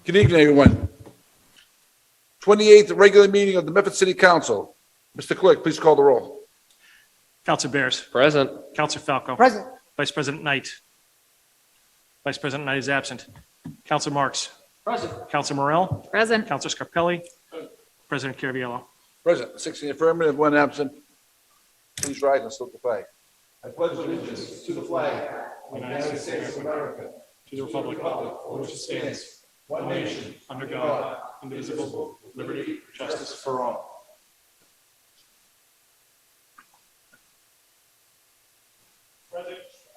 Good evening, everyone. 28th regular meeting of the Medford City Council. Mr. Clerk, please call the roll. Counselor Bears. Present. Counselor Falco. Present. Vice President Knight. Vice President Knight is absent. Counselor Marks. Present. Counselor Morell. Present. Counselor Scarpelli. President Caraviallo. Present, 6 in the affirmative, 1 absent. Please rise and salute the flag. I pledge allegiance to the flag of the United States of America, To the republic for which it stands, one nation, under God, indivisible, with liberty, and justice for all.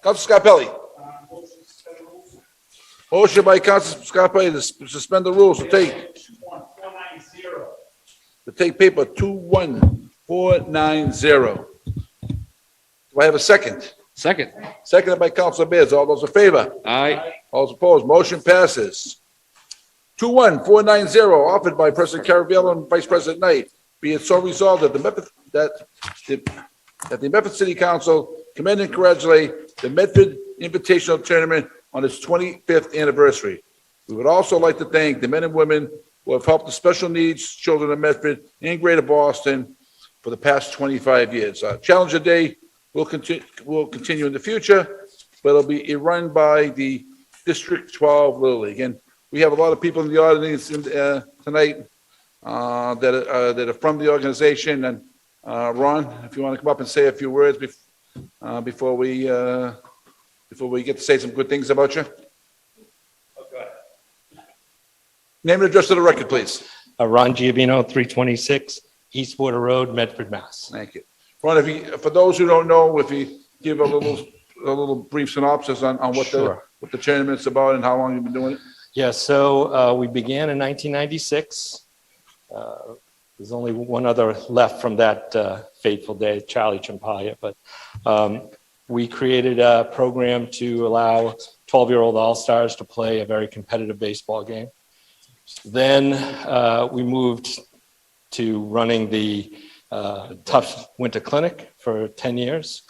Council Scarpelli. Motion by Council Scarpelli to suspend the rules to take paper 21490. Do I have a second? Second. Seconded by Council Bears. All those in favor? Aye. All those opposed? Motion passes. 21490, offered by President Caraviallo and Vice President Knight. Be it so resolved that the Medford City Council commend and congratulate the Medford Invitational Tournament on its 25th anniversary. We would also like to thank the men and women who have helped the special needs children of Medford and Greater Boston for the past 25 years. Challenger Day will continue in the future, but it'll be run by the District 12 Little League. And we have a lot of people in the audience tonight that are from the organization. And Ron, if you want to come up and say a few words before we get to say some good things about you. Name and address to the record, please. Ron Giovino, 326 East Water Road, Medford, Mass. Thank you. Ron, for those who don't know, if you give a little brief synopsis on what Sure. the tournament's about and how long you've been doing it. Yeah, so we began in 1996. There's only one other left from that fateful day, Charlie Champagne, but we created a program to allow 12-year-old All-Stars to play a very competitive baseball game. Then we moved to running the Tufts Winter Clinic for 10 years.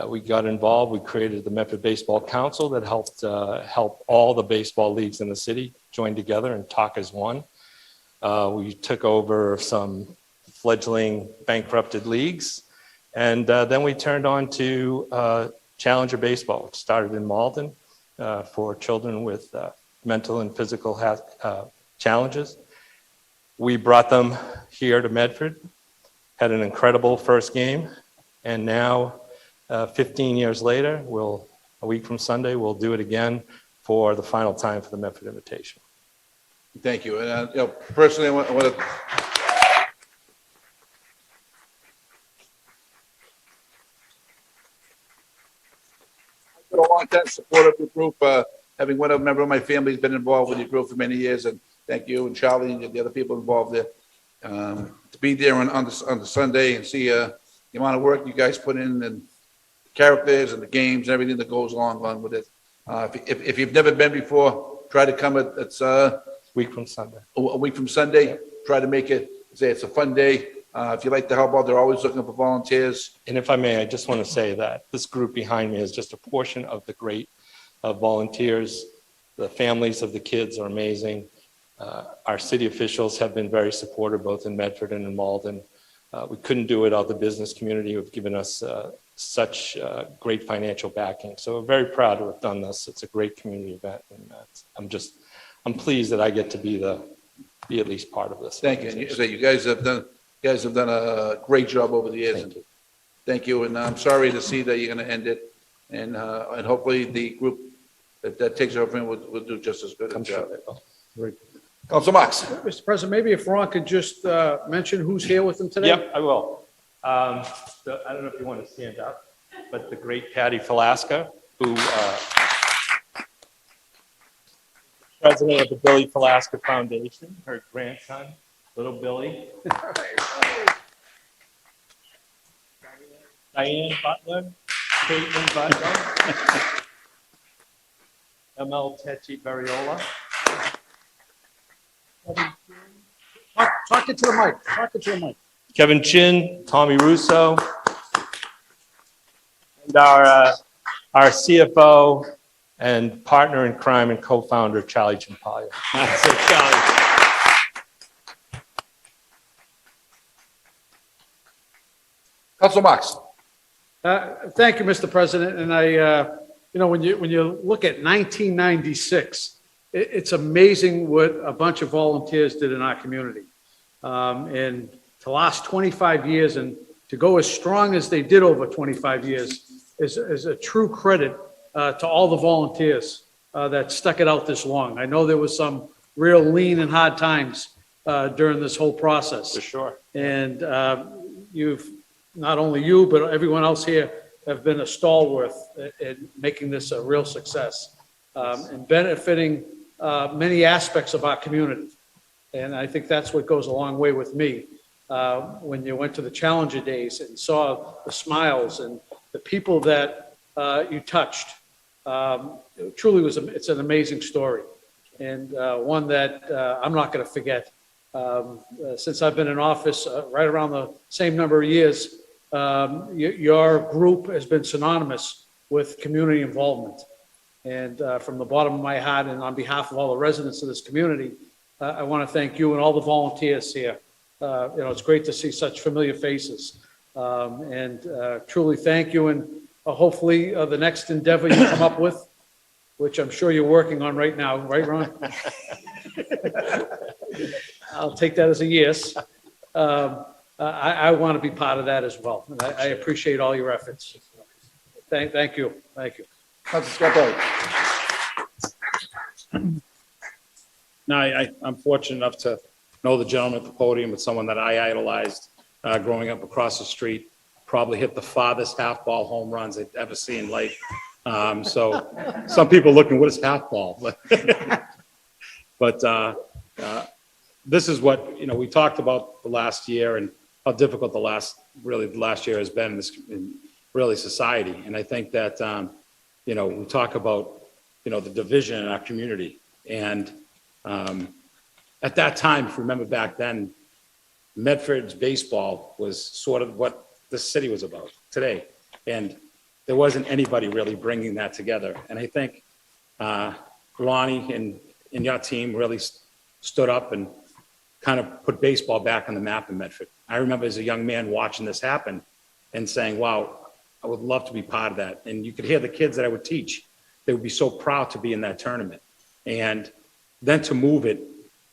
We got involved. We created the Medford Baseball Council that helped help all the baseball leagues in the city join together and talk as one. We took over some fledgling bankrupted leagues, and then we turned on to Challenger Baseball, which started in Malden for children with mental and physical challenges. We brought them here to Medford, had an incredible first game, and now 15 years later, a week from Sunday, we'll do it again for the final time for the Medford Invitation. Thank you. And personally, I want to. I've been a long time supporter of the group. Having one member of my family has been involved with the group for many years, and thank you and Charlie and the other people involved there. To be there on the Sunday and see the amount of work you guys put in and the characters and the games and everything that goes along with it. If you've never been before, try to come. It's Week from Sunday. a week from Sunday. Try to make it. Say it's a fun day. If you'd like to help out, they're always looking for volunteers. And if I may, I just want to say that this group behind me is just a portion of the great volunteers. The families of the kids are amazing. Our city officials have been very supportive, both in Medford and in Malden. We couldn't do it without the business community who have given us such great financial backing. So we're very proud to have done this. It's a great community event, and I'm pleased that I get to be at least part of this. Thank you. And you guys have done a great job over the years. Thank you. And I'm sorry to see that you're going to end it, and hopefully the group that takes over will do just as good a I'm job. sure they will. Council Marks. Mr. President, maybe if Ron could just mention who's here with him today? Yep, I will. I don't know if you want to stand up, but the great Patty Falaska, who president of the Billy Falaska Foundation, her grandson, little Billy. Diane Butler, Caitlin Butler, ML Techi Barriola. Talk it to the mic. Talk it to the mic. Kevin Chin, Tommy Russo, and our CFO, and partner in crime and co-founder, Charlie Champalia. That's it, Charlie. Council Marks. Thank you, Mr. President. And when you look at 1996, it's amazing what a bunch of volunteers did in our community. And to last 25 years and to go as strong as they did over 25 years is a true credit to all the volunteers that stuck it out this long. I know there was some real lean and hard times during this whole process. For sure. And not only you, but everyone else here have been a stalwart in making this a real success and benefiting many aspects of our community. And I think that's what goes a long way with me. When you went to the Challenger Days and saw the smiles and the people that you touched, it truly it's an amazing story, and one that I'm not going to forget. Since I've been in office, right around the same number of years, your group has been synonymous with community involvement. And from the bottom of my heart and on behalf of all the residents of this community, I want to thank you and all the volunteers here. It's great to see such familiar faces. And truly thank you. And hopefully the next endeavor you come up with, which I'm sure you're working on right now, right, Ron? I'll take that as a yes. I want to be part of that as well. And I appreciate all your efforts. Thank you. Thank you. Council Scarpelli. No, I'm fortunate enough to know the gentleman at the podium. It's someone that I idolized growing up across the street. Probably hit the farthest half ball home runs I'd ever seen in life. So some people looking, what is half ball? But this is what, we talked about the last year and how difficult the last year has been in really society. And I think that, we talk about, the division in our community. And at that time, if you remember back then, Medford's baseball was sort of what the city was about today. And there wasn't anybody really bringing that together. And I think Ronnie and your team really stood up and kind of put baseball back on the map in Medford. I remember as a young man watching this happen and saying, wow, I would love to be part of that. And you could hear the kids that I would teach. They would be so proud to be in that tournament. And then to move it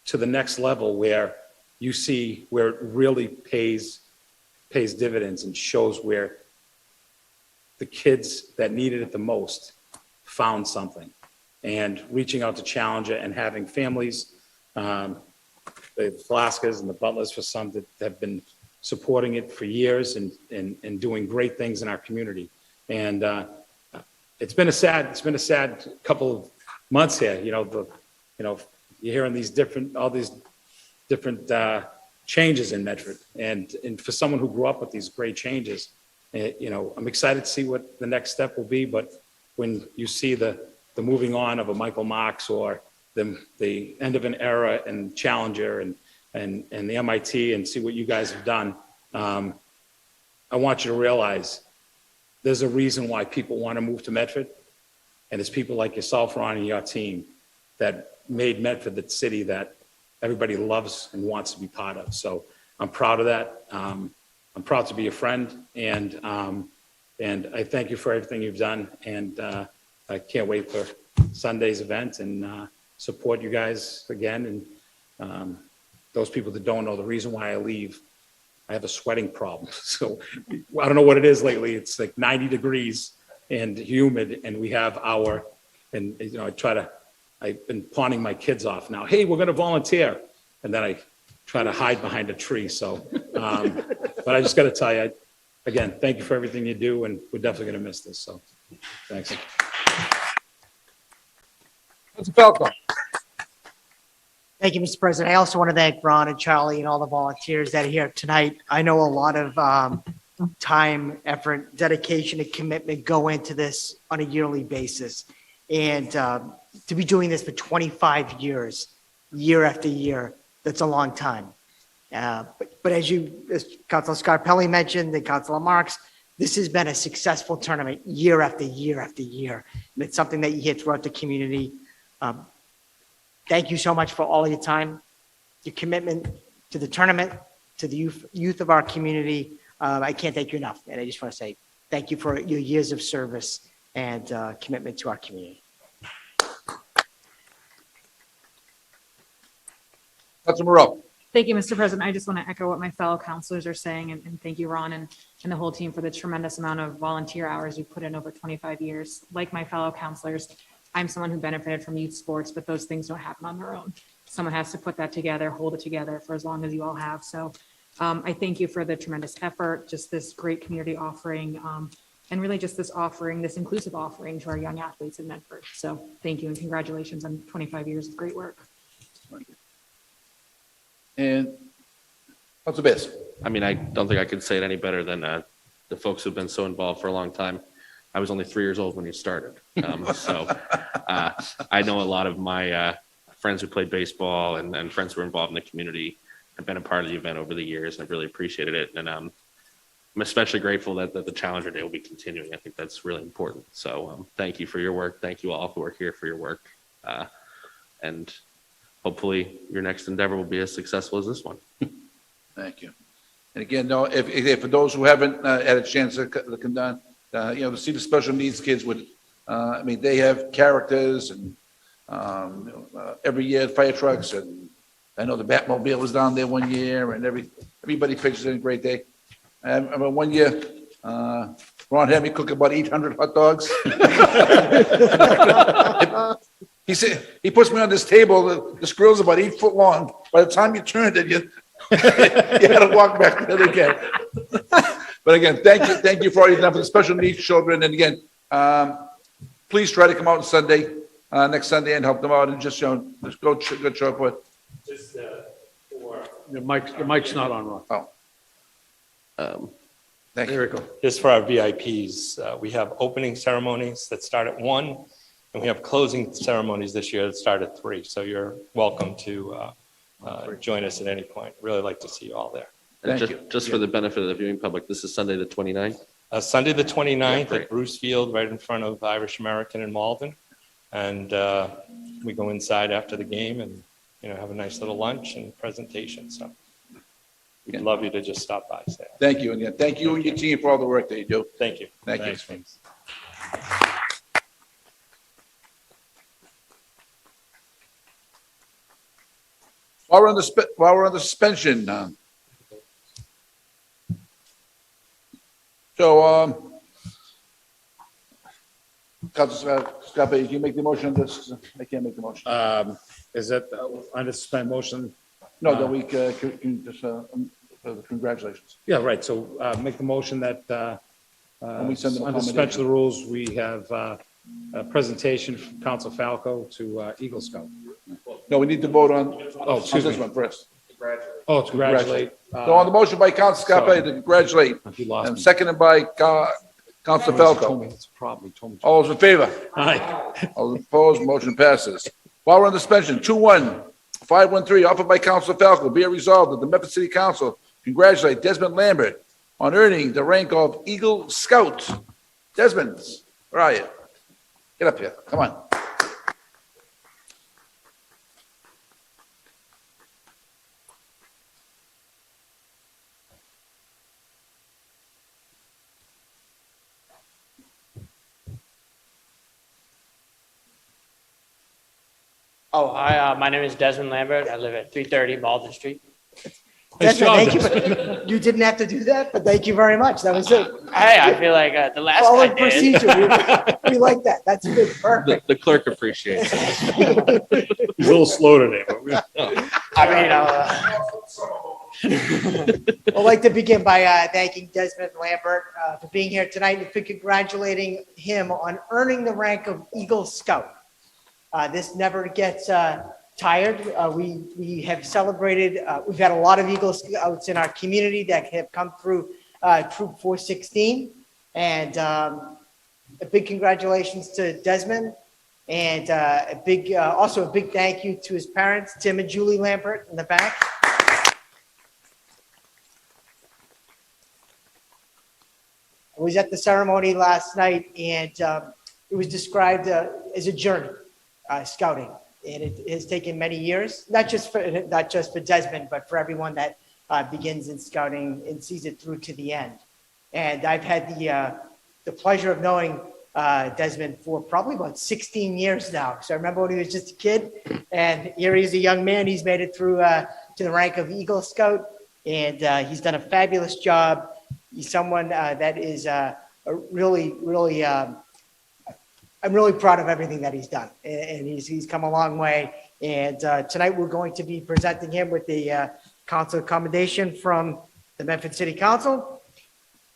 to the next level where you see where it really pays dividends and shows where the kids that needed it the most found something. And reaching out to Challenger and having families, the Velasquez and the Butlers for some that have been supporting it for years and doing great things in our community. And it's been a sad couple of months here. You're hearing all these different changes in Medford, and for someone who grew up with these great changes, I'm excited to see what the next step will be. But when you see the moving on of a Michael Marks or the end of an era and Challenger and the MIT and see what you guys have done, I want you to realize there's a reason why people want to move to Medford, and it's people like yourself, Ron, and your team that made Medford the city that everybody loves and wants to be part of. So I'm proud of that. I'm proud to be a friend, and I thank you for everything you've done. And I can't wait for Sunday's event and support you guys again. And those people that don't know, the reason why I leave, I have a sweating problem. So I don't know what it is lately. It's like 90 degrees and humid, and we have I've been pawning my kids off now. Hey, we're going to volunteer. And then I try to hide behind a tree. So, but I just got to tell you, again, thank you for everything you do. And we're definitely going to miss this. So thanks. Council Falco. Thank you, Mr. President. I also want to thank Ron and Charlie and all the volunteers that are here tonight. I know a lot of time, effort, dedication, and commitment go into this on a yearly basis. And to be doing this for 25 years, year after year, that's a long time. But as Councilor Scarpelli mentioned, and Councilor Marks, this has been a successful tournament year after year after year. And it's something that you hear throughout the community. Thank you so much for all of your time, your commitment to the tournament, to the youth of our community. I can't thank you enough. And I just want to say thank you for your years of service and commitment to our community. Councilman Morrell. Thank you, Mr. President. I just want to echo what my fellow counselors are saying, and thank you, Ron, and the whole team for the tremendous amount of volunteer hours you put in over 25 years. Like my fellow counselors, I'm someone who benefited from youth sports, but those things don't happen on their own. Someone has to put that together, hold it together for as long as you all have. So I thank you for the tremendous effort, just this great community offering, and really just this offering, this inclusive offering to our young athletes in Medford. So thank you and congratulations on 25 years of great work. And Council Bass. I mean, I don't think I could say it any better than the folks who've been so involved for a long time. I was only 3 years old when you started. So I know a lot of my friends who played baseball and friends who were involved in the community have been a part of the event over the years. I've really appreciated it. And I'm especially grateful that the Challenger Day will be continuing. I think that's really important. So thank you for your work. Thank you all who are here for your work. And hopefully your next endeavor will be as successful as this one. Thank you. And again, no, if for those who haven't had a chance to come down, to see the special needs kids with, I mean, they have characters and every year fire trucks, and I know the Batmobile was down there one year, and everybody pitches in a great day. I remember one year, Ron had me cook about 800 hot dogs. He said, he puts me on this table, this grill's about 8 foot long. By the time you turned it, you had to walk back there again. But again, thank you for all you've done for the special needs children. And again, please try to come out on Sunday, next Sunday, and help them out and just, just go show up with. Just for Your mic's not on, Ron. Thank you. There we go. Just for our VIPs, we have opening ceremonies that start at 1, and we have closing ceremonies this year that start at 3. So you're welcome to join us at any point. Really like to see you all there. And Thank you. just for the benefit of the viewing public, this is Sunday the 29th. Sunday, the 29th great. at Bruce Field, right in front of Irish American in Malden. And we go inside after the game and, have a nice little lunch and presentation. So we'd love you to just stop by. Say Thank you again. Thank you and your team for all the work that you do. thank you. Thank you. Thanks, Vince. While we're on the suspension, Councilor Scott, can you make the motion on this? I can't make the motion. Is that under suspend motion? No, that we can just, congratulations. Yeah, right. So make the motion that And we send them under suspension of the rules, we have a presentation from Council Falco to Eagle Scout. No, we need to vote on Oh, excuse this me. one first. Oh, to congratulate. So on the motion by Council Scarpa to congratulate, You lost and me. seconded by Council Told Falco. me it's a problem. He told me. All those in favor? Aye. All those opposed, motion passes. While we're on suspension, 2-1-513, offered by Council Falco, be it resolved that the Medford City Council congratulate Desmond Lambert on earning the rank of Eagle Scout. Desmond, where are you? Get up here, come on. Oh, hi, my name is Desmond Lambert. I live at 330 Malden Street. Nice Desmond, job, thank you. You didn't have to do that, but thank you very much. That was it. Hey, I feel like the last Followed guy did. procedure. We like that. That's good. Perfect. The clerk appreciates it. He's a little slow today, but I mean, I'd like to begin by thanking Desmond Lambert for being here tonight and for congratulating him on earning the rank of Eagle Scout. This never gets tired. We have celebrated, we've had a lot of Eagle Scouts in our community that have come through Troop 416. And a big congratulations to Desmond. And also a big thank you to his parents, Tim and Julie Lambert in the back. I was at the ceremony last night, and it was described as a journey, scouting. And it has taken many years, not just for Desmond, but for everyone that begins in scouting and sees it through to the end. And I've had the pleasure of knowing Desmond for probably about 16 years now. So I remember when he was just a kid, and here he's a young man. He's made it through to the rank of Eagle Scout, and he's done a fabulous job. He's someone that is really, I'm really proud of everything that he's done, and he's come a long way. And tonight we're going to be presenting him with the council commendation from the Medford City Council.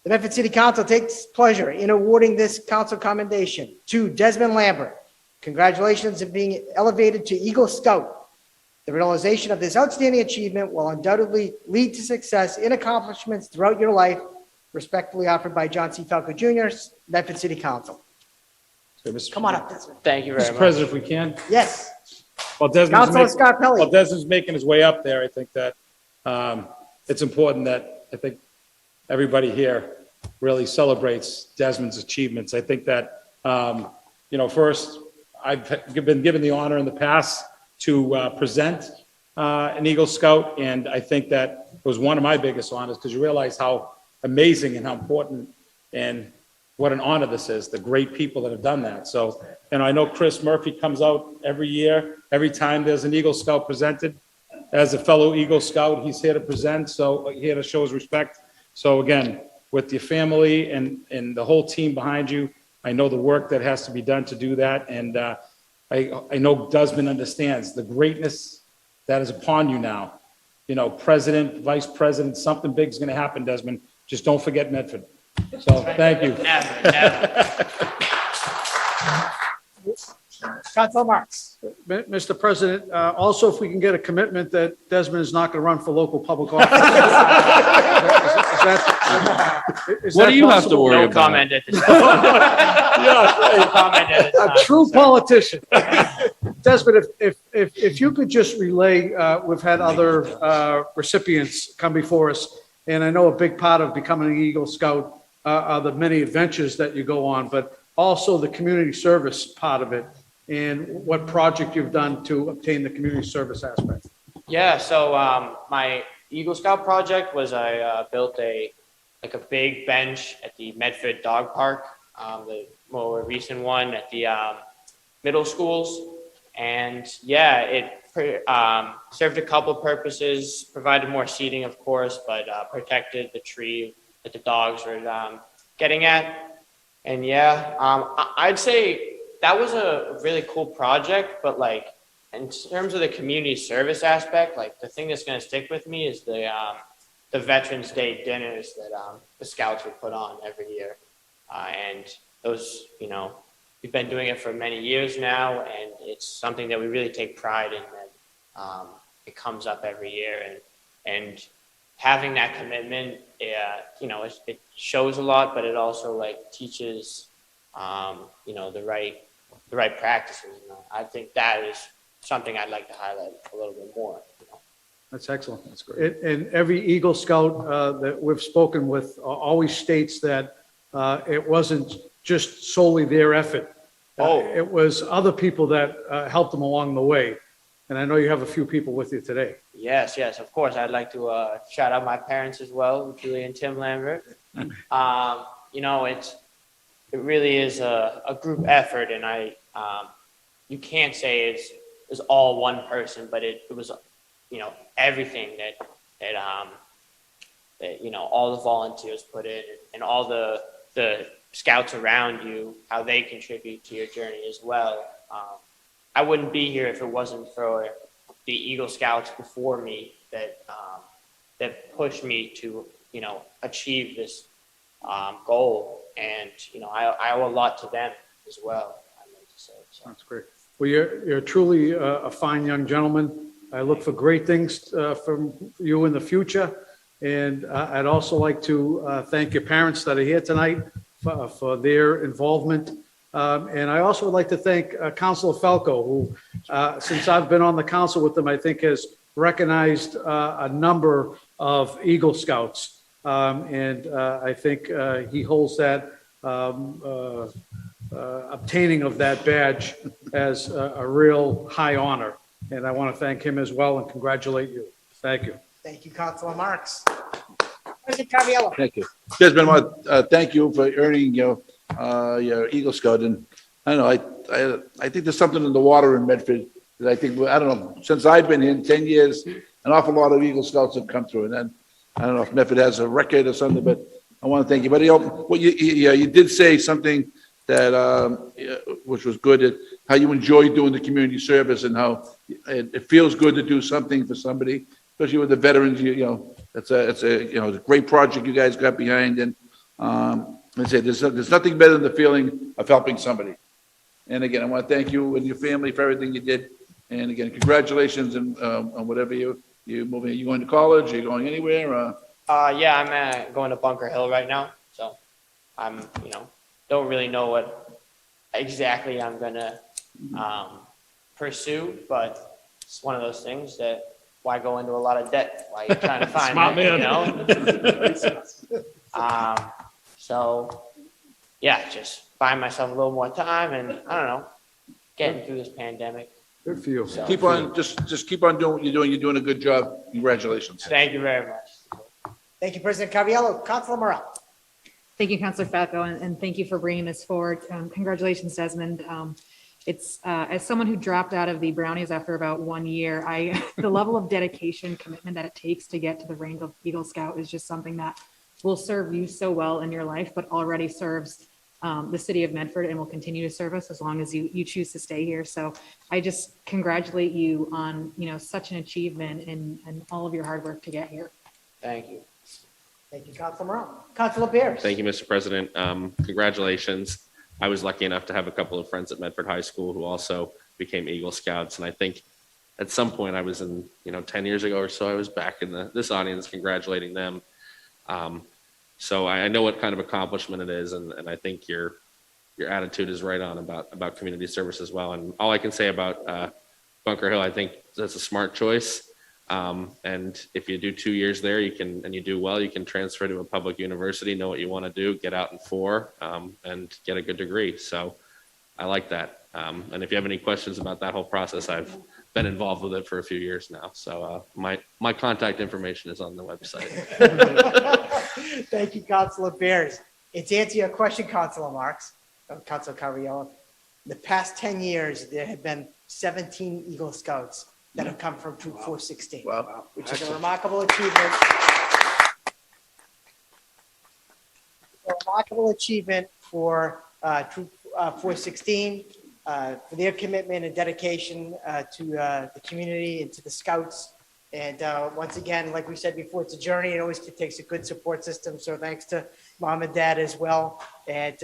The Medford City Council takes pleasure in awarding this council commendation to Desmond Lambert. Congratulations on being elevated to Eagle Scout. The realization of this outstanding achievement will undoubtedly lead to success in accomplishments throughout your life. Respectfully offered by John C. Falco Jr., Medford City Council. So, Mr. Come on up, Desmond. Thank you very Mr. much. President, if we can. Yes, While Desmond's Councilor making- Scott Pelley. While Desmond's making his way up there, I think that it's important that I think everybody here really celebrates Desmond's achievements. I think that, first, I've been given the honor in the past to present an Eagle Scout, and I think that was one of my biggest honors because you realize how amazing and how important and what an honor this is, the great people that have done that. So, I know Chris Murphy comes out every year, every time there's an Eagle Scout presented. As a fellow Eagle Scout, he's here to present, so here to show his respect. So again, with your family and the whole team behind you, I know the work that has to be done to do that. And I know Desmond understands the greatness that is upon you now. President, vice president, something big is going to happen, Desmond. Just don't forget Medford. So thank you. Councilor Marks. Mr. President, also if we can get a commitment that Desmond is not going to run for local public office. What do you have to worry No about? comment at this time. No comment at this time. A true politician. Desmond, if you could just relay, we've had other recipients come before us, and I know a big part of becoming an Eagle Scout are the many adventures that you go on, but also the community service part of it, and what project you've done to obtain the community service aspect. Yeah, so my Eagle Scout project was I built a big bench at the Medford Dog Park, the more recent one at the middle schools. And yeah, it served a couple purposes, provided more seating, of course, but protected the tree that the dogs were getting at. And yeah, I'd say that was a really cool project, but in terms of the community service aspect, the thing that's going to stick with me is the Veterans Day dinners that the Scouts would put on every year. And those, we've been doing it for many years now, and it's something that we really take pride in, that it comes up every year. And having that commitment, it shows a lot, but it also teaches, the right practices. I think that is something I'd like to highlight a little bit more. That's excellent. That's great. And every Eagle Scout that we've spoken with always states that it wasn't just solely their effort. It was other people that helped them along the way. And I know you have a few people with you today. Yes, of course. I'd like to shout out my parents as well, Julie and Tim Lambert. It really is a group effort, and you can't say it's all one person, but it was everything that all the volunteers put in, and all the Scouts around you, how they contribute to your journey as well. I wouldn't be here if it wasn't for the Eagle Scouts before me that pushed me to achieve this goal, and I owe a lot to them as well. I'd like to say. So. That's great. Well, you're truly a fine young gentleman. I look for great things from you in the future. And I'd also like to thank your parents that are here tonight for their involvement. And I also would like to thank Councilor Falco, who, since I've been on the council with them, I think has recognized a number of Eagle Scouts And I think he holds that obtaining of that badge as a real high honor. And I want to thank him as well and congratulate you. Thank you. Thank you, Councilor Marks. President Caraviallo. Thank you. Desmond, I want to thank you for earning your Eagle Scout. And I don't know, I think there's something in the water in Medford that I think, I don't know, since I've been here in 10 years, an awful lot of Eagle Scouts have come through. And then, I don't know if Medford has a record or something, but I want to thank you. But what you did say something that, which was good, how you enjoy doing the community service and how it feels good to do something for somebody, especially with the veterans. It's a great project you guys got behind. And I said, there's nothing better than the feeling of helping somebody. And again, I want to thank you and your family for everything you did. And again, congratulations on whatever you're moving. Are you going to college? Are you going anywhere? Yeah, I'm going to Bunker Hill right now. So I'm, don't really know what exactly I'm gonna pursue, but it's one of those things that why go into a lot of debt while you're trying to find Smart it, man. So yeah, just buying myself a little more time and I don't know, getting through this pandemic. Good for you. So Keep on, just keep on doing what you're doing. You're doing a good job. Congratulations. thank you very much. Thank you, President Caraviallo. Councilor Morale. Thank you, Councilor Falco, and thank you for bringing this forward. Congratulations, Desmond. It's as someone who dropped out of the Brownies after about 1 year, the level of dedication, commitment that it takes to get to the rank of Eagle Scout is just something that will serve you so well in your life, but already serves the city of Medford and will continue to serve us as long as you choose to stay here. So I just congratulate you on such an achievement and all of your hard work to get here. Thank you. Thank you, Councilor Morale. Councilor Bears. Thank you, Mr. President. Congratulations. I was lucky enough to have a couple of friends at Medford High School who also became Eagle Scouts. And I think at some point I was in, 10 years ago or so, I was back in this audience congratulating them. So I know what kind of accomplishment it is. And I think your attitude is right on about community service as well. And all I can say about Bunker Hill, I think that's a smart choice. And if you do 2 years there, and you do well, you can transfer to a public university, know what you want to do, get out in 4, and get a good degree. So I like that. And if you have any questions about that whole process, I've been involved with it for a few years now. So my contact information is on the website. Thank you, Councilor Bears. And to answer your question, Councilor Marks, Councilor Caraviallo, in the past 10 years, there have been 17 Eagle Scouts that have come from Troop 416, Wow. which is a remarkable achievement. A remarkable achievement for Troop 416, for their commitment and dedication to the community and to the Scouts. And once again, like we said before, it's a journey. It always takes a good support system. So thanks to Mom and Dad as well. And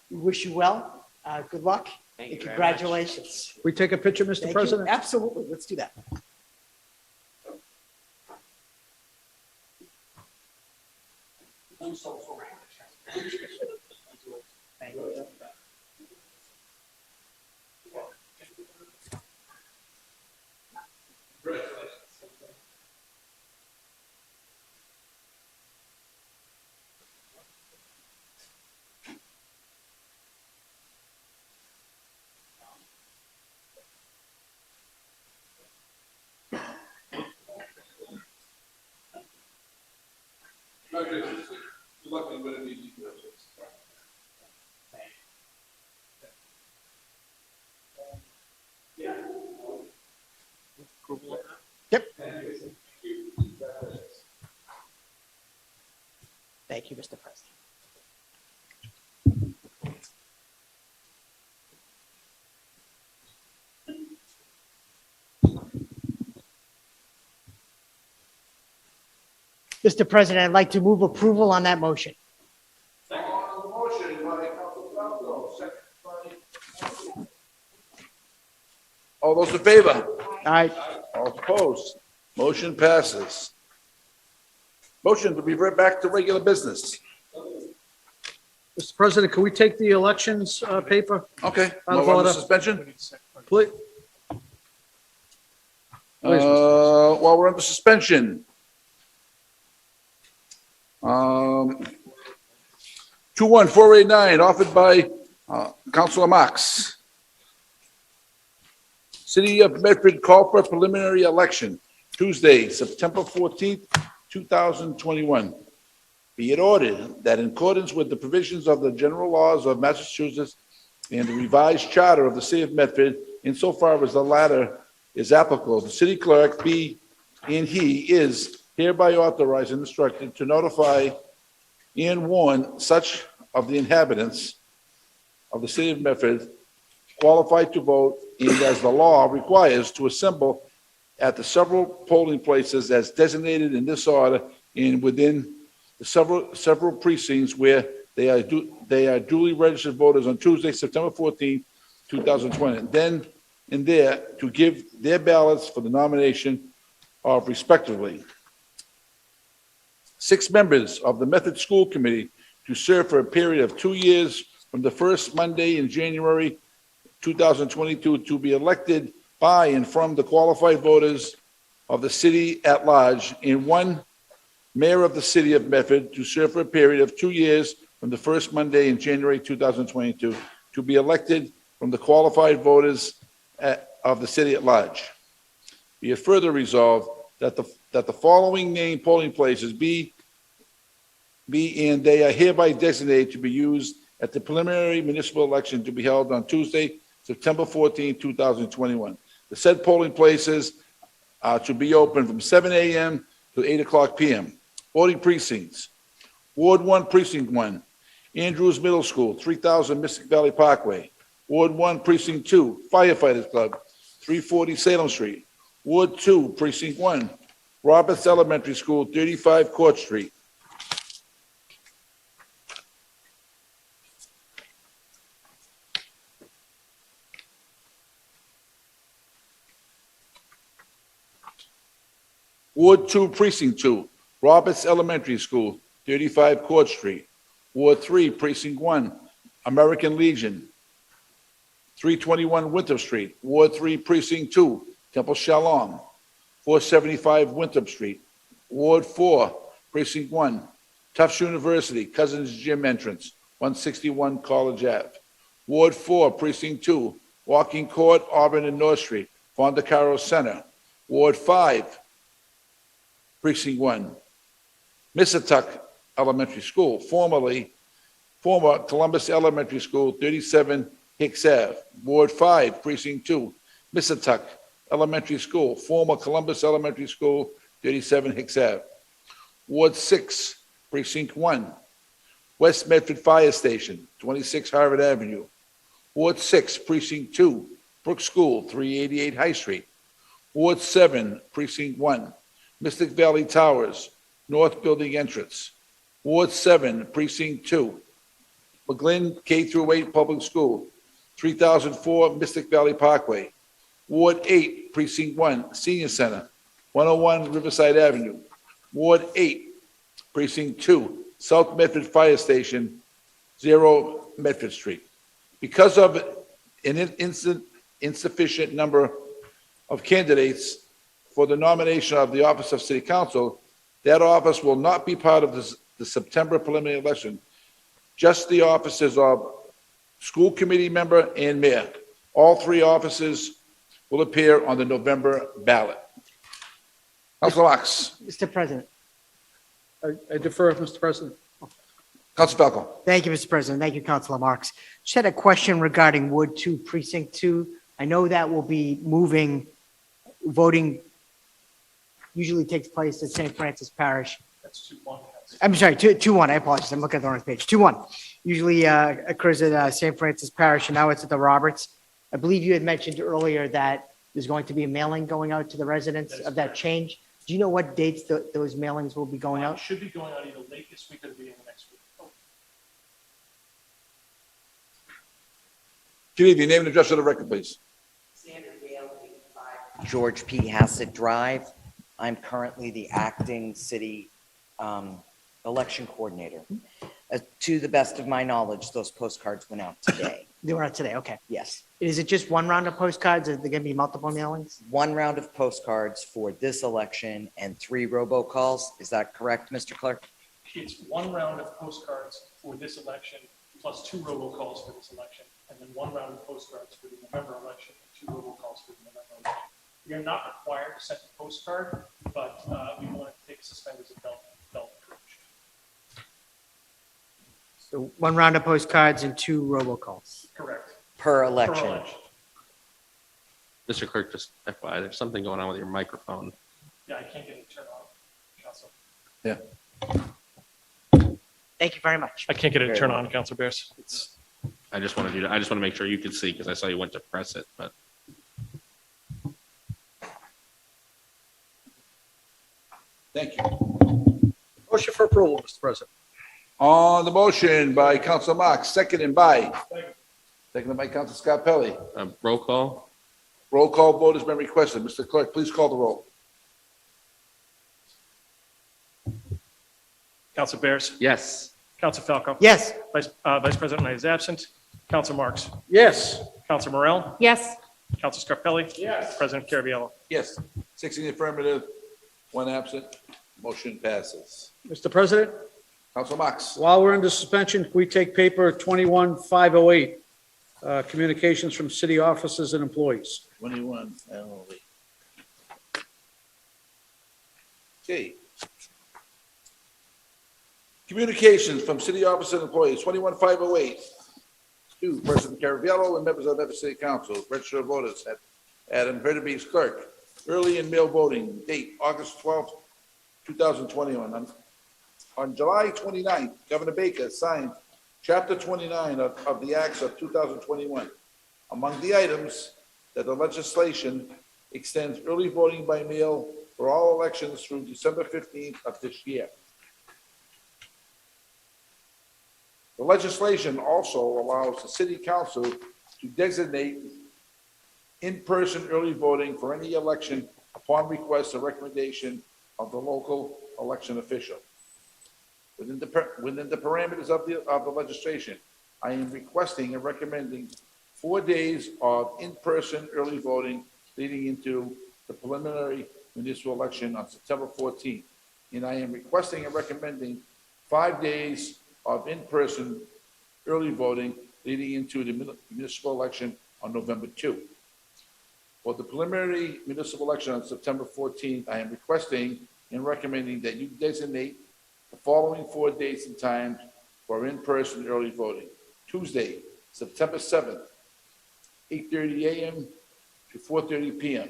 we wish you well. Good luck. Thank you And very congratulations. We take a picture, Mr. Thank you. President? Absolutely. Let's do that. Thank you. Yep. Thank you, Mr. President. Mr. President, I'd like to move approval on that motion. All those in favor? All right. All opposed? Motion passes. Motion to revert back to regular business. Mr. President, can we take the elections paper, Okay. Out of Move on to order. suspension? please? While we're under suspension. 21489, offered by Councilor Marks. City of Medford call for preliminary election, Tuesday, September 14th, 2021. Be it ordered that in accordance with the provisions of the general laws of Massachusetts and the revised charter of the city of Medford, insofar as the latter is applicable, the city clerk be and he is hereby authorized and instructed to notify and warn such of the inhabitants of the city of Medford qualified to vote, and as the law requires, to assemble at the several polling places as designated in this order and within the several precincts where they are duly registered voters on Tuesday, September 14th, 2020. Then and there to give their ballots for the nomination of respectively 6 members of the Medford School Committee to serve for a period of 2 years from the first Monday in January 2022 to be elected by and from the qualified voters of the city at large, and 1 mayor of the city of Medford to serve for a period of 2 years from the first Monday in January 2022 to be elected from the qualified voters of the city at large. Be it further resolved that the following named polling places be and they are hereby designated to be used at the preliminary municipal election to be held on Tuesday, September 14, 2021. The said polling places are to be open from 7 a.m. to 8 o'clock p.m. Voting precincts. Ward 1, Precinct 1, Andrews Middle School, 3000 Mystic Valley Parkway. Ward 1, Precinct 2, Firefighters Club, 340 Salem Street. Ward 2, Precinct 1, Roberts Elementary School, 35 Court Street. Ward 2, Precinct 2, Roberts Elementary School, 35 Court Street. Ward 3, Precinct 1, American Legion, 321 Winthrop Street. Ward 3, Precinct 2, Temple Shalom, 475 Winthrop Street. Ward 4, Precinct 1, Tufts University, Cousins Gym entrance, 161 College Ave. Ward 4, Precinct 2, Walking Court, Auburn and North Street, Fonda Caro Center. Ward 5, Precinct 1, Missatuck Elementary School, former Columbus Elementary School, 37 Hicks Ave. Ward 5, Precinct 2, Missatuck Elementary School, former Columbus Elementary School, 37 Hicks Ave. Ward 6, Precinct 1, West Medford Fire Station, 26 Harvard Avenue. Ward 6, Precinct 2, Brook School, 388 High Street. Ward 7, Precinct 1, Mystic Valley Towers, North Building Entrance. Ward 7, Precinct 2, McGlynn K-8 Public School, 3004 Mystic Valley Parkway. Ward 8, Precinct 1, Senior Center, 101 Riverside Avenue. Ward 8, Precinct 2, South Medford Fire Station, 0 Medford Street. Because of an insufficient number of candidates for the nomination of the office of city council, that office will not be part of the September preliminary election. Just the offices of school committee member and mayor. All 3 offices will appear on the November ballot. Councilor Marks. Mr. President. I defer, Mr. President. Councilor Falco. Thank you, Mr. President. Thank you, Councilor Marks. Just had a question regarding Ward 2, Precinct 2. I know that will be moving, voting usually takes place at St. Francis Parish. That's 2-1. I'm sorry, 2-1, I apologize, I'm looking at the wrong page. 2-1 usually occurs at St. Francis Parish, and now it's at the Roberts. I believe you had mentioned earlier that there's going to be a mailing going out to the residents of that change. Do you know what dates those mailings will be going out? Should be going out either late this week or the beginning of next week. Good evening. Name and address for the record, please. Sandra Gale, 85 George P. Hassett Drive. I'm currently the acting city election coordinator. To the best of my knowledge, those postcards went out today. They were out today, okay. Yes. Is it just one round of postcards? Are there going to be multiple mailings? 1 round of postcards for this election and 3 robocalls. Is that correct, Mr. Clerk? It's one round of postcards for this election, plus 2 robocalls for this election, and then 1 round of postcards for the November election, and 2 robocalls for the November election. We are not required to send a postcard, but we want to take suspenders and belt approach. So 1 round of postcards and 2 robocalls. Correct. Per Per election. election. Mr. Clerk, just FYI, there's something going on with your microphone. Yeah, I can't get it turned on, Council. Thank you very much. I can't get it to turn on, Council Bears. It's I just want to make sure you could see because I saw you went to press it, but Thank you. Motion for approval, Mr. President. On the motion by Council Marks, seconded by Council Scarpelli. roll call. Roll call vote has been requested. Mr. Clerk, please call the roll. Council Bears, Yes. Council Falco. Yes. Vice President Knight is absent. Council Marks, Yes. Council Morel, Yes. Council Scarpelli. Yes. President Caraviallo. Yes. 6 in the affirmative, 1 absent. Motion passes. Mr. President, Council Marks. while we're under suspension, can we take paper 21-508, communications from city offices and employees? 21, Emily. Okay. Communications from city office and employees, 21-508. To President Caraviallo and members of the City Council, registered voters at Adam Verdebee's clerk. Early and mail voting, date August 12th, 2021. On July 29th, Governor Baker signed Chapter 29 of the Acts of 2021. Among the items that the legislation extends early voting by mail for all elections through December 15th of this year. The legislation also allows the city council to designate in-person early voting for any election upon request or recommendation of the local election official. Within the parameters of the legislation, I am requesting and recommending 4 days of in-person early voting leading into the preliminary municipal election on September 14th. And I am requesting and recommending 5 days of in-person early voting leading into the municipal election on November 2. For the preliminary municipal election on September 14th, I am requesting and recommending that you designate the following 4 dates and times for in-person early voting. Tuesday, September 7th, 8:30 a.m. to 4:30 p.m.,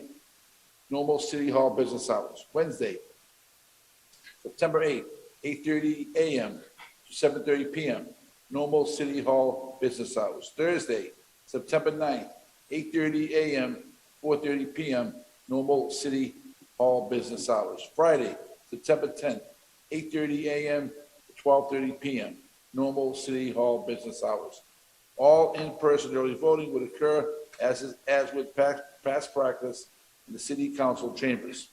normal City Hall business hours. Wednesday, September 8th, 8:30 a.m. to 7:30 p.m., normal City Hall business hours. Thursday, September 9th, 8:30 a.m., 4:30 p.m., normal City Hall business hours. Friday, September 10th, 8:30 a.m. to 12:30 p.m., normal City Hall business hours. All in-person early voting would occur as with past practice in the City Council chambers.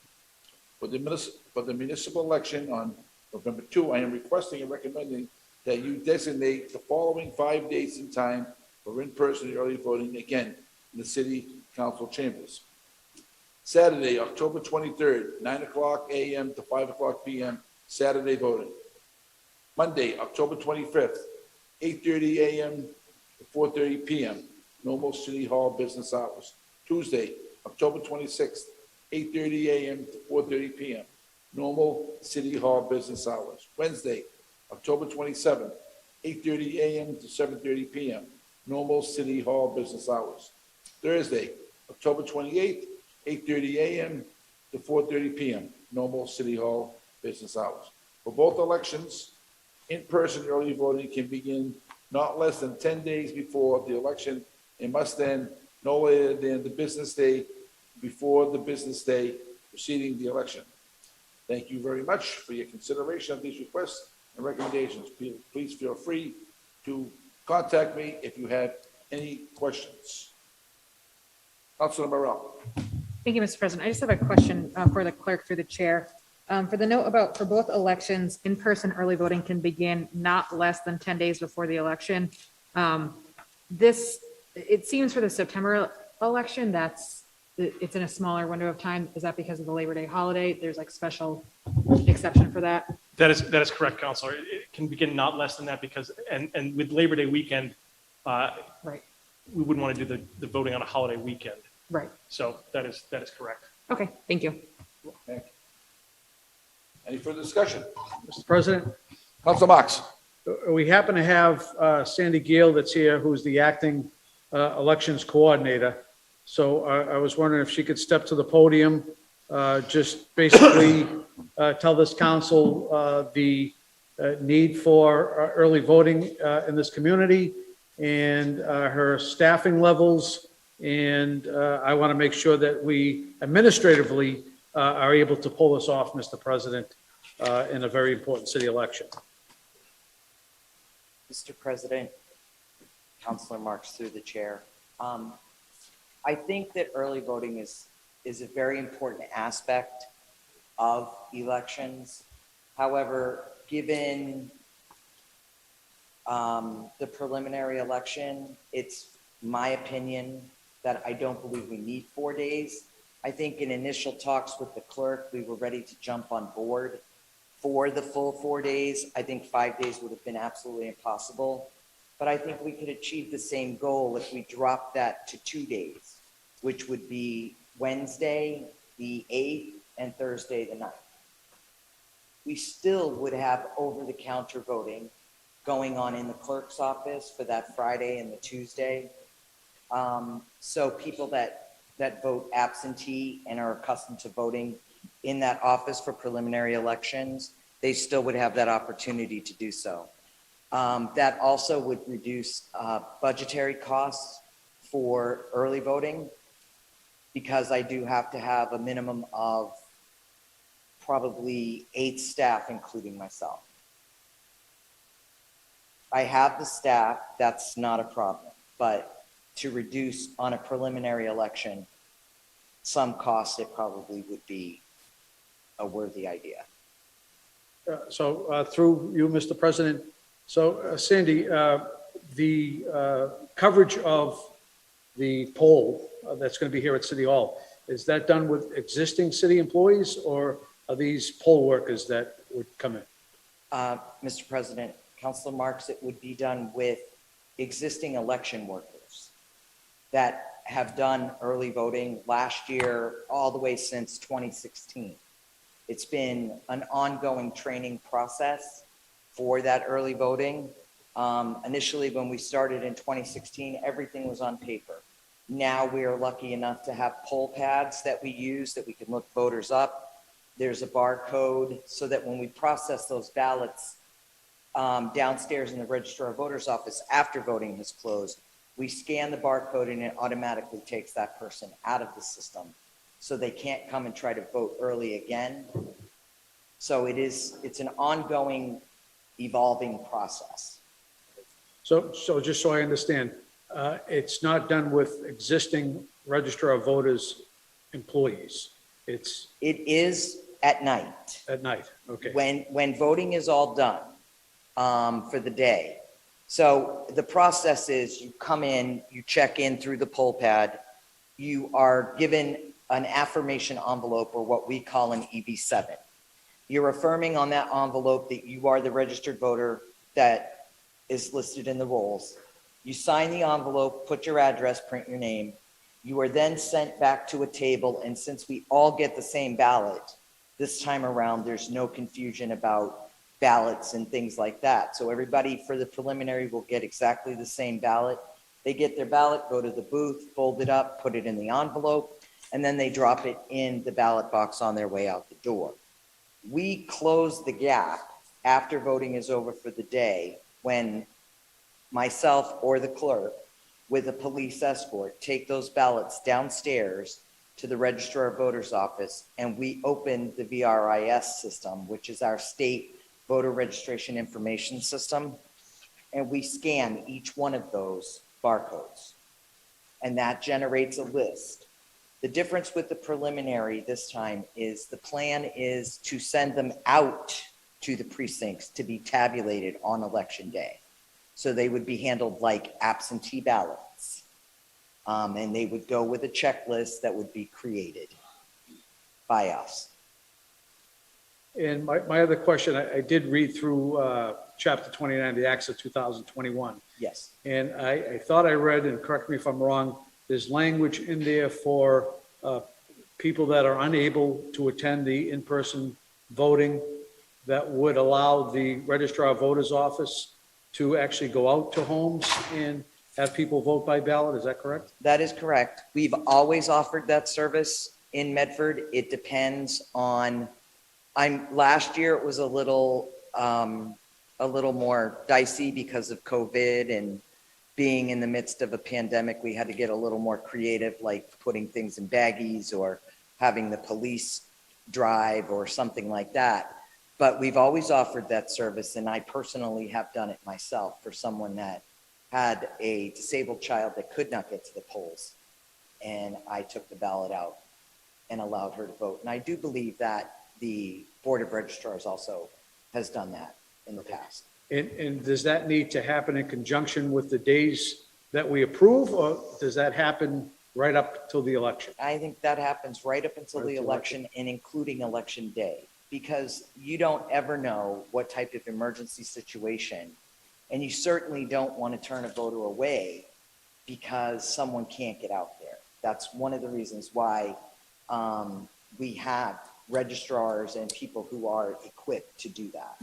For the municipal election on November 2, I am requesting and recommending that you designate the following 5 dates and time for in-person early voting, again, in the City Council chambers. Saturday, October 23rd, 9 o'clock a.m. to 5 o'clock p.m., Saturday voting. Monday, October 25th, 8:30 a.m. to 4:30 p.m., normal City Hall business hours. Tuesday, October 26th, 8:30 a.m. to 4:30 p.m., normal City Hall business hours. Wednesday, October 27th, 8:30 a.m. to 7:30 p.m., normal City Hall business hours. Thursday, October 28th, 8:30 a.m. to 4:30 p.m., normal City Hall business hours. For both elections, in-person early voting can begin not less than 10 days before the election and must end no later than the business day before the business day preceding the election. Thank you very much for your consideration of these requests and recommendations. Please feel free to contact me if you have any questions. Councilor Morel. Thank you, Mr. President. I just have a question for the clerk through the chair. For the note about, for both elections, in-person early voting can begin not less than 10 days before the election. It seems for the September election, it's in a smaller window of time. Is that because of the Labor Day holiday? There's like special exception for that? That is correct, Counselor. It can begin not less than that because, and with Labor Day weekend, Right, we wouldn't want to do the voting on a holiday weekend. right. So that is correct. Okay, thank you. Any further discussion? Mr. President, Council Marks? we happen to have Sandy Gale that's here, who's the acting elections coordinator. So I was wondering if she could step to the podium, just basically tell this council the need for early voting in this community and her staffing levels. And I want to make sure that we administratively are able to pull this off, Mr. President, in a very important city election. Mr. President, Councilor Marks through the chair. I think that early voting is a very important aspect of elections. However, given the preliminary election, it's my opinion that I don't believe we need 4 days. I think in initial talks with the clerk, we were ready to jump on board for the full 4 days. I think 5 days would have been absolutely impossible. But I think we could achieve the same goal if we dropped that to 2 days, which would be Wednesday, the 8th, and Thursday, the 9th. We still would have over-the-counter voting going on in the clerk's office for that Friday and the Tuesday. So people that vote absentee and are accustomed to voting in that office for preliminary elections, they still would have that opportunity to do so. That also would reduce budgetary costs for early voting, because I do have to have a minimum of probably 8 staff, including myself. I have the staff, that's not a problem, but to reduce on a preliminary election some costs, it probably would be a worthy idea. So through you, Mr. President, so Sandy, the coverage of the poll that's going to be here at City Hall, is that done with existing city employees, or are these poll workers that would come in? Mr. President, Councilor Marks, it would be done with existing election workers that have done early voting last year all the way since 2016. It's been an ongoing training process for that early voting. Initially, when we started in 2016, everything was on paper. Now we are lucky enough to have poll pads that we use that we can look voters up. There's a barcode so that when we process those ballots downstairs in the Registrar of Voters office after voting has closed, we scan the barcode and it automatically takes that person out of the system, so they can't come and try to vote early again. So it's an ongoing, evolving process. So just so I understand, it's not done with existing Registrar of Voters employees. It is at night. At night, okay. When voting is all done for the day. So the process is you come in, you check in through the poll pad, you are given an affirmation envelope, or what we call an EB7. You're affirming on that envelope that you are the registered voter that is listed in the rolls. You sign the envelope, put your address, print your name. You are then sent back to a table, and since we all get the same ballot, this time around, there's no confusion about ballots and things like that. So everybody for the preliminary will get exactly the same ballot. They get their ballot, go to the booth, fold it up, put it in the envelope, and then they drop it in the ballot box on their way out the door. We close the gap after voting is over for the day when myself or the clerk with a police escort take those ballots downstairs to the Registrar of Voters office, and we open the VRIS system, which is our state voter registration information system, and we scan each one of those barcodes, and that generates a list. The difference with the preliminary this time is the plan is to send them out to the precincts to be tabulated on election day. So they would be handled like absentee ballots, and they would go with a checklist that would be created by us. And my other question, I did read through Chapter 29 of the Acts of 2021. Yes, And I thought I read, and correct me if I'm wrong, there's language in there for people that are unable to attend the in-person voting that would allow the registrar of voters office to actually go out to homes and have people vote by ballot. Is that correct? that is correct. We've always offered that service in Medford. It depends on, last year it was a little more dicey because of COVID and being in the midst of a pandemic. We had to get a little more creative, like putting things in baggies or having the police drive or something like that. But we've always offered that service, and I personally have done it myself for someone that had a disabled child that could not get to the polls. And I took the ballot out and allowed her to vote. And I do believe that the Board of Registrars also has done that in the past. And does that need to happen in conjunction with the days that we approve, or does that happen right up till the election? I think that happens right up until the election and including election day, because you don't ever know what type of emergency situation, and you certainly don't want to turn a voter away because someone can't get out there. That's one of the reasons why we have registrars and people who are equipped to do that.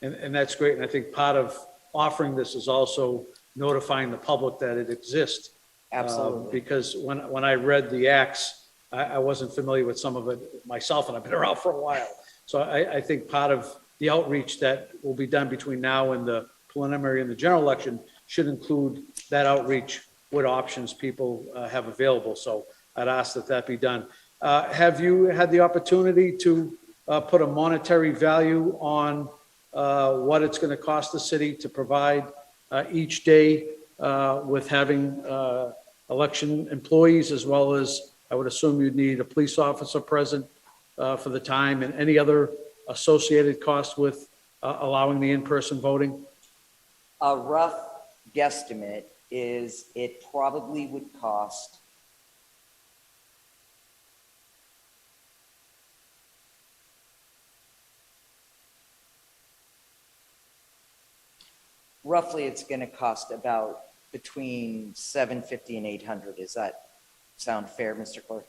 And that's great. And I think part of offering this is also notifying the public that it exists. Absolutely. Because when I read the acts, I wasn't familiar with some of it myself, and I've been around for a while. So I think part of the outreach that will be done between now and the preliminary and the general election should include that outreach, what options people have available. So I'd ask that that be done. Have you had the opportunity to put a monetary value on what it's going to cost the city to provide each day with having election employees, as well as, I would assume you'd need a police officer present for the time, and any other associated costs with allowing the in-person voting? A rough guesstimate is it probably would cost roughly, it's going to cost about between $750 and $800. Does that sound fair, Mr. Clerk?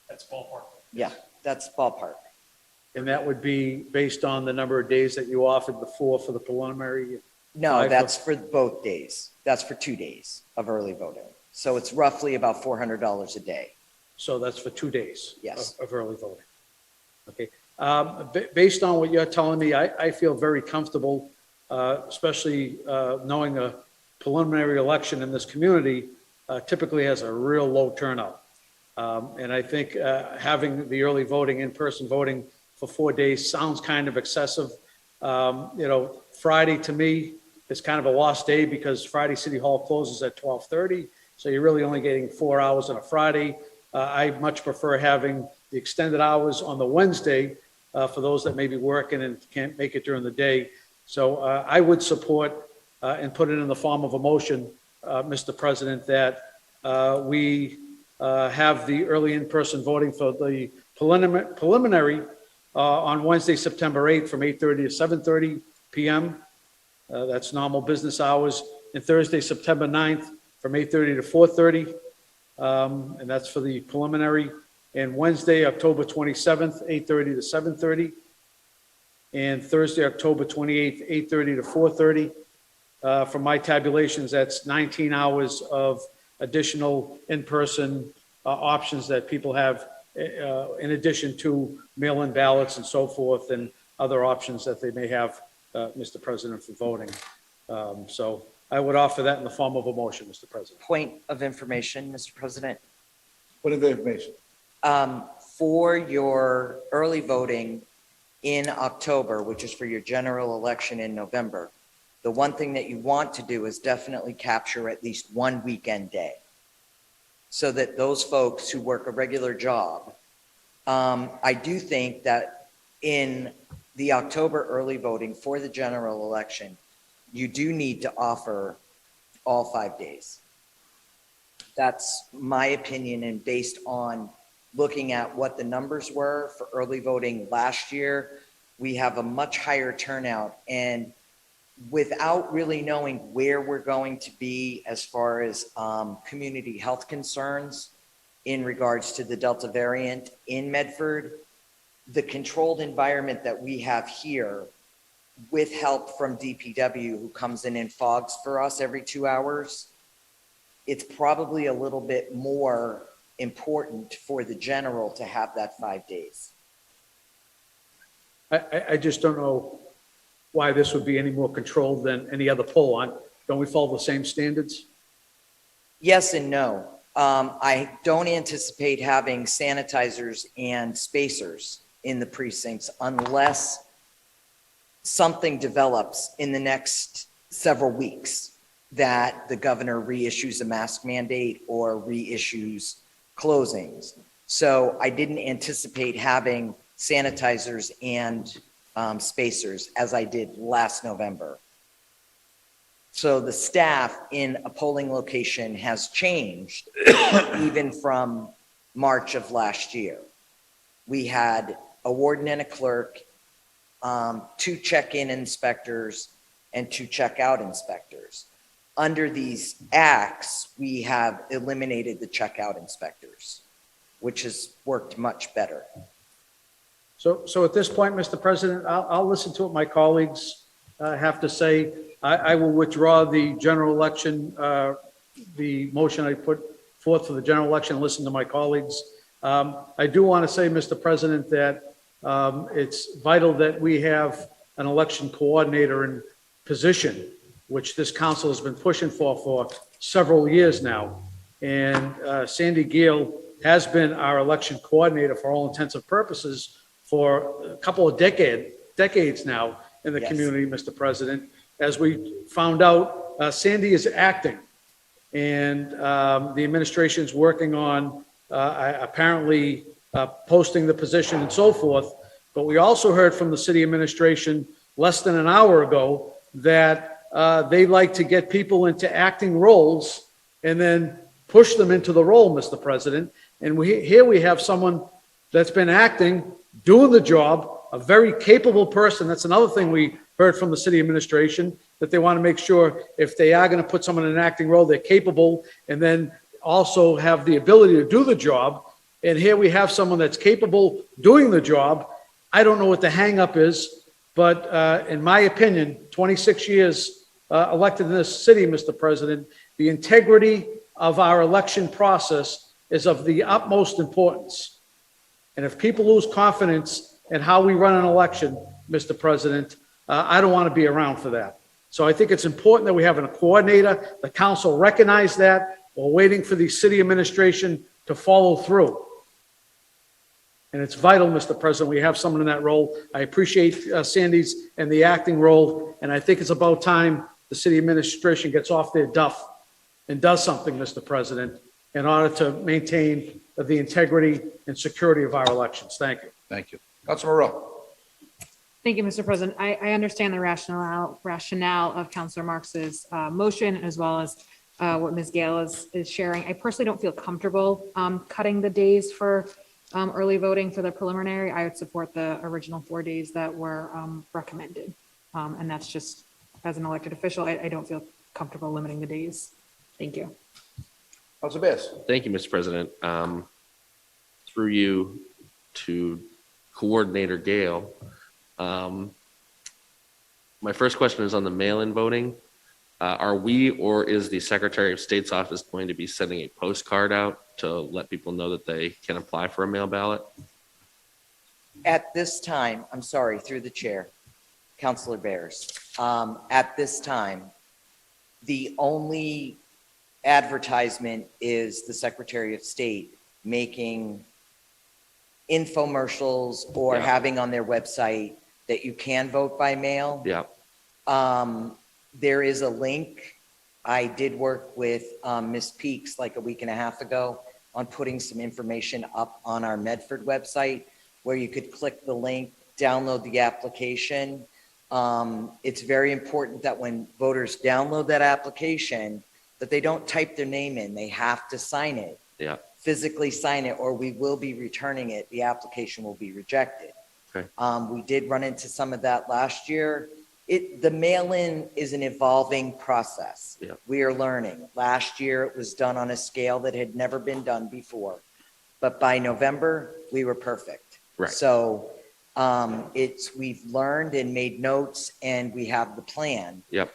That's ballpark. Yeah, that's ballpark. And that would be based on the number of days that you offered before for the preliminary? No, that's for both days. That's for 2 days of early voting. So it's roughly about $400 a day. So that's for 2 days? Yes. Of early voting. Okay. Based on what you're telling me, I feel very comfortable, especially knowing a preliminary election in this community typically has a real low turnout. And I think having the early voting, in-person voting for 4 days sounds kind of excessive. Friday to me is kind of a lost day because Friday City Hall closes at 12:30. So you're really only getting 4 hours on a Friday. I much prefer having the extended hours on the Wednesday for those that may be working and can't make it during the day. So I would support and put it in the form of a motion, Mr. President, that we have the early in-person voting for the preliminary on Wednesday, September 8th from 8:30 to 7:30 p.m. That's normal business hours. And Thursday, September 9th from 8:30 to 4:30. And that's for the preliminary. And Wednesday, October 27th, 8:30 to 7:30. And Thursday, October 28th, 8:30 to 4:30. From my tabulations, that's 19 hours of additional in-person options that people have in addition to mail-in ballots and so forth, and other options that they may have, Mr. President, for voting. So I would offer that in the form of a motion, Mr. President. Point of information, Mr. President. What is the information? For your early voting in October, which is for your general election in November, the one thing that you want to do is definitely capture at least one weekend day, so that those folks who work a regular job, I do think that in the October early voting for the general election, you do need to offer all 5 days. That's my opinion, and based on looking at what the numbers were for early voting last year, we have a much higher turnout. And without really knowing where we're going to be as far as community health concerns in regards to the Delta variant in Medford, the controlled environment that we have here with help from DPW, who comes in and fogs for us every 2 hours, it's probably a little bit more important for the general to have that 5 days. I just don't know why this would be any more controlled than any other poll. Don't we follow the same standards? Yes and no. I don't anticipate having sanitizers and spacers in the precincts unless something develops in the next several weeks that the governor reissues a mask mandate or reissues closings. So I didn't anticipate having sanitizers and spacers as I did last November. So the staff in a polling location has changed even from March of last year. We had a warden and a clerk, 2 check-in inspectors, and 2 check-out inspectors. Under these acts, we have eliminated the checkout inspectors, which has worked much better. So at this point, Mr. President, I'll listen to what my colleagues have to say. I will withdraw the general election, the motion I put forth for the general election, listen to my colleagues. I do want to say, Mr. President, that it's vital that we have an election coordinator in position, which this council has been pushing for several years now. And Sandy Gill has been our election coordinator for all intents and purposes for a couple of decades now in the Yes. community, Mr. President. As we found out, Sandy is acting, and the administration's working on apparently posting the position and so forth. But we also heard from the city administration less than an hour ago that they like to get people into acting roles and then push them into the role, Mr. President. And here we have someone that's been acting, doing the job, a very capable person. That's another thing we heard from the city administration, that they want to make sure if they are going to put someone in an acting role, they're capable and then also have the ability to do the job. And here we have someone that's capable doing the job. I don't know what the hangup is, but in my opinion, 26 years elected in this city, Mr. President, the integrity of our election process is of the utmost importance. And if people lose confidence in how we run an election, Mr. President, I don't want to be around for that. So I think it's important that we have a coordinator. The council recognized that. We're waiting for the city administration to follow through. And it's vital, Mr. President, we have someone in that role. I appreciate Sandy's and the acting role, and I think it's about time the city administration gets off their duff and does something, Mr. President, in order to maintain the integrity and security of our elections. Thank you. Thank you. Councilor Morell. Thank you, Mr. President. I understand the rationale of Councilor Marx's motion, as well as what Ms. Gale is sharing. I personally don't feel comfortable cutting the days for early voting for the preliminary. I would support the original 4 days that were recommended. And that's just, as an elected official, I don't feel comfortable limiting the days. Thank you. Councilor Bass. Thank you, Mr. President. Through you to Coordinator Gale. My first question is on the mail-in voting. Are we, or is the Secretary of State's office going to be sending a postcard out to let people know that they can apply for a mail ballot? At this time, I'm sorry, through the chair, Councilor Bears. At this time, the only advertisement is the Secretary of State making infomercials or having on their website that you can vote by mail. Yeah. There is a link. I did work with Ms. Peaks like a week and a half ago on putting some information up on our Medford website where you could click the link, download the application. It's very important that when voters download that application, that they don't type their name in. They have to sign it. Yeah. physically sign it, or we will be returning it. The application will be rejected. Okay. We did run into some of that last year. The mail-in is an evolving process. Yeah. We are learning. Last year, it was done on a scale that had never been done before. But by November, we were perfect. Right. So we've learned and made notes, and we have the plan. Yep.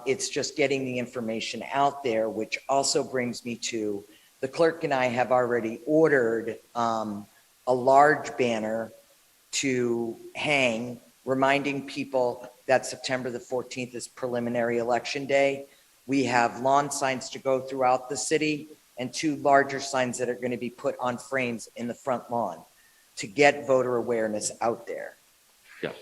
It's just getting the information out there, which also brings me to, the clerk and I have already ordered a large banner to hang, reminding people that September the 14th is preliminary election day. We have lawn signs to go throughout the city and 2 larger signs that are going to be put on frames in the front lawn to get voter awareness out there. Yeah.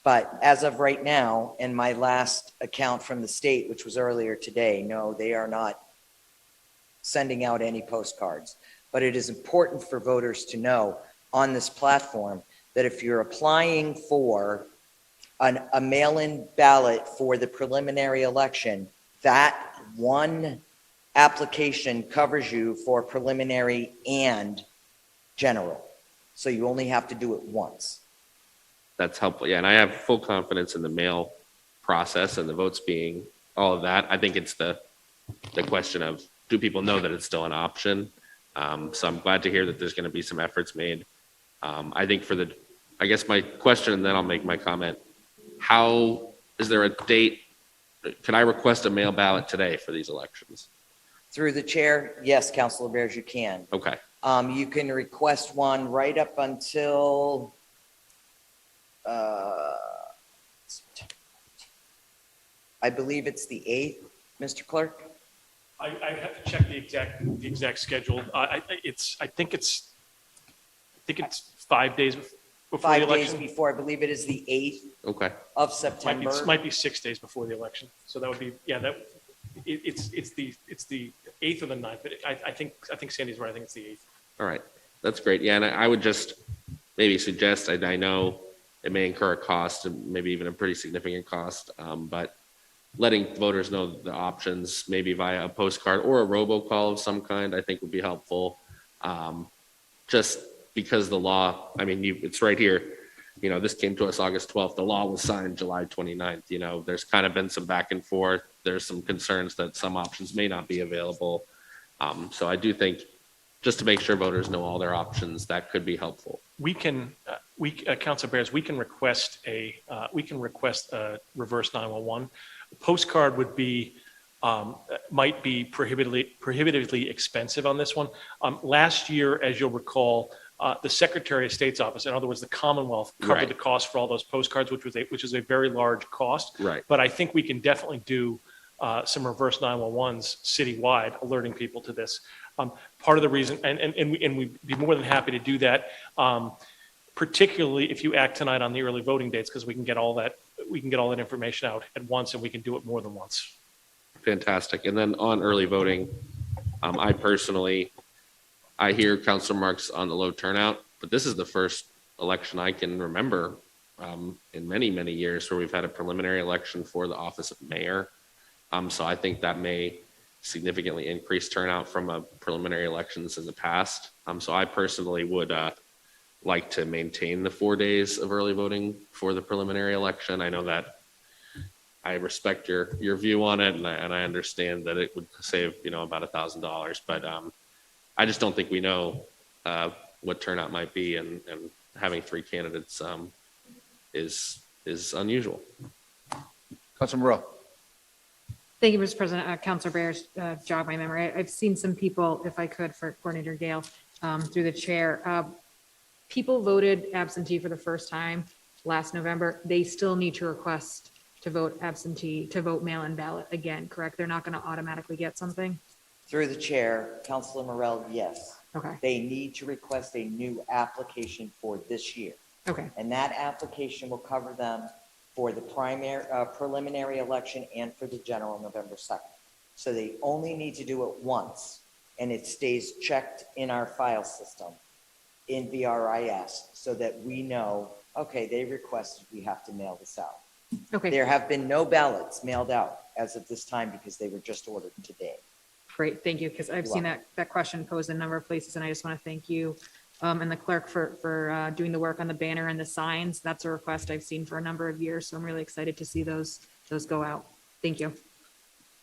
But as of right now, and my last account from the state, which was earlier today, no, they are not sending out any postcards. But it is important for voters to know on this platform that if you're applying for a mail-in ballot for the preliminary election, that one application covers you for preliminary and general. So you only have to do it once. That's helpful. Yeah, and I have full confidence in the mail process and the votes being all of that. I think it's the question of, do people know that it's still an option? So I'm glad to hear that there's going to be some efforts made. I think I guess my question, and then I'll make my comment. Is there a date? Can I request a mail ballot today for these elections? Through the chair, yes, Councilor Bears, you can. Okay. You can request one right up until I believe it's the 8th, Mr. Clerk. I have to check the exact schedule. I think it's 5 days before the 5 days election. before, I believe it is the 8th Okay. of September. Might be 6 days before the election. So that would be, it's the 8th or the 9th, but I think Sandy's right. I think it's the 8th. All right. That's great. Yeah, and I would just maybe suggest, I know it may incur a cost, and maybe even a pretty significant cost, but letting voters know the options, maybe via a postcard or a robocall of some kind, I think would be helpful. Just because the law, it's right here. This came to us August 12th. The law was signed July 29th. There's kind of been some back and forth. There's some concerns that some options may not be available. So I do think, just to make sure voters know all their options, that could be helpful. We can, Councilor Bears, we can request a reverse 911. Postcard would be, might be prohibitively expensive on this one. Last year, as you'll recall, the Secretary of State's office, in other words, the Commonwealth, covered Right. the cost for all those postcards, which is a very large cost. Right. But I think we can definitely do some reverse 911s citywide, alerting people to this. Part of the reason, and we'd be more than happy to do that, particularly if you act tonight on the early voting dates, because we can get all that information out at once, and we can do it more than once. Fantastic. And then on early voting, I hear Councilor Marks on the low turnout, but this is the first election I can remember in many, many years where we've had a preliminary election for the office of mayor. So I think that may significantly increase turnout from preliminary elections in the past. So I personally would like to maintain the 4 days of early voting for the preliminary election. I know that I respect your view on it, and I understand that it would save about $1,000, but I just don't think we know what turnout might be, and having 3 candidates is unusual. Councilman Morell. Thank you, Mr. President. Councilor Bears, jog my memory. I've seen some people, if I could, for Coordinator Gale, through the chair. People voted absentee for the first time last November. They still need to request to vote absentee, to vote mail-in ballot again, correct? They're not going to automatically get something? Through the chair, Councilor Morell, yes. Okay, They need to request a new application for this year. okay, And that application will cover them for the preliminary election and for the general November 2nd. So they only need to do it once, and it stays checked in our file system in VRIS so that we know, okay, they requested, we have to mail this out. okay. There have been no ballots mailed out as of this time because they were just ordered today. Great, thank you, because I've seen that question posed in a number of places, and I just want to thank you and the clerk for doing the work on the banner and the signs. That's a request I've seen for a number of years, so I'm really excited to see those go out. Thank you.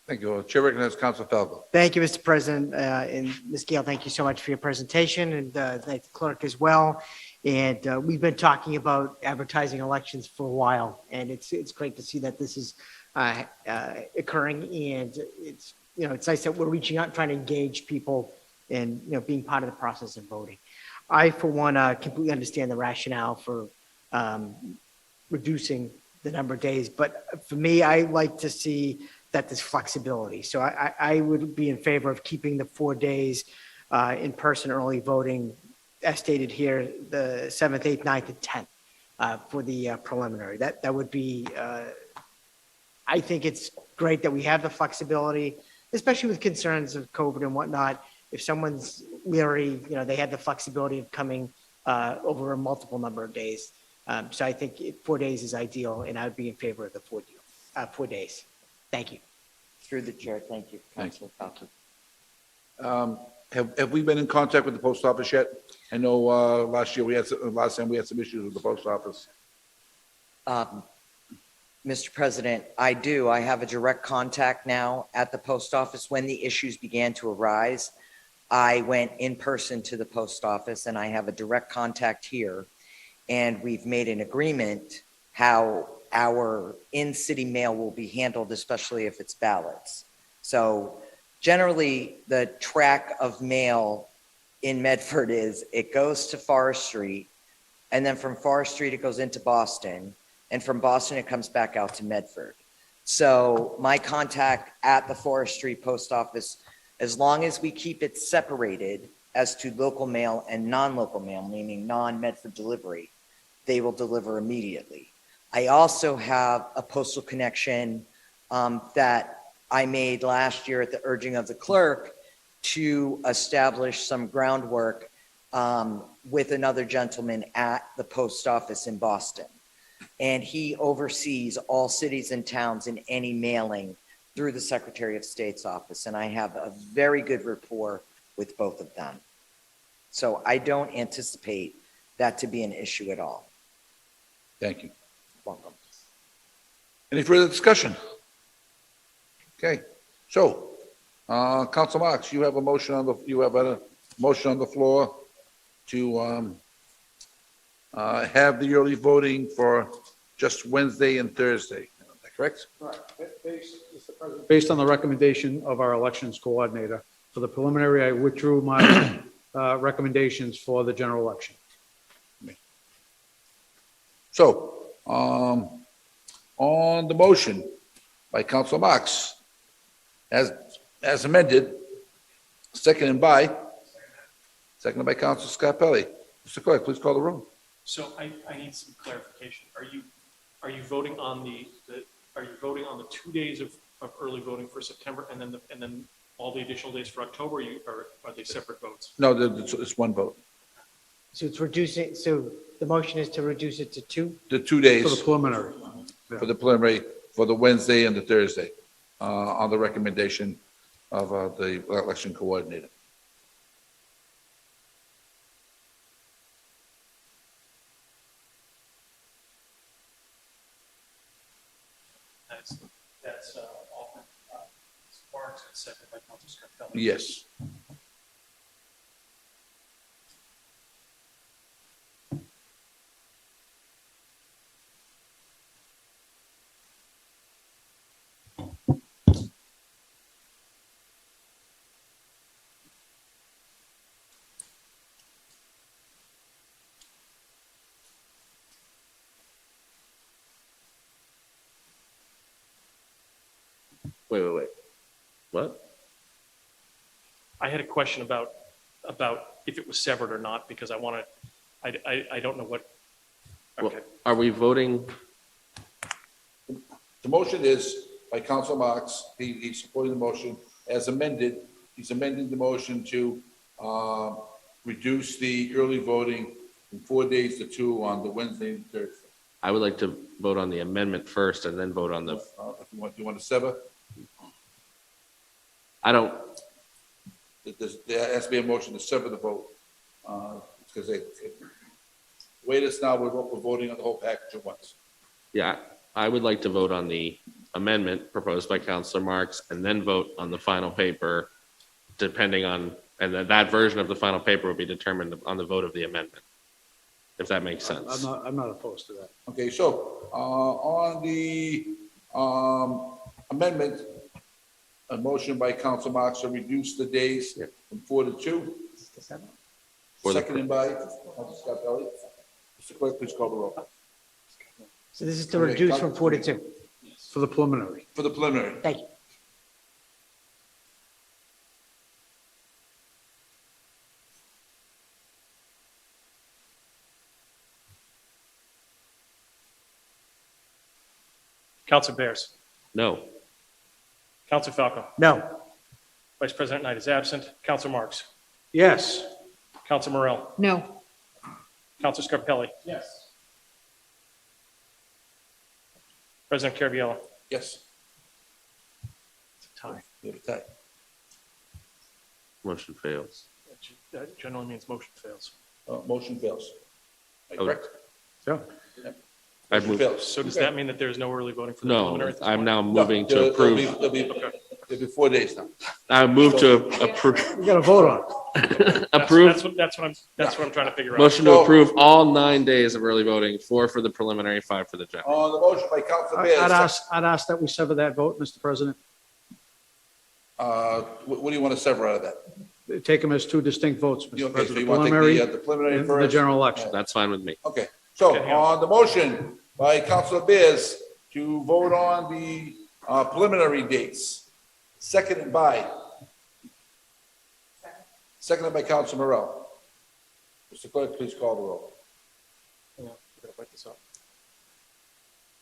Thank you. Chair recognizes Council Falco. Thank you, Mr. President. And Ms. Gale, thank you so much for your presentation, and thank the clerk as well. And we've been talking about advertising elections for a while, and it's great to see that this is occurring. And it's, it's nice that we're reaching out and trying to engage people and, being part of the process of voting. I, for one, completely understand the rationale for reducing the number of days, but for me, I like to see that there's flexibility. So I would be in favor of keeping the 4 days in-person early voting, as stated here, the 7th, 8th, 9th, and 10th for the preliminary. That would be, I think it's great that we have the flexibility, especially with concerns of COVID and whatnot. If someone's leery, they have the flexibility of coming over a multiple number of days. So I think 4 days is ideal, and I would be in favor of the 4 days. Thank you. Through the chair, thank you, Councilor Falco. Have we been in contact with the post office yet? I know last time we had some issues with the post office. Mr. President, I do. I have a direct contact now at the post office. When the issues began to arise, I went in person to the post office, and I have a direct contact here. And we've made an agreement how our in-city mail will be handled, especially if it's ballots. So generally, the track of mail in Medford is it goes to Forest Street, and then from Forest Street, it goes into Boston, and from Boston, it comes back out to Medford. So my contact at the Forest Street Post Office, as long as we keep it separated as to local mail and non-local mail, meaning non-Medford delivery, they will deliver immediately. I also have a postal connection that I made last year at the urging of the clerk to establish some groundwork with another gentleman at the post office in Boston. And he oversees all cities and towns in any mailing through the Secretary of State's office. And I have a very good rapport with both of them. So I don't anticipate that to be an issue at all. Thank you. Welcome. Any further discussion? Okay, so, Council Marks, you have a motion on the floor to have the early voting for just Wednesday and Thursday. Is that correct? Right. Based on the recommendation of our elections coordinator, for the preliminary, I withdrew my recommendations for the general election. So, on the motion by Council Marks, as amended, seconded by Council Scarpelli. Mr. Clerk, please call the roll. So I need some clarification. Are you voting on the 2 days of early voting for September and then all the additional days for October, or are they separate votes? No, it's one vote. So it's reducing, so the motion is to reduce it to 2? The 2 days For the preliminary. for the preliminary, for the Wednesday and the Thursday, on the recommendation of the election coordinator. That's offered, Sparks and seconded by Council Scarpelli. Yes. Wait. What? I had a question about if it was severed or not, because I don't know what. Well, Okay. are we voting? The motion is by Council Marks, he's supporting the motion as amended. He's amending the motion to reduce the early voting from 4 days to 2 on the Wednesday and Thursday. I would like to vote on the amendment first and then vote on the, If you want to sever? I don't, there has to be a motion to sever the vote, because the way it is now, we're voting on the whole package at once. Yeah, I would like to vote on the amendment proposed by Counselor Marks and then vote on the final paper, depending on, and that version of the final paper will be determined on the vote of the amendment, if that makes sense. I'm not opposed to that. Okay, so, on the, amendment, a motion by Council Marks to reduce the days Yeah. from 4 to 2. For the- Seconded by Council Scarpelli. Mr. Clerk, please call the roll. So this is to reduce from 4 to 2. For the preliminary. For the preliminary. Thank you. Counselor Bears. No, Counselor Falco. No. Vice President Knight is absent. Counselor Marks. Yes. Counselor Morell. No. Counselor Scarpelli. Yes. President Caraviallo. Yes. It's a tie. We have a tie. motion fails. That generally means motion fails. Motion fails. Am I Oh. correct? Yeah. I'd Motion move, fails. So does that mean that there's no early voting for the no, preliminary? at this I'm point? now No, moving to there'll approve. be 4 days now. I move to approve, We got to vote on it. That's approve, what I'm trying to figure out. motion to approve all 9 days of early voting, 4 for the preliminary, 5 for the general. On the motion by Council Bears, I'd ask that we sever that vote, Mr. President. what do you want to sever out of that? Take them as two distinct votes, Okay, Mr. so President. you want to Preliminary take the preliminary and the first? general election. That's fine with me. Okay, so Okay, hang on. on the motion by Council Bears to vote on the preliminary dates, seconded by Council Morel. Mr. Clerk, please call the roll. Hang on, I gotta write this up.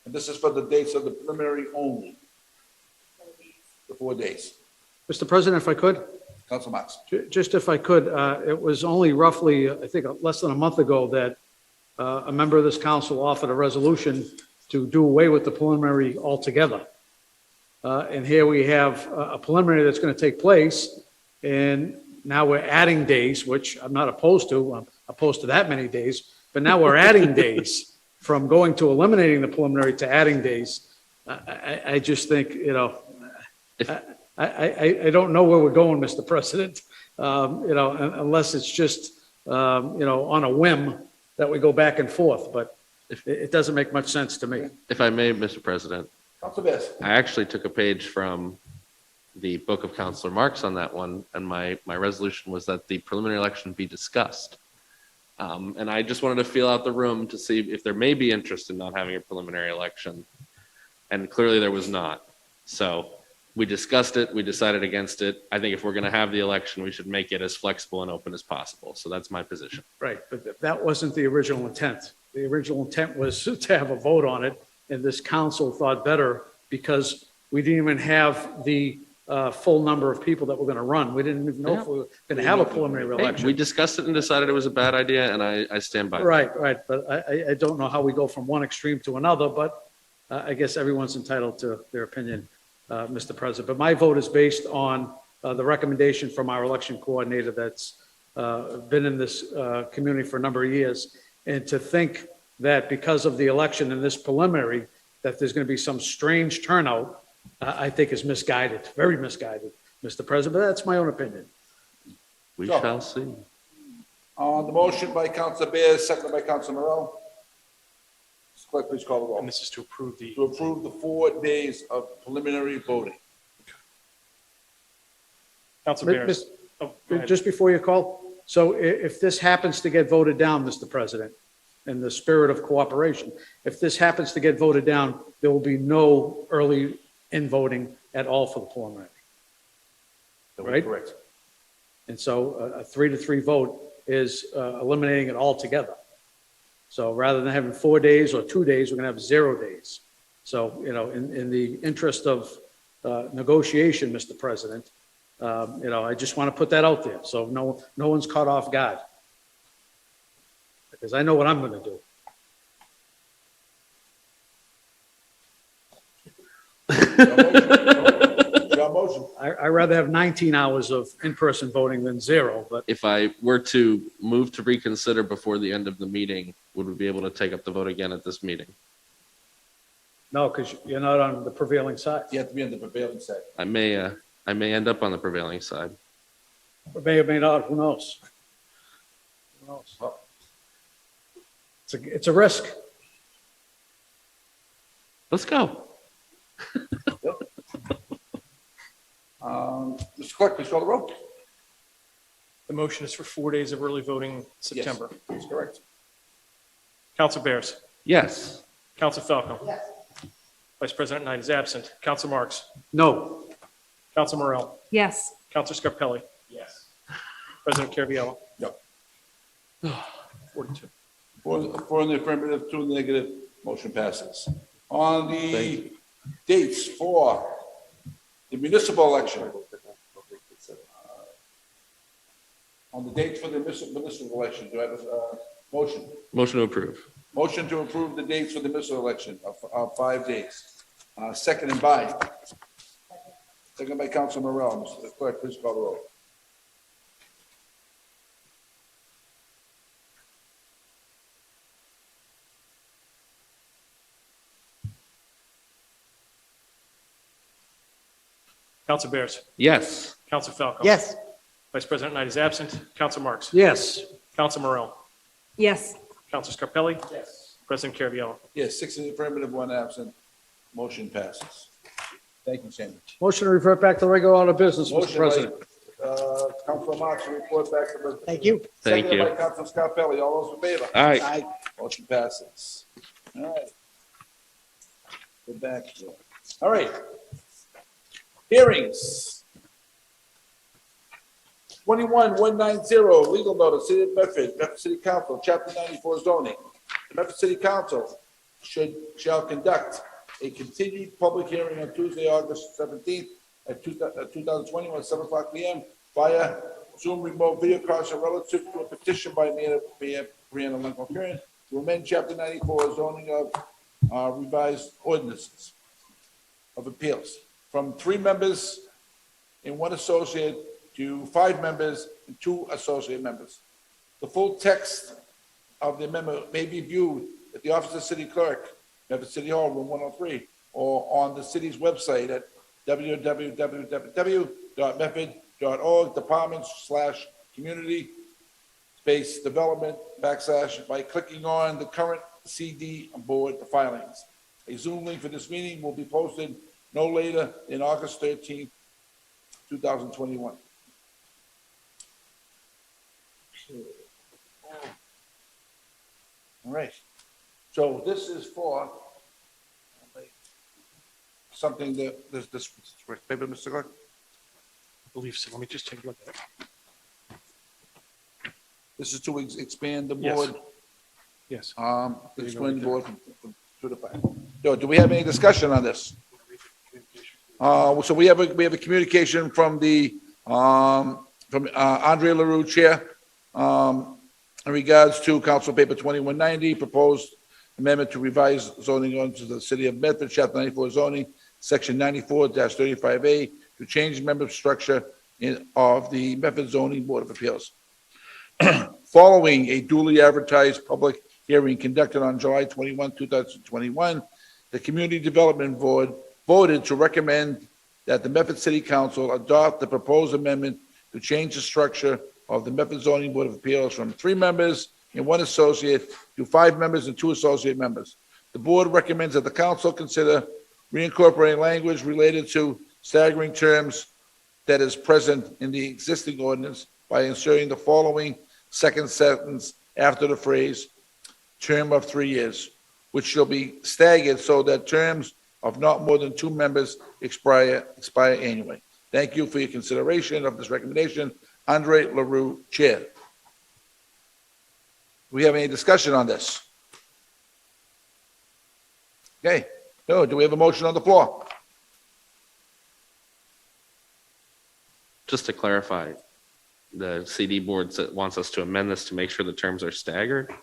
And this is for the dates of the preliminary only. The 4 days. Mr. President, if I could, Council Marks. just if I could, it was only roughly, I think, less than a month ago that a member of this council offered a resolution to do away with the preliminary altogether. And here we have a preliminary that's going to take place, and now we're adding days, which I'm not opposed to. I'm opposed to that many days, but now we're adding days from going to eliminating the preliminary to adding days. I just think, I don't know where we're going, Mr. President, unless it's just, on a whim that we go back and forth, but it doesn't make much sense to me. If I may, Mr. President, Council Bears. I actually took a page from the book of Counselor Marks on that one, and my resolution was that the preliminary election be discussed. And I just wanted to feel out the room to see if there may be interest in not having a preliminary election. And clearly there was not. So we discussed it, we decided against it. I think if we're going to have the election, we should make it as flexible and open as possible. So that's my position. Right, but that wasn't the original intent. The original intent was to have a vote on it, and this council thought better because we didn't even have the full number of people that were going to run. We didn't even know if we were going to have a preliminary Hey, election. we discussed it and decided it was a bad idea, and I stand by it. Right, but I don't know how we go from one extreme to another, but I guess everyone's entitled to their opinion, Mr. President. But my vote is based on the recommendation from our election coordinator that's been in this community for a number of years. And to think that because of the election in this preliminary, that there's going to be some strange turnout, I think is misguided, very misguided, Mr. President. But that's my own opinion. We So- shall see. On the motion by Council Bears, seconded by Council Morel. Mr. Clerk, please call the roll. And this is to approve the. To approve the 4 days of preliminary voting. Counselor Bears. Oh, go ahead. Just before you call, so if this happens to get voted down, Mr. President, in the spirit of cooperation, if this happens to get voted down, there will be no early in voting at all for the preliminary. Right? Correct. And so a 3-3 vote is eliminating it altogether. So rather than having 4 days or 2 days, we're going to have 0 days. So, in the interest of negotiation, Mr. President, I just want to put that out there. So no one's caught off guard. Because I know what I'm going to do. Your motion. I I'd rather have 19 hours of in-person voting than zero, but If I were to move to reconsider before the end of the meeting, would we be able to take up the vote again at this meeting? no, because you're not on the prevailing side. You have to be on the prevailing side. I may end up on the prevailing side. Or may or may not, who knows? Who knows? It's a risk. Let's go. Mr. Clerk, please call the roll. The motion is for 4 days of early voting in September. That's correct. Council Bears. Yes. Council Falcon. Yes. Vice President Knight is absent. Council Marks. No. Council Morrell. Yes. Council Scarpelli. Yes. President Caraviallo. No. 42. Four in the affirmative, 2 in the negative, motion passes. On the Thank dates for the municipal election. On the dates for the municipal election, do I have a motion? Motion to approve. Motion to approve the dates for the municipal election of 5 days. Seconded by? Seconded by Council Morrell. Mr. Clerk, please call the roll. Council Bears. Yes. Council Falcon. Yes. Vice President Knight is absent. Council Marks. Yes. Council Morrell. Yes. Council Scarpelli. Yes. President Caraviallo. Yes, 6 in the affirmative, 1 absent. Motion passes. Thank you, Sandy. Motion to revert back to regular order of business, Mr. Motion President. by, Councilor Marks to report back to the. Thank you. Thank Seconded you. by Councilor Scarpelli. All those in favor? All right. Aye. Motion passes. All right. Go back here. All right. Hearings. 21-190, legal notice, City of Bedford, Bedford City Council, Chapter 94 zoning. The Bedford City Council shall conduct a continued public hearing on Tuesday, August 17th at 2021, 7 o'clock p.m. via Zoom remote video conference relative to a petition by Mayor Brianna Lincoln to amend Chapter 94 zoning of revised ordinances of appeals from 3 members and 1 associate to 5 members and 2 associate members. The full text of the amendment may be viewed at the Office of City Clerk, Bedford City Hall, Room 103, or on the city's website at www.medford.org, departments/community space development / by clicking on the current CD board filings. A Zoom link for this meeting will be posted no later than August 13th, 2021. All right, so this is for something that, this paper, Mr. Clerk? I believe so. Let me just take a look at it. This is to expand the Yes. board, Yes. expand the board from 2 to 5. So do we have any discussion on this? So we have a communication from Andre LaRue, Chair, in regards to Council Paper 2190, proposed amendment to revise zoning onto the City of Medford, Chapter 94 zoning, Section 94-35A, to change member structure of the Medford Zoning Board of Appeals. Following a duly advertised public hearing conducted on July 21, 2021, the Community Development Board voted to recommend that the Medford City Council adopt the proposed amendment to change the structure of the Medford Zoning Board of Appeals from 3 members and 1 associate to 5 members and 2 associate members. The board recommends that the council consider reincorporating language related to staggering terms that is present in the existing ordinance by inserting the following second sentence after the phrase term of 3 years, which shall be staggered so that terms of not more than 2 members expire annually. Thank you for your consideration of this recommendation. Andre LaRue, Chair. Do we have any discussion on this? Okay, no, do we have a motion on the floor? Just to clarify, the CD board wants us to amend this to make sure the terms are staggered.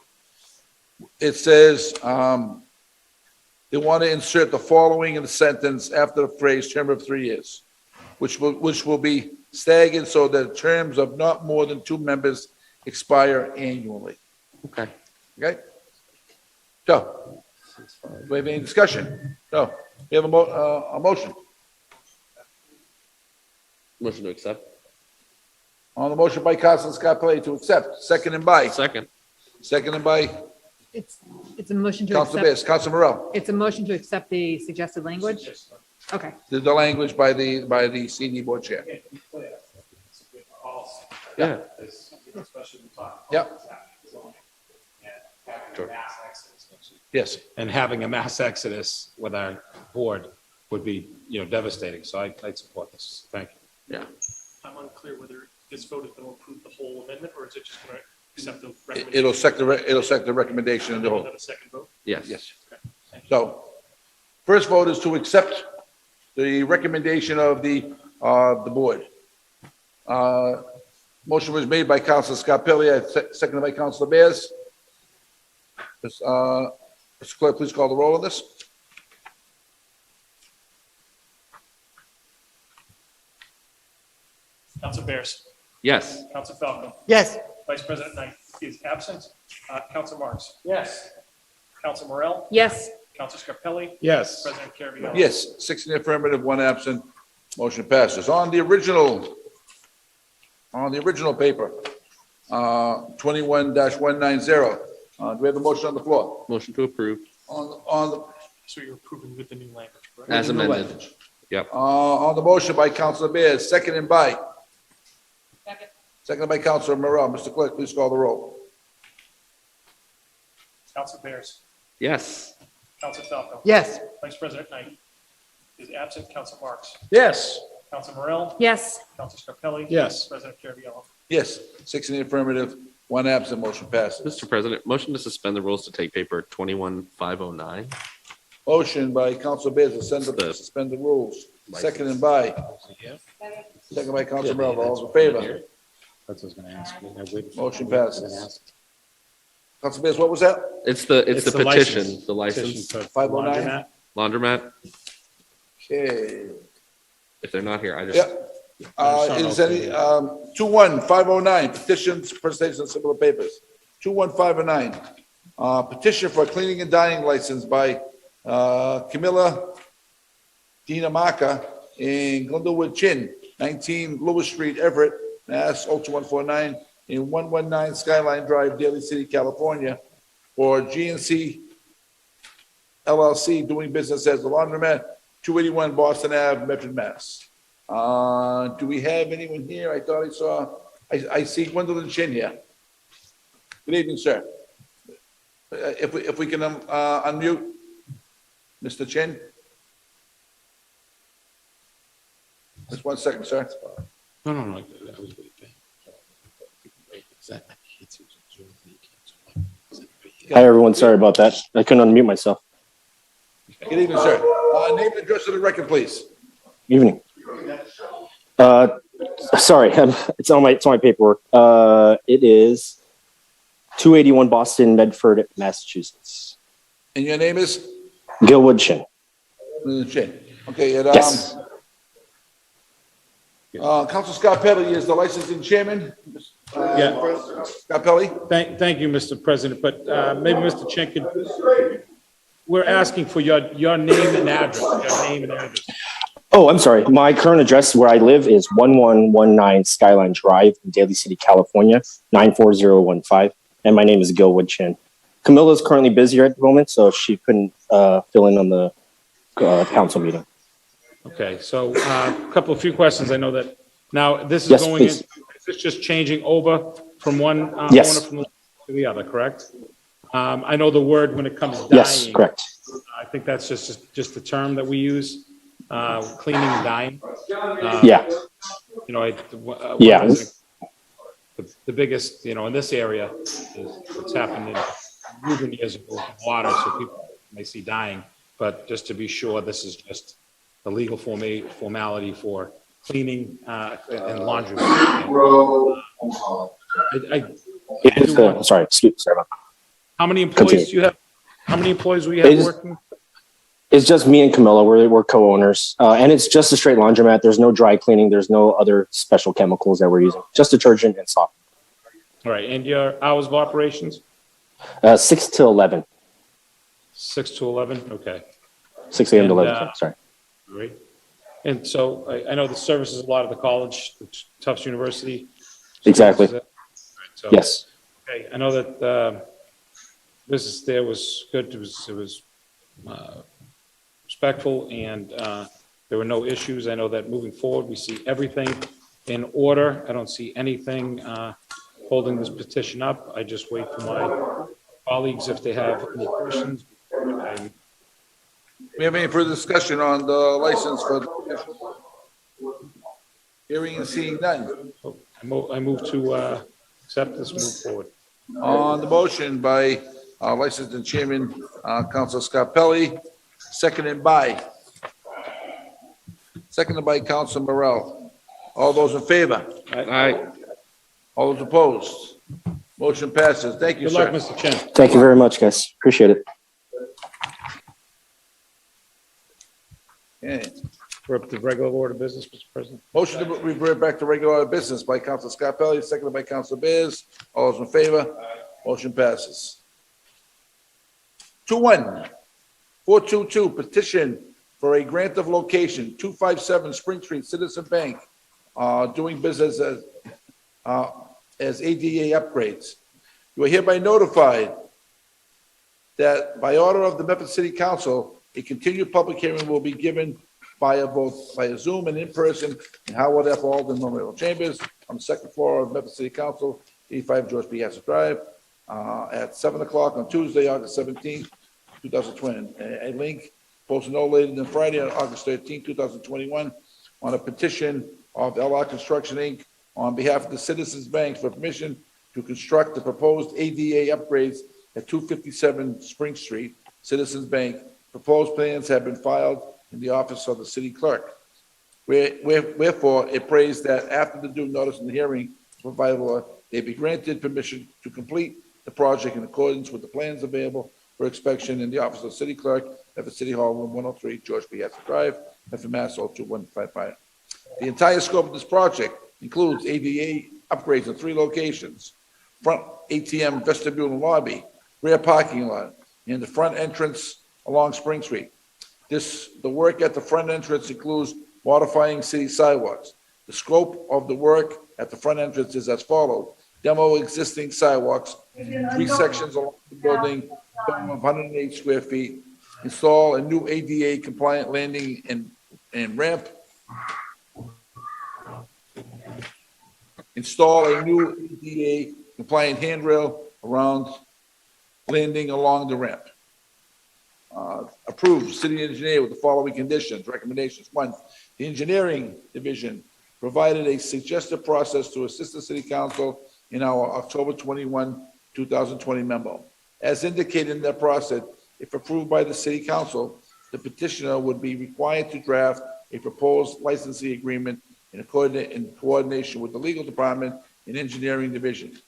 It says, they want to insert the following in the sentence after the phrase term of 3 years, which will be staggered so that terms of not more than 2 members expire annually. Okay. Okay? So, do we have any discussion? No. We have a motion. Motion to accept. On the motion by Councilor Scarpelli to accept, seconded by Second. It's a motion to Councilor accept, Bears, Councilor Morel. it's a motion to accept the suggested language? Okay. The language by the senior board chair. Yeah. Yep. Sure. Yes. And having a mass exodus with our board would be, devastating. So I'd support this. Thank you. Yeah. I'm unclear whether this vote is going to approve the whole amendment, or is it just going to accept the recommendation? It'll set the recommendation in the whole. Have a second vote? Yes. Yes. So, first vote is to accept the recommendation of the board. Motion was made by Councilor Scarpelli, seconded by Councilor Bears. Mr. Clerk, please call the roll on this. Council Bears, Yes. Council Falco, Yes. Vice President Knight is absent. Council Marks. Yes. Council Morel, Yes. Council Scarpelli, Yes. President Carviallo. Yes, 6 in the affirmative, 1 absent. Motion passes. On the original paper, 21-190. Do we have a motion on the floor? Motion to approve. On So you're approving with the new language, correct? As amended. on the motion by Councilor Bears, seconded by? Seconded by Councilor Morel. Mr. Clerk, please call the roll. Council Bears, Yes. Council Falco. Yes. Vice President Knight is absent. Council Marks, Yes. Council Morel, Yes. Council Scarpelli. Yes. President Carviallo. Yes, 6 in the affirmative, 1 absent. Motion passes. Mr. President, motion to suspend the rules to take paper 21-509. Motion by Councilor Bears to suspend the rules. Seconded by? Seconded by Councilor Morel. All those in favor? That's what I was going to ask. Motion passes. Councilor Bears, what was that? It's the petition, license. the license. Petition for 509? laundromat. Laundromat, Okay. if they're not here, I just. Yep. Is any, 21-509, petitions, presentation of similar papers. 21-509, petition for a cleaning and dyeing license by Camilla Dinamaka in Glendawood Chin, 19 Lewis Street, Everett, Mass. 02149, in 119 Skyline Drive, Daly City, California, for GNC LLC, doing business as the Laundromat, 281 Boston Ave, Medford, Mass. Do we have anyone here? I thought I saw, I see Gwendolyn Chin here. Good evening, sir. If we can unmute Mr. Chin? Just 1 second, sir. No. I was waiting. Hi, everyone. Sorry about that. I couldn't unmute myself. Good evening, sir. Name and address of the record, please. Evening. Sorry, it's on my paperwork. It is 281 Boston, Medford, Massachusetts. And your name is? Gilwood Chin. Chin. Okay, and, Yes. Council Scarpelli is the licensing chairman. Yeah. Scarpelli? Thank you, Mr. President, but maybe Mr. Chen could, we're asking for your name and address, Oh, I'm sorry. My current address where I live is 1119 Skyline Drive in Daly City, California, 94015. And my name is Gilwood Chin. Camilla is currently busy at the moment, so she couldn't fill in on the council meeting. Okay, so a few questions. I know that now this is Yes, going in, please. is this just changing over from one Yes. owner from the to the other, correct? I know the word when it comes to Yes, dying. correct. I think that's just the term that we use, cleaning and dyeing. Yeah. You know, Yeah. the biggest, in this area is what's happened in moving years ago with water, so people may see dying. But just to be sure, this is just the legal formality for cleaning and laundry. It is sorry about that. How many employees do you have? How many employees we have It is- working? It's just me and Camilla. We're co-owners, and it's just a straight laundromat. There's no dry cleaning. There's no other special chemicals that we're using. Just detergent and soap. All right, and your hours of operations? 6 to 11. 6 to 11, okay. 6 a.m. to And, 11. Sorry. Great. And so I know the services a lot of the college, Tufts University. Exactly. So, Yes. okay, I know that business there was good. It was respectful, and there were no issues. I know that moving forward, we see everything in order. I don't see anything holding this petition up. I just wait for my colleagues if they have any questions. We have any further discussion on the license for the hearing and seeing none? I move to accept this, move forward. On the motion by licensed and chairman, Council Scarpelli, seconded by Council Morel. All those in favor? Aye. All those opposed? Motion passes. Thank you, Good luck, sir. Mr. Chen. Thank you very much, guys. Appreciate it. Okay. We're up to regular order of business, Mr. President. Motion to revert back to regular order of business by Council Scarpelli, seconded by Council Bears. All those in favor? Motion passes. 422 petition for a grant of location, 257 Spring Street, Citizen Bank, doing business as ADA upgrades. You are hereby notified that by order of the Medford City Council, a continued public hearing will be given via Zoom and in person in Howard F. Alden Memorial Chambers on the second floor of Medford City Council, 85 George P. Hassett Drive, at 7 o'clock on Tuesday, August 17th, 2020. A link posted no later than Friday, August 13th, 2021, on a petition of LR Construction, Inc. on behalf of the Citizens Bank for permission to construct the proposed ADA upgrades at 257 Spring Street, Citizens Bank. Proposed plans have been filed in the office of the city clerk. Wherefore, it prays that after the due notice in the hearing provided law, they be granted permission to complete the project in accordance with the plans available for inspection in the office of the city clerk at the City Hall, room 103, George P. Hassett Drive, Medford, Mass. 02155. The entire scope of this project includes ADA upgrades in 3 locations: front ATM vestibule and lobby, rear parking lot, and the front entrance along Spring Street. The work at the front entrance includes modifying city sidewalks. The scope of the work at the front entrance is as follows: demo existing sidewalks, 3 sections along the building, of 108 square feet, install a new ADA compliant landing and ramp, install a new ADA compliant handrail around landing along the ramp. Approved city engineer with the following conditions, recommendations. 1, the engineering division provided a suggested process to assist the city council in our October 21, 2020 memo. As indicated in that process, if approved by the city council, the petitioner would be required to draft a proposed licensing agreement in coordination with the legal department and engineering division.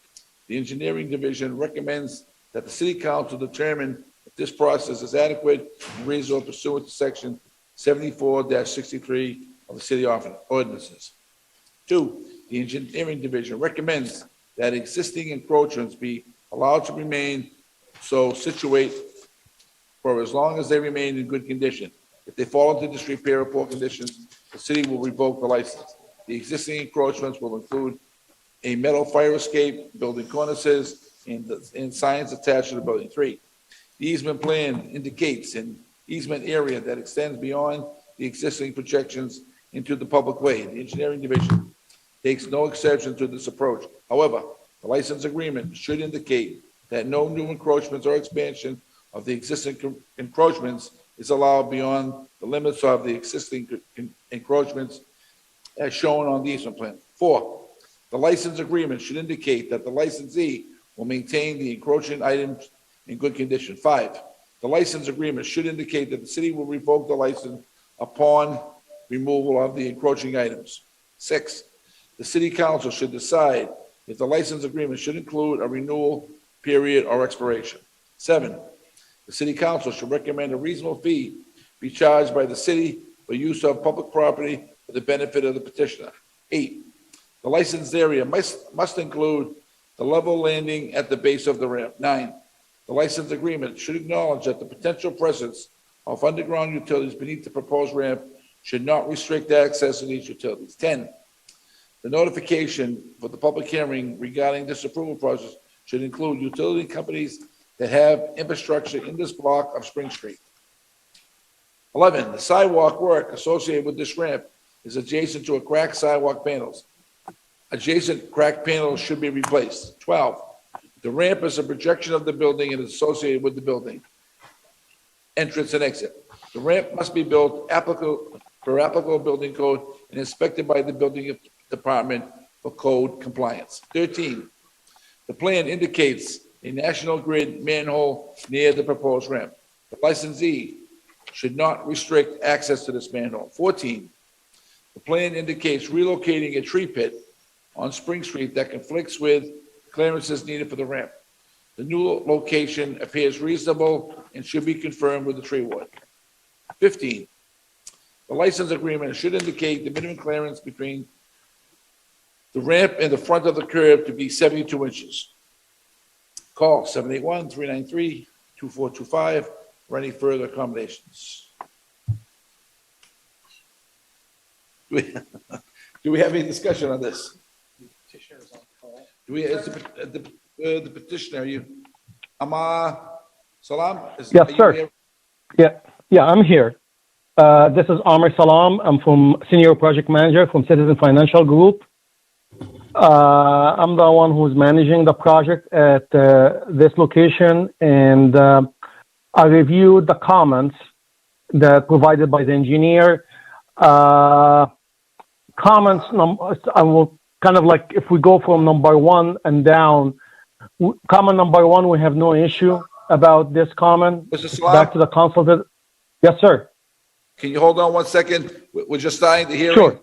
The engineering division recommends that the city council determine if this process is adequate and reasonable pursuant to section 74-63 of the city ordinances. 2, the engineering division recommends that existing encroachments be allowed to remain so situate for as long as they remain in good condition. If they fall into disrepair or poor conditions, the city will revoke the license. The existing encroachments will include a metal fire escape, building cornices, and signs attached to the building. 3, the easement plan indicates an easement area that extends beyond the existing projections into the public way. The engineering division takes no exception to this approach. However, the license agreement should indicate that no new encroachments or expansion of the existing encroachments is allowed beyond the limits of the existing encroachments as shown on the easement plan. 4, the license agreement should indicate that the licensee will maintain the encroaching items in good condition. 5, the license agreement should indicate that the city will revoke the license upon removal of the encroaching items. 6, the city council should decide if the license agreement should include a renewal period or expiration. 7, the city council should recommend a reasonable fee be charged by the city for use of public property for the benefit of the petitioner. 8, the licensed area must include the level landing at the base of the ramp. 9, the license agreement should acknowledge that the potential presence of underground utilities beneath the proposed ramp should not restrict access to these utilities. 10, the notification for the public hearing regarding this approval process should include utility companies that have infrastructure in this block of Spring Street. 11, the sidewalk work associated with this ramp is adjacent to a cracked sidewalk panels. Adjacent cracked panels should be replaced. 12, the ramp is a projection of the building and is associated with the building. Entrance and exit. The ramp must be built per applicable building code and inspected by the building department for code compliance. 13, the plan indicates a National Grid manhole near the proposed ramp. The licensee should not restrict access to this manhole. 14, the plan indicates relocating a tree pit on Spring Street that conflicts with clearances needed for the ramp. The new location appears reasonable and should be confirmed with the tree ward. 15, the license agreement should indicate the minimum clearance between the ramp and the front of the curb to be 72 inches. Call 781-393-2425 for any further accommodations. Do we have any discussion on this? Petitioner's on call. Do we, is the petitioner, are you, Amar Salam? Yes, sir. Yeah, I'm here. This is Amr Salam. I'm from Senior Project Manager from Citizen Financial Group. I'm the one who's managing the project at this location, and I reviewed the comments that provided by the engineer. Comments, I will kind of like, if we go from number 1 and down, comment number 1, we have no issue about this comment. Mr. Salam? Back to the consultant. Yes, sir. Can you hold on 1 second? We're just starting the hearing. Sure.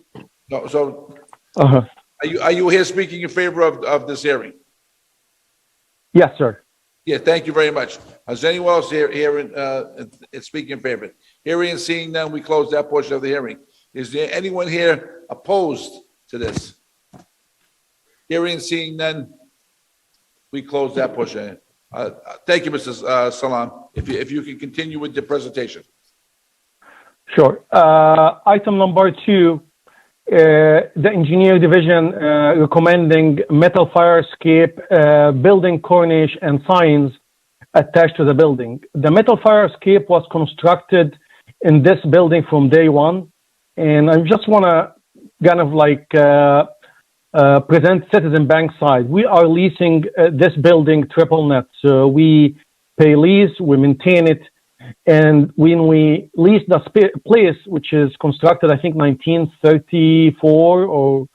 No, so Uh-huh. are you here speaking in favor of this hearing? Yes, sir. Yeah, thank you very much. Is anyone else here speaking in favor? Hearing and seeing none, we close that portion of the hearing. Is there anyone here opposed to this? Hearing and seeing none, we close that portion. Thank you, Mr. Salam. If you can continue with the presentation. Sure. Item number 2, the engineer division recommending metal fire escape, building cornice and signs attached to the building. The metal fire escape was constructed in this building from day 1, and I just want to kind of like present Citizen Bank side. We are leasing this building triple net, so we pay lease, we maintain it. And when we leased the place, which is constructed, I think 1934 or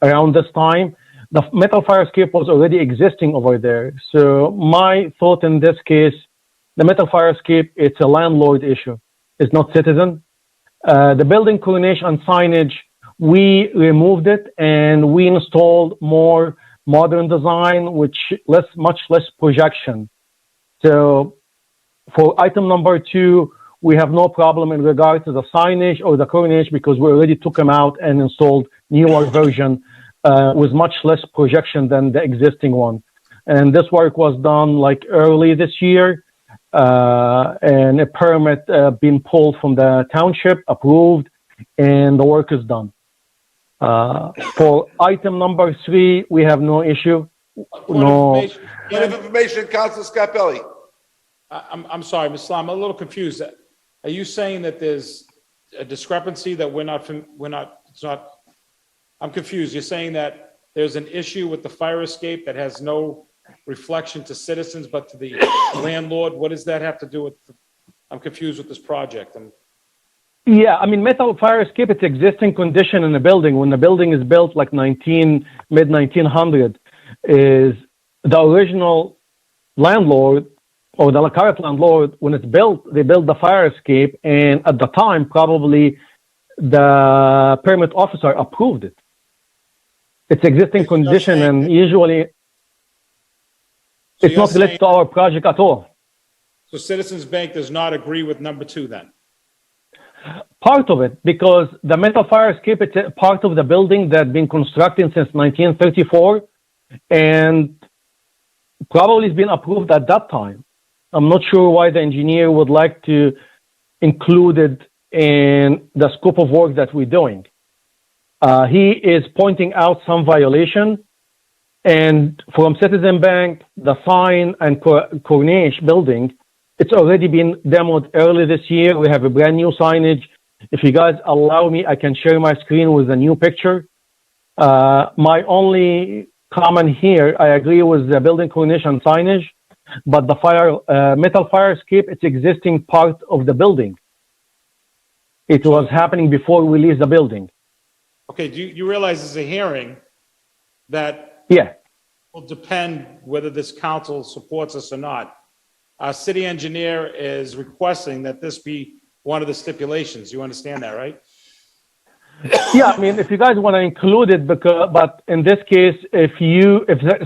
around this time, the metal fire escape was already existing over there. So my thought in this case, the metal fire escape, it's a landlord issue. It's not citizen. The building cornice and signage, we removed it and we installed more modern design, which much less projection. So for item number 2, we have no problem in regard to the signage or the cornice because we already took them out and installed newer version with much less projection than the existing one. And this work was done like early this year, and a permit been pulled from the township, approved, and the work is done. For item number 3, we have no issue. Point of information, Council Scarpelli. I'm sorry, Ms. Salam, I'm a little confused. Are you saying that there's a discrepancy that I'm confused. You're saying that there's an issue with the fire escape that has no reflection to citizens, but to the landlord? What does that have to do with, I'm confused with this project. Yeah, I mean, metal fire escape, it's existing condition in the building. When the building is built like mid-1900, is the original landlord or the current landlord, when it's built, they built the fire escape, and at the time, probably the permit officer approved it. It's existing condition, and usually it's not related to our project at all. So Citizens Bank does not agree with number 2 then? part of it, because the metal fire escape, it's a part of the building that's been constructed since 1934, and probably it's been approved at that time. I'm not sure why the engineer would like to include it in the scope of work that we're doing. He is pointing out some violation, and from Citizen Bank, the sign and Corniche building, it's already been demoed early this year. We have a brand new signage. If you guys allow me, I can share my screen with a new picture. My only comment here, I agree with the building Corniche and signage, but the metal fire escape, it's existing part of the building. It was happening before we leased the building. Okay, do you realize there's a hearing that Yeah. will depend whether this council supports us or not? Our city engineer is requesting that this be one of the stipulations. You understand that, right? Yeah, I mean, if you guys want to include it, but in this case, if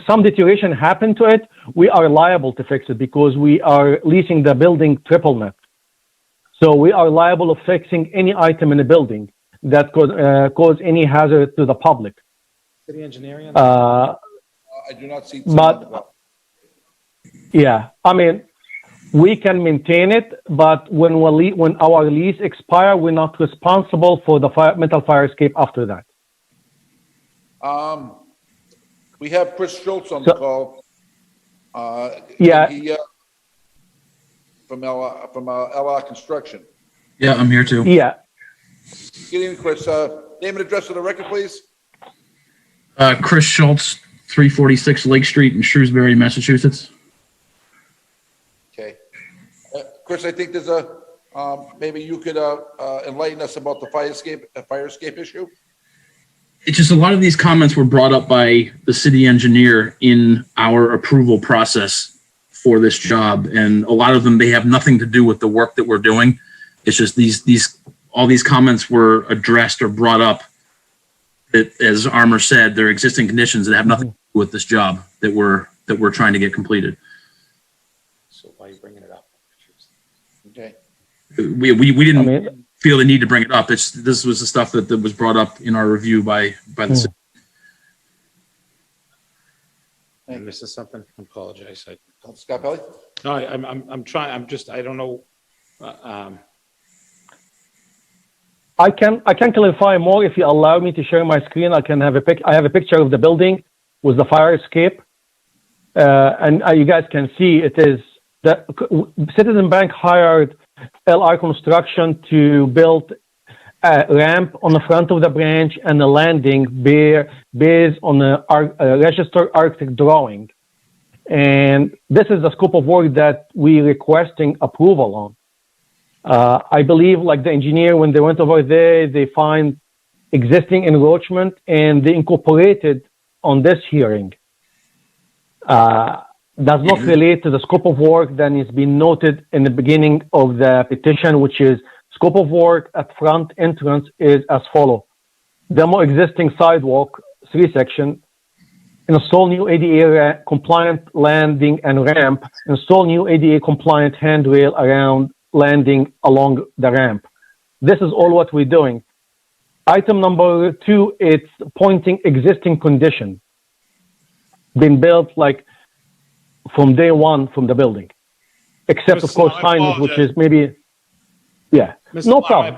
some deterioration happened to it, we are liable to fix it because we are leasing the building triple net. So we are liable of fixing any item in the building that could cause any hazard to the public. City engineering? I do not see. But yeah, I mean, we can maintain it, but when our lease expire, we're not responsible for the metal fire escape after that. We have Chris Schultz on the call. Yeah. From LR Construction. Yeah, I'm here too. Yeah. Good evening, Chris. Name and address for the record, please. Chris Schultz, 346 Lake Street in Shrewsbury, Massachusetts. Okay. Chris, I think there's maybe you could enlighten us about the fire escape issue. It's just a lot of these comments were brought up by the city engineer in our approval process for this job, and a lot of them, they have nothing to do with the work that we're doing. It's just all these comments were addressed or brought up that, as Armour said, they're existing conditions that have nothing to do with this job that we're trying to get completed. So why are you bringing it up? Okay. We didn't feel the need to bring it up. This was the stuff that was brought up in our review by the city. I missed something. I apologize. Scott Pelley? No, I'm trying. I don't know. I can clarify more if you allow me to share my screen. I have a picture of the building with the fire escape, and you guys can see it is that Citizen Bank hired LR Construction to build a ramp on the front of the branch and a landing based on a registered architect drawing. And this is the scope of work that we requesting approval on. I believe, like the engineer, when they went over there, they find existing encroachment and they incorporated on this hearing. Does not relate to the scope of work that is being noted in the beginning of the petition, which is scope of work at front entrance is as follow. Demo existing sidewalk, 3 section, install new ADA compliant landing and ramp, install new ADA compliant handrail around landing along the ramp. This is all what we're doing. Item number 2, it's pointing existing condition. Been built like from day one from the building. Except of course signage, which is maybe, yeah, no problem.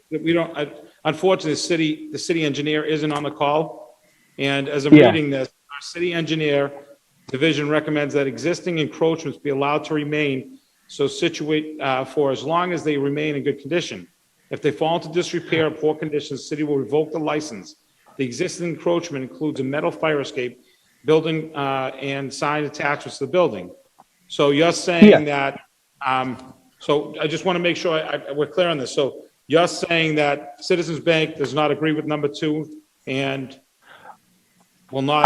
We don't, unfortunately, the city engineer isn't on the call. And as I'm reading this, our city engineer division recommends that existing encroachments be allowed to remain so situate for as long as they remain in good condition. If they fall into disrepair or poor condition, the city will revoke the license. The existing encroachment includes a metal fire escape, building and sign attachments to the building. So you're saying that, so I just want to make sure we're clear on this. So you're saying that Citizens Bank does not agree with number 2 and will not.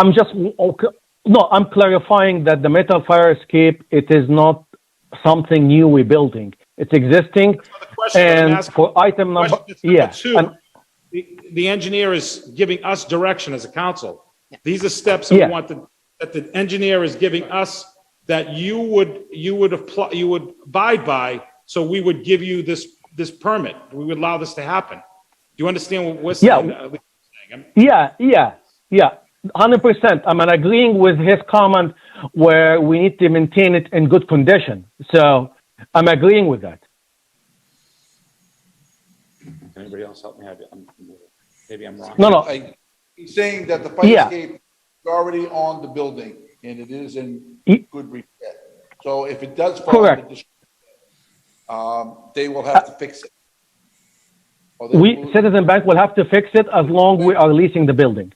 I'm clarifying that the metal fire escape, it is not something new we're building. It's existing. And for item number, two, the engineer is giving us direction as a council. These are steps that we want that the engineer is giving us that you would abide by. So we would give you this this permit. We would allow this to happen. Do you understand what we're saying? Yeah. 100%. I'm agreeing with his comment where we need to maintain it in good condition. So I'm agreeing with that. Anybody else help me? Maybe I'm wrong. No. He's saying that the fire escape is already on the building and it is in good repair. So if it does fall Correct. into they will have to fix it. Or they will- Citizen Bank will have to fix it as long we are leasing the building.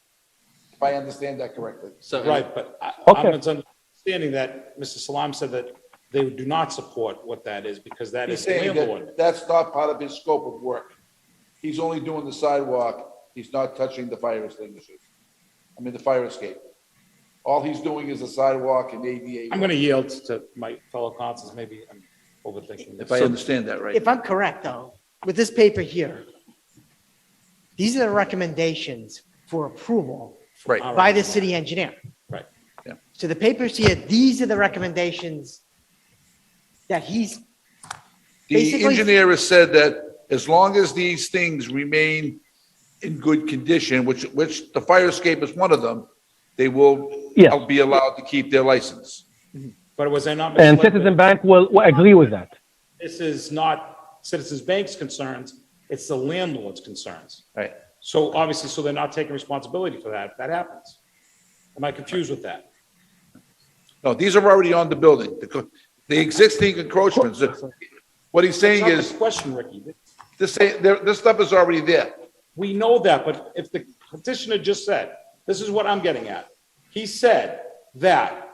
If I understand that correctly. So, Right, but Okay. I'm understanding that Mr. Salam said that they do not support what that is because that He's is the saying landlord. that that's not part of his scope of work. He's only doing the sidewalk. He's not touching the fire extinguishers. The fire escape. All he's doing is a sidewalk and ADA. I'm going to yield to my fellow councils. Maybe I'm overthinking If this. I understand that right. If I'm correct, though, with this paper here, these are the recommendations for approval Right. by the city engineer. Right. Yeah. So the papers here, these are the recommendations that he's, The basically- engineer has said that as long as these things remain in good condition, which the fire escape is one of them, they will Yes. be allowed to keep their license. But was I not And misled? Citizen Bank will agree with that. This is not Citizens Bank's concerns, it's the landlord's concerns. Right. So obviously, so they're not taking responsibility for that. That happens. Am I confused with that? No, these are already on the building. The existing encroachments. What he's saying That's not the is, question, Ricky. this stuff is already there. We know that, but if the petitioner just said, this is what I'm getting at. He said that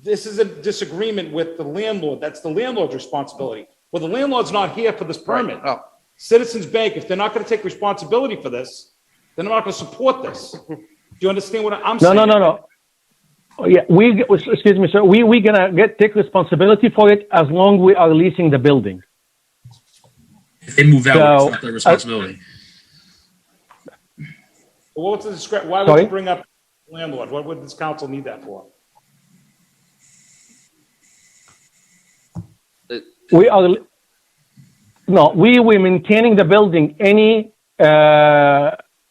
this is a disagreement with the landlord. That's the landlord's responsibility. Well, the landlord's not here for this permit. Oh, Citizens Bank, if they're not going to take responsibility for this, then they're not going to support this. Do you understand what I'm saying? No. Oh, yeah, excuse me, sir. We're gonna take responsibility for it as long we are leasing the building. If they move out, So, it's not their responsibility. What's the why would Sorry? you bring up landlord? What would this council need that for? We're maintaining the building. Any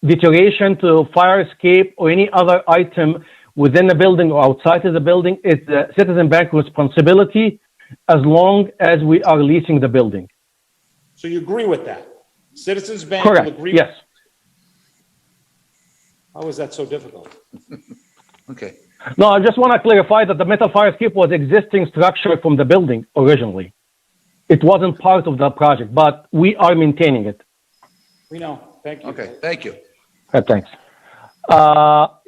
deterioration to fire escape or any other item within the building or outside of the building is the Citizen Bank responsibility as long as we are leasing the building. So you agree with that? Citizens Bank will Correct, agree? yes. How is that so difficult? okay. No, I just want to clarify that the metal fire escape was existing structure from the building originally. It wasn't part of the project, but we are maintaining it. We know. Thank you. Okay, thank you. Thanks.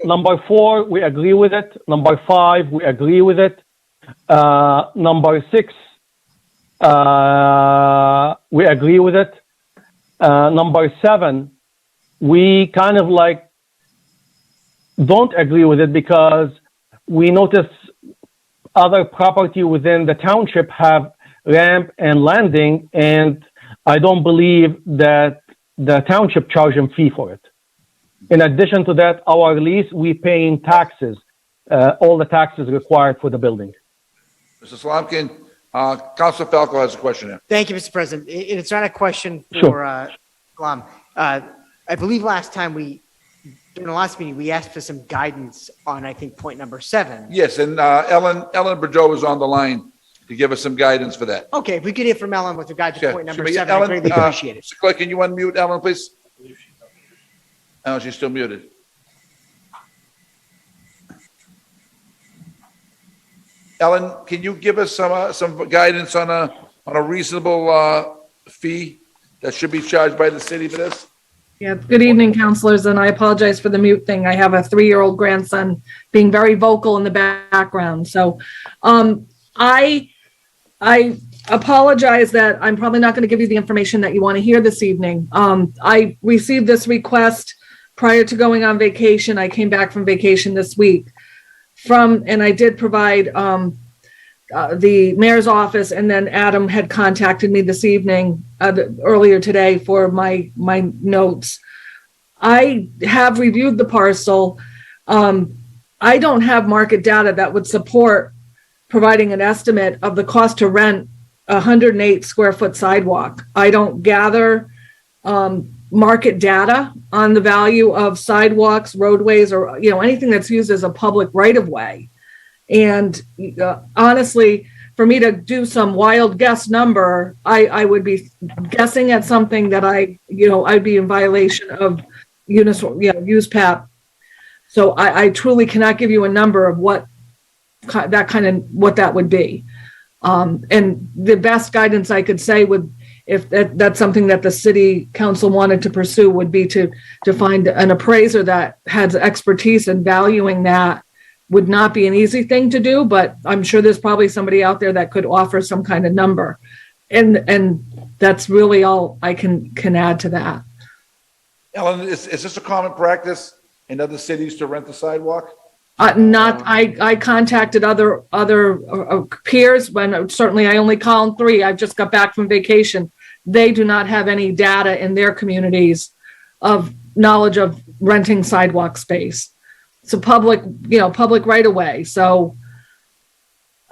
Number 4, we agree with it. Number 5, we agree with it. Number 6, we agree with it. Number 7, we kind of like don't agree with it because we notice other property within the township have ramp and landing, and I don't believe that the township charge them fee for it. In addition to that, our lease, we paying taxes, all the taxes required for the building. Mr. Slomkin, Council Falco has a question here. thank you, Mr. President. It's not a question Sure. for Glam. I believe last time during the last meeting, we asked for some guidance on, I think, point number 7. Yes, and Ellen Bergeau is on the line to give us some guidance for that. Okay, if we could hear from Ellen with regard to Okay. point number Should we- 7, I Ellen, greatly appreciate it. Mr. Clerk, can you unmute Ellen, please? Oh, she's still muted. Ellen, can you give us some guidance on a reasonable fee that should be charged by the city for this? Yeah, good evening, counselors, and I apologize for the mute thing. I have a 3-year-old grandson being very vocal in the background. So I apologize that I'm probably not going to give you the information that you want to hear this evening. I received this request prior to going on vacation. I came back from vacation this week and I did provide the mayor's office, and then Adam had contacted me this evening, earlier today, for my notes. I have reviewed the parcel. I don't have market data that would support providing an estimate of the cost to rent 108 square foot sidewalk. I don't gather market data on the value of sidewalks, roadways, or, you know, anything that's used as a public right of way. And honestly, for me to do some wild guess number, I would be guessing at something that I'd be in violation of USPAP. So I truly cannot give you a number of what that would be. And the best guidance I could say would, if that's something that the city council wanted to pursue, would be to find an appraiser that has expertise in valuing that. Would not be an easy thing to do, but I'm sure there's probably somebody out there that could offer some kind of number. And that's really all I can add to that. Ellen, is this a common practice in other cities to rent the sidewalk? I contacted other peers when certainly I only called 3. I just got back from vacation. They do not have any data in their communities of knowledge of renting sidewalk space. It's a public right away. So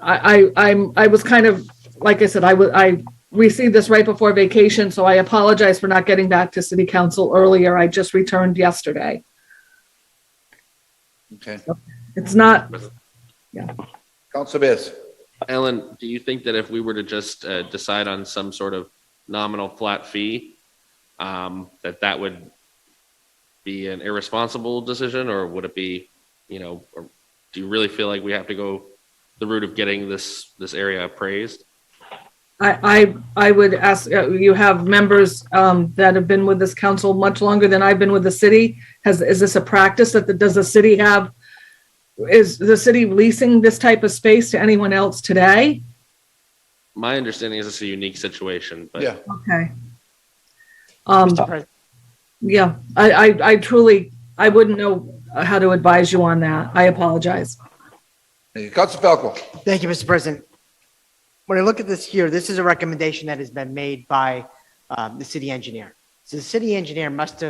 I was kind of, like I said, I received this right before vacation, so I apologize for not getting back to city council earlier. I just returned yesterday. Okay. It's not, Councilor Bears. Ellen, do you think that if we were to just decide on some sort of nominal flat fee, that would be an irresponsible decision, or would it be, or do you really feel like we have to go the route of getting this area appraised? I would ask, you have members that have been with this council much longer than I've been with the city. Is this a practice does the city have? Is the city leasing this type of space to anyone else today? My understanding is it's a unique situation, but Yeah. Okay. Mr. President. Yeah, I truly, I wouldn't know how to advise you on that. I apologize. Councilor Falco. Thank you, Mr. President. When I look at this here, this is a recommendation that has been made by the city engineer. So the city engineer must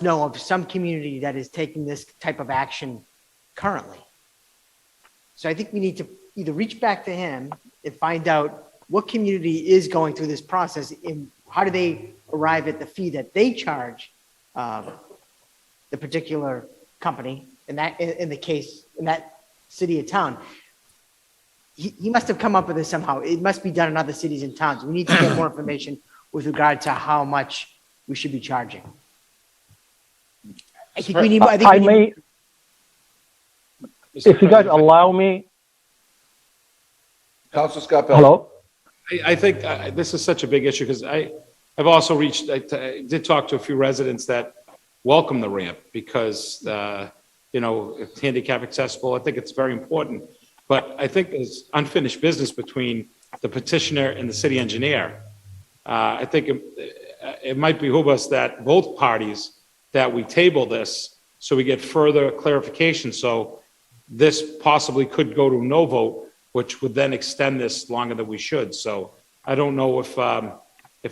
know of some community that is taking this type of action currently. So I think we need to either reach back to him and find out what community is going through this process and how do they arrive at the fee that they charge the particular company in that city or town. He must have come up with this somehow. It must be done in other cities and towns. We need to get more information with regard to how much we should be charging. I think we need. If you guys allow me. Councilor Scott Pelley. Hello. I think this is such a big issue because I've also I did talk to a few residents that welcome the ramp because, it's handicap accessible. I think it's very important. But I think there's unfinished business between the petitioner and the city engineer. I think it might behoove us that both parties, that we table this so we get further clarification. So this possibly could go to a no vote, which would then extend this longer than we should. So I don't know if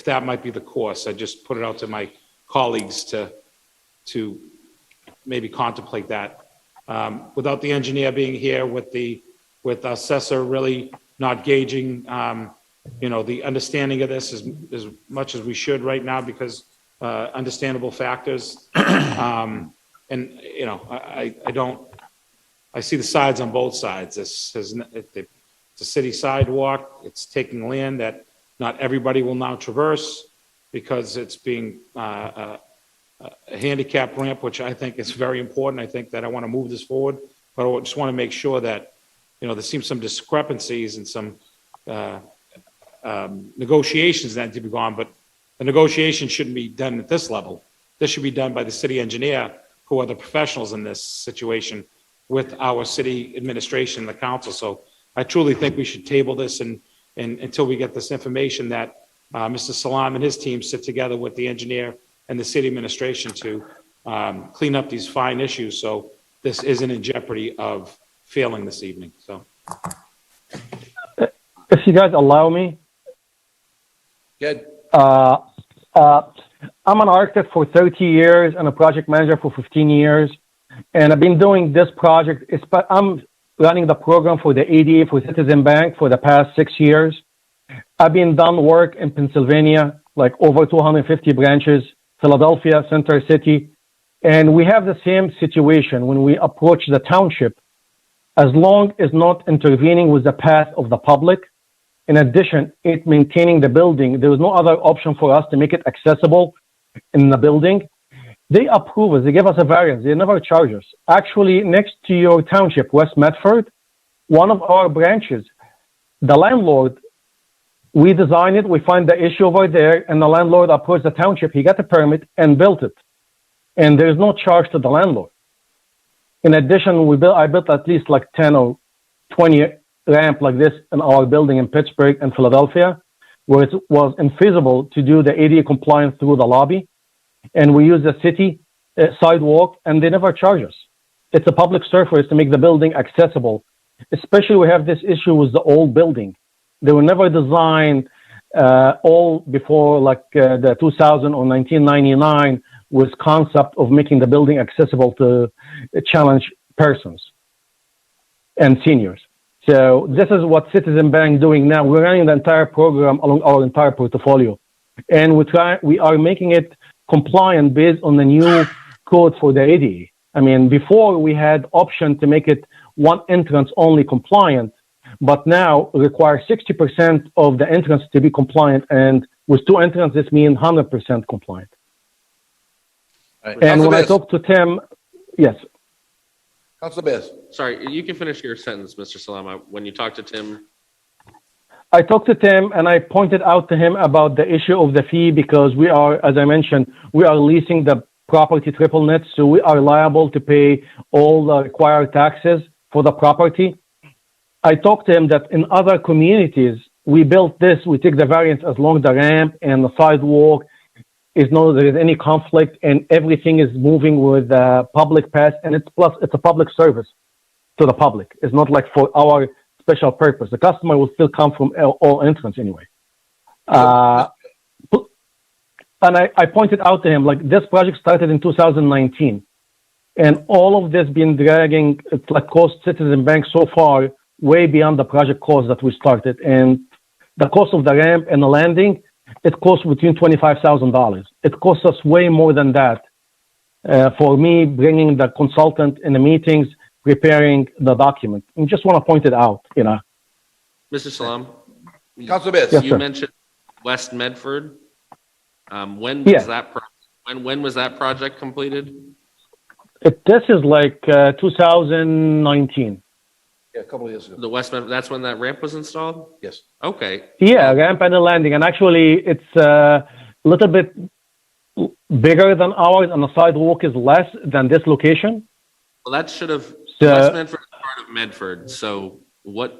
that might be the course. I just put it out to my colleagues to maybe contemplate that. Without the engineer being here, with assessor really not gauging, the understanding of this as much as we should right now because understandable factors. I see the sides on both sides. It's a city sidewalk. It's taking land that not everybody will now traverse because it's being a handicap ramp, which I think is very important. I think that I want to move this forward, but I just want to make sure that there seems some discrepancies and some negotiations that need to be gone, but the negotiation shouldn't be done at this level. This should be done by the city engineer, who are the professionals in this situation, with our city administration and the council. So I truly think we should table this and until we get this information that Mr. Salam and his team sit together with the engineer and the city administration to clean up these fine issues. So this isn't in jeopardy of failing this evening. So If you guys allow me. Good. I'm an architect for 30 years and a project manager for 15 years. And I've been doing this project. I'm running the program for the ADA for Citizen Bank for the past 6 years. I've been done work in Pennsylvania, like over 250 branches, Philadelphia, Center City, and we have the same situation when we approach the township. As long as not intervening with the path of the public, in addition, it maintaining the building, there is no other option for us to make it accessible in the building. They approve us, they give us a variance, they never charge us. Actually, next to your township, West Medford, one of our branches, the landlord, we designed it, we find the issue over there, and the landlord approached the township, he got the permit and built it. And there's no charge to the landlord. In addition, I built at least like 10 or 20 ramp like this in our building in Pittsburgh and Philadelphia, where it was infeasible to do the ADA compliance through the lobby. And we use the city sidewalk, and they never charge us. It's a public surface to make the building accessible. Especially we have this issue with the old building. They were never designed all before like the 2000 or 1999 with concept of making the building accessible to challenged persons and seniors. So this is what Citizen Bank doing now. We're running the entire program along our entire portfolio, and we are making it compliant based on the new code for the ADA. I mean, before we had option to make it one entrance only compliant, but now require 60% of the entrance to be compliant, and with two entrances, this means 100% compliant. Right. And Councilor when I Bears. talk to Tim, yes, Councilor Bears. Sorry, you can finish your sentence, Mr. Salama. When you talk to Tim, I talked to Tim and I pointed out to him about the issue of the fee because we are, as I mentioned, we are leasing the property triple net, so we are liable to pay all the required taxes for the property. I talked to him that in other communities, we built this, we take the variance as long as the ramp and the sidewalk is no, there is any conflict and everything is moving with public path, and it's a public service to the public. It's not like for our special purpose. The customer will still come from all entrance anyway. And I pointed out to him, like, this project started in 2019, and all of this been dragging, it's like cost Citizen Bank so far way beyond the project cost that we started. And the cost of the ramp and the landing, it costs between $25,000. It costs us way more than that for me bringing the consultant in the meetings, preparing the document. I just want to point it out, you know. Mr. Salam, Councilor Bears. Yes, you sir. mentioned West Medford. When Yeah. was that? When was that project completed? This is like 2019. Yeah, a couple of years ago. The West Medford. That's when that ramp was installed. Yes. Okay. Yeah, ramp and a landing. And actually, it's a little bit bigger than ours, and the sidewalk is less than this location. Well, that should have. So- West Medford is part of Medford. So what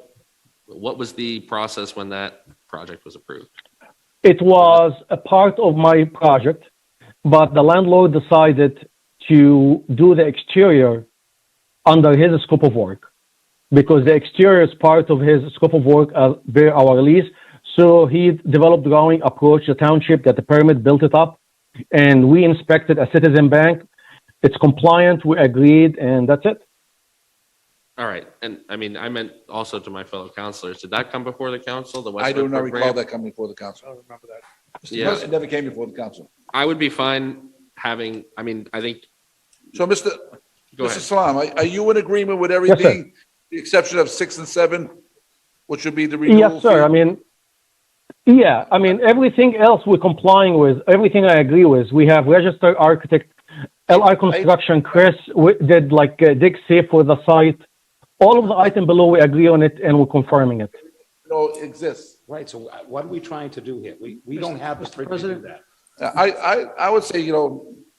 was the process when that project was approved? It was a part of my project, but the landlord decided to do the exterior under his scope of work because the exterior is part of his scope of work via our lease. So he developed drawing, approached the township, got the permit, built it up, and we inspected a Citizen Bank. It's compliant, we agreed, and that's it. All right. And I mean, I meant also to my fellow counselors. Did that come before the council? The West I do not Medford recall ramp? that coming before the council. I don't remember that. Mr. Yeah. President never came before the council. I would be fine having. I mean, I think. So, Go Mr. ahead. Salam, are you in agreement with sir. everything, the exception of 6 and 7, which would be the renewal? Yes, sir. I mean, everything else we're complying with, everything I agree with. We have registered architect, LI Construction, Chris did like dig safe for the site. All of the item below, we agree on it and we're confirming it. No, it exists. Right, so what are we trying to do here? We don't have the strength to do that. I would say,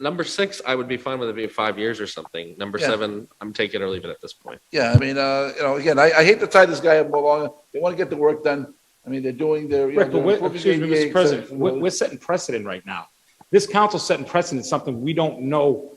Number 6, I would be fine with it being 5 years or something. Number Yeah. 7, I'm take it or leave it at this point. yeah, I mean, again, I hate to tie this guy up more longer. They want to get the work done. I mean, they're doing their, Rick, but they're we're, improving excuse me, ADA, Mr. President, so- we're setting precedent right now. This council's setting precedent, something we don't know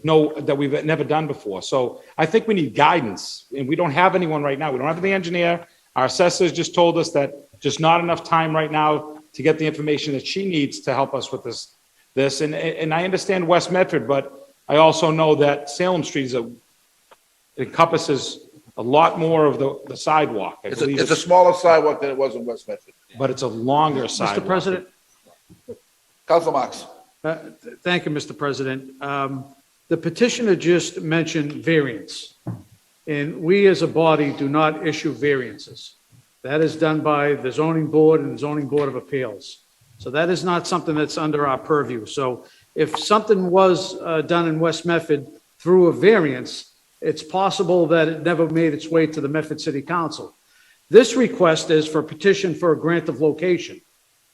that we've never done before. So I think we need guidance, and we don't have anyone right now. We don't have the engineer. Our assessors just told us that just not enough time right now to get the information that she needs to help us with this. And I understand West Medford, but I also know that Salem Street encompasses a lot more of the sidewalk. I believe It's a smaller sidewalk than it was in West Medford. but it's a longer sidewalk. Mr. President? Council Marks. Thank you, Mr. President. The petitioner just mentioned variance, and we as a body do not issue variances. That is done by the zoning board and the zoning board of appeals. So that is not something that's under our purview. So if something was done in West Medford through a variance, it's possible that it never made its way to the Medford City Council. This request is for a petition for a grant of location,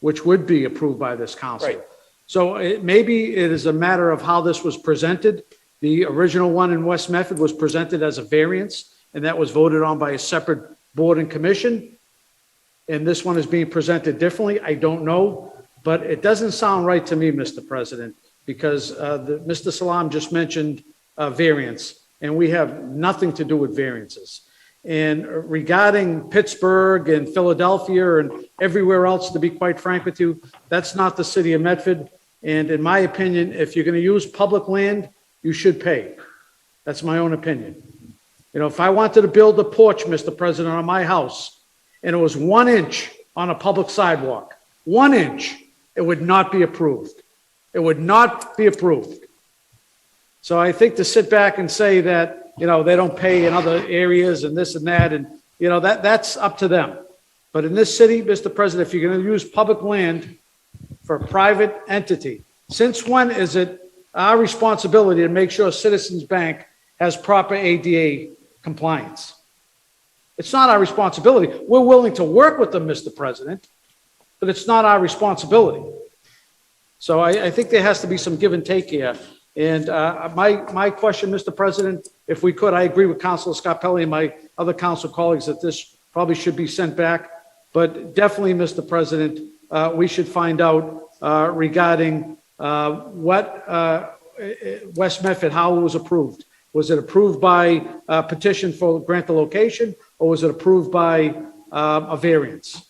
which would be approved by this council. Right. So maybe it is a matter of how this was presented. The original one in West Medford was presented as a variance, and that was voted on by a separate board and commission. And this one is being presented differently. I don't know, but it doesn't sound right to me, Mr. President, because Mr. Salam just mentioned variance, and we have nothing to do with variances. And regarding Pittsburgh and Philadelphia and everywhere else, to be quite frank with you, that's not the city of Medford. And in my opinion, if you're going to use public land, you should pay. That's my own opinion. You know, if I wanted to build a porch, Mr. President, on my house, and it was 1 inch on a public sidewalk, 1 inch, it would not be approved. It would not be approved. So I think to sit back and say that, you know, they don't pay in other areas and this and that, and, you know, that's up to them. But in this city, Mr. President, if you're going to use public land for a private entity, since when is it our responsibility to make sure Citizens Bank has proper ADA compliance? It's not our responsibility. We're willing to work with them, Mr. President, but it's not our responsibility. So I think there has to be some give and take here. And my question, Mr. President, if we could, I agree with Councilor Scarpelli and my other council colleagues that this probably should be sent back. But definitely, Mr. President, we should find out regarding what West Medford, how it was approved. Was it approved by a petition for grant the location, or was it approved by a variance?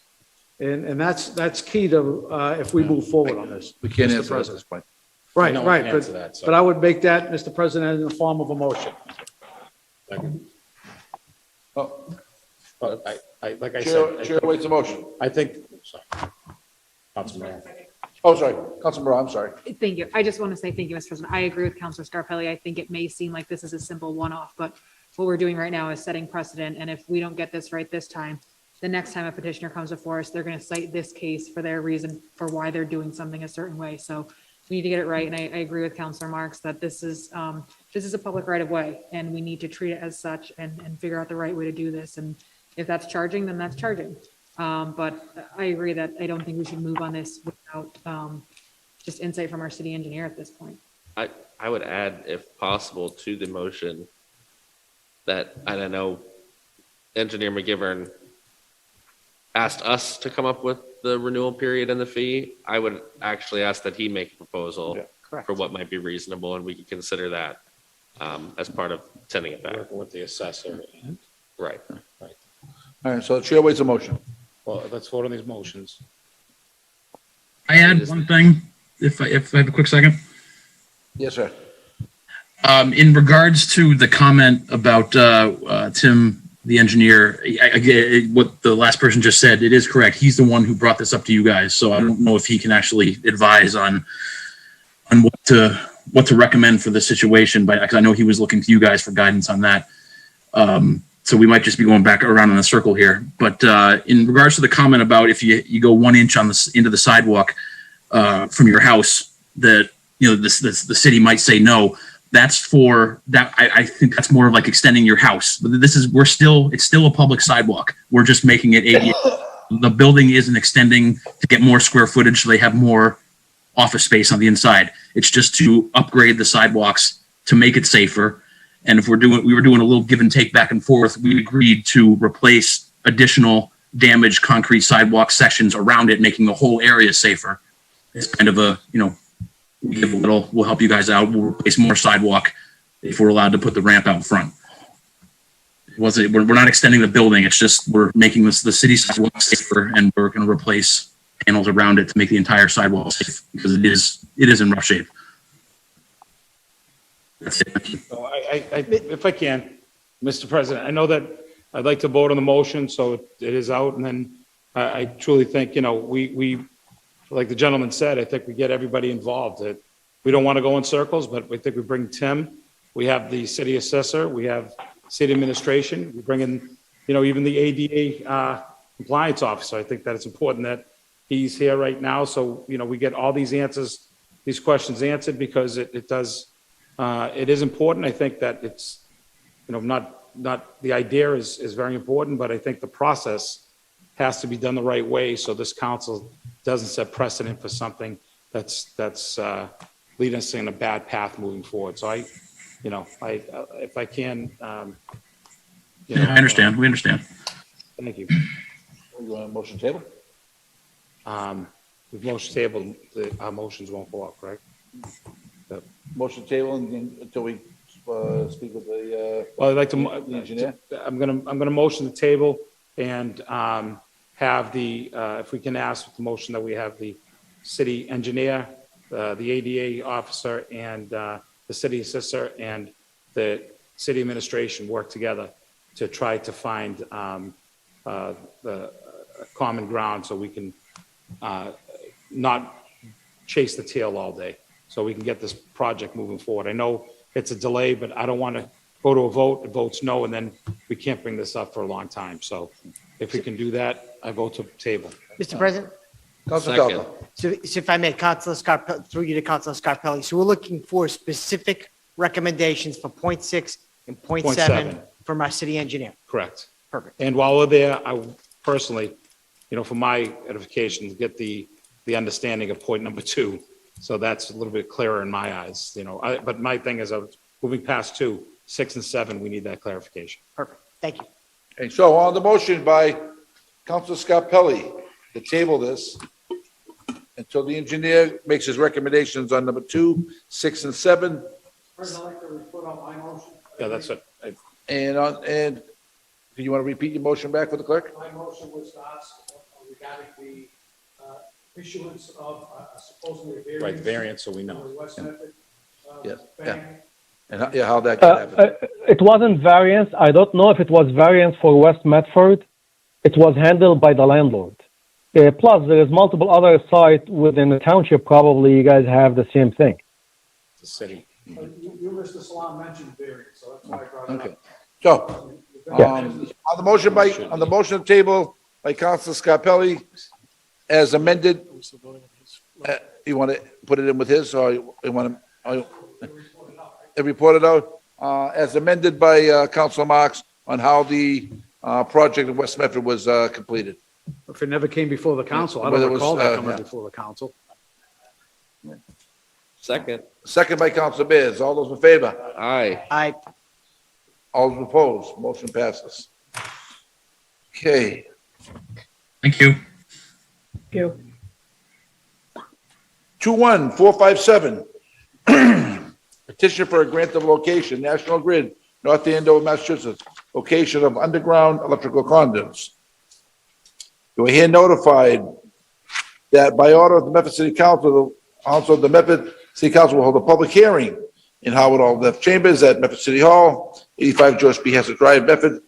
And that's key to if we move forward on this. We can't Mr. answer that at President. this point. Right, No one right, can but, answer that, so. but I would make that, Mr. President, in the form of a motion. Oh, Like I Chair said, waits a motion. I think, sorry. Councilman. Oh, sorry, Councilman Morrow, I'm sorry. Thank you. I just want to say thank you, Mr. President. I agree with Councilor Scarpelli. I think it may seem like this is a simple one-off, but what we're doing right now is setting precedent. And if we don't get this right this time, the next time a petitioner comes before us, they're going to cite this case for their reason for why they're doing something a certain way. So we need to get it right. And I agree with Councilor Marks that this is a public right of way, and we need to treat it as such and figure out the right way to do this. And if that's charging, then that's charging. But I agree that I don't think we should move on this without just insight from our city engineer at this point. I would add, if possible, to the motion that, and I know Engineer McGivern asked us to come up with the renewal period and the fee. I would actually ask that he make a proposal for what might be reasonable, and we could consider that as part of sending it back. Working with the assessor. Right. All right, so the chair waits a motion. Well, let's vote on these motions. I add one thing, if I have a quick second. Yes, sir. In regards to the comment about Tim, the engineer, I get what the last person just said. It is correct. He's the one who brought this up to you guys. So I don't know if he can actually advise on what to recommend for this situation, but because I know he was looking to you guys for guidance on that. So we might just be going back around in a circle here. But in regards to the comment about if you go 1 inch on into the sidewalk from your house, that the city might say no. That's for that. I think that's more of like extending your house. But it's still a public sidewalk. We're just making it ADA. The building isn't extending to get more square footage, so they have more office space on the inside. It's just to upgrade the sidewalks to make it safer. And if we were doing a little give and take back and forth, we agreed to replace additional damaged concrete sidewalk sections around it, making the whole area safer. It's kind of a, we'll help you guys out. We'll replace more sidewalk if we're allowed to put the ramp out front. We're not extending the building. It's just we're making the city sidewalk safer, and we're going to replace panels around it to make the entire sidewalk safe because it is in rough shape. That's it. So if I can, Mr. President, I know that I'd like to vote on the motion, so it is out, and then I truly think, we, like the gentleman said, I think we get everybody involved. We don't want to go in circles, but we think we bring Tim, we have the city assessor, we have city administration, we bring in, even the ADA compliance officer. I think that it's important that he's here right now, so, we get all these answers, these questions answered, because it is important. I think that it's, not the idea is very important, but I think the process has to be done the right way, so this council doesn't set precedent for something that's leading us in a bad path moving forward. So if I can, I understand. We understand. Thank you. You want a motion table? With motion table, our motions won't go up, correct? Motion table until we speak with the Well, I'd like to, the engineer. I'm gonna motion the table and have if we can ask with the motion that we have the city engineer, the ADA officer, and the city assessor and the city administration work together to try to find the common ground so we can not chase the tail all day, so we can get this project moving forward. I know it's a delay, but I don't want to go to a vote, the vote's no, and then we can't bring this up for a long time. So if we can do that, I vote to table. Mr. President? Councilor Second. Calvo. So if I may, Councilor Scarpelli, through you to Councilor Scarpelli. So we're looking for specific recommendations for point 6 and point Point 7 7. from our city engineer. Correct. Perfect. And while we're there, I personally, for my edification, get the understanding of point number 2. So that's a little bit clearer in my eyes, but my thing is, moving past 2, 6 and 7, we need that clarification. Perfect. Thank you. Okay, so on the motion by Councilor Scarpelli to table this until the engineer makes his recommendations on number 2, 6, and 7. President, I'd like to report on my motion. Yeah, that's it. And do you want to repeat your motion back for the clerk? My motion was to ask regarding the issuance of supposedly a variance. Right, variance, so we for know. the West Memphis, Yes, bank. And how that can happen. It wasn't variance. I don't know if it was variance for West Medford. It was handled by the landlord. Plus, there is multiple other sites within the township. Probably you guys have the same thing. The city. You, Mr. Salam, mentioned variance, so that's why I brought it Okay. up. So, on the motion table by Councilor Scarpelli, as amended, you want to put it in with his, or you want to, reported out, as amended by Councilor Marks on how the project in West Medford was completed. If it never came before the council, I Whether don't it was, recall that coming yeah. before the council. Second. Second by Councilor Bears. All those in favor? Aye. All those opposed? Motion passes. Okay. Thank you. 21457. Petition for a grant of location, National Grid, North Andover, Massachusetts, location of underground electrical conduits. You are here notified that by order of the Medford City Council, also the Medford City Council will hold a public hearing in Howard Hall Left Chambers at Medford City Hall, 85 George P. Hassett Drive, Medford.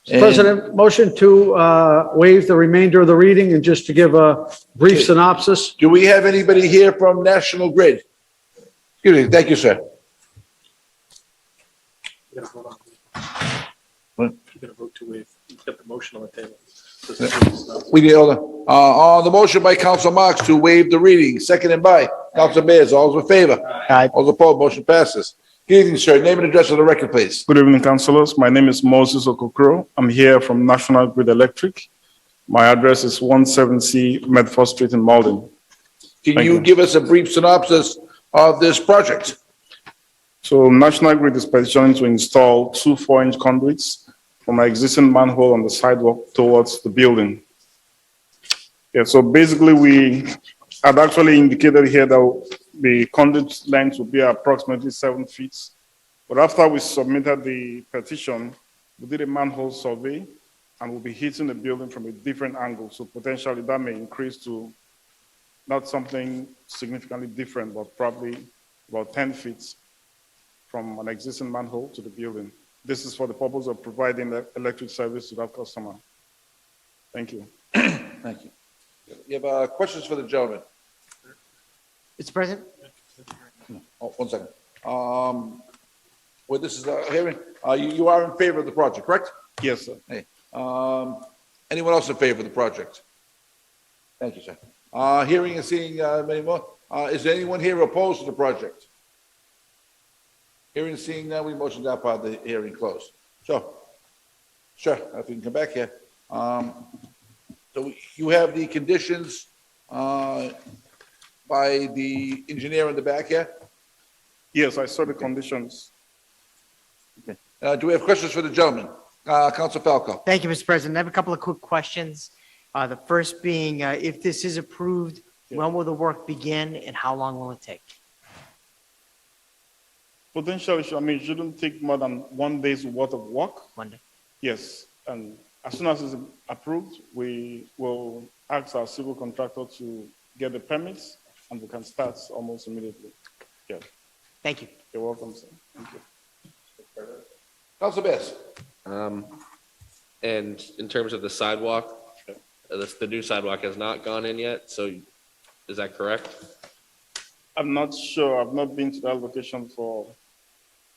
And- President, motion to waive the remainder of the reading and just to give a brief Okay. synopsis. Do we have anybody here from National Grid? Excuse me, thank you, sir. You gotta vote on it. What? You gotta vote to waive. You got the motion on the table. We need, hold on the motion by Council Marks to waive the reading, seconded by Council Bears. All those in favor? Aye. All those opposed? Motion passes. Good evening, sir. Name and address of the record, please. Good evening, councilors. My name is Moses Okokro. I'm here from National Grid Electric. My address is 170 Medford Street in Malden. Can Thank you you. give us a brief synopsis of this project? So National Grid is petitioning to install 2 4-inch conduits from an existing manhole on the sidewalk towards the building. Yeah, so basically we had actually indicated here that the conduit length would be approximately 7 feet. But after we submitted the petition, we did a manhole survey and we'll be hitting the building from a different angle. So potentially that may increase to not something significantly different, but probably about 10 feet from an existing manhole to the building. this is for the purpose of providing the electric service to that customer. Thank you. Thank you. You have questions for the gentleman? Mr. President? Oh, 1 second. Well, this is a hearing, you are in favor of the project, correct? Yes, sir. Hey, anyone else in favor of the project? Thank you, sir. Hearing and seeing, many more, is there anyone here opposed to the project? Hearing and seeing none, we motion that part of the hearing closed. So, sure, if we can come back here. So you have the conditions, by the engineer in the back here? Yes, I saw the conditions. Do we have questions for the gentleman? Council Falco? Thank you, Mr. President. I have a couple of quick questions. The first being, if this is approved, when will the work begin and how long will it take? Potentially, I mean, it shouldn't take more than 1 day's worth of work. 1 day. Yes, and as soon as it's approved, we will ask our civil contractor to get the permits, and we can start almost immediately. Yeah, Thank you. you're welcome, sir. Thank you. Council Bass? And in terms of the sidewalk, the new sidewalk has not gone in yet, so is that correct? I'm not sure. I've not been to that location for.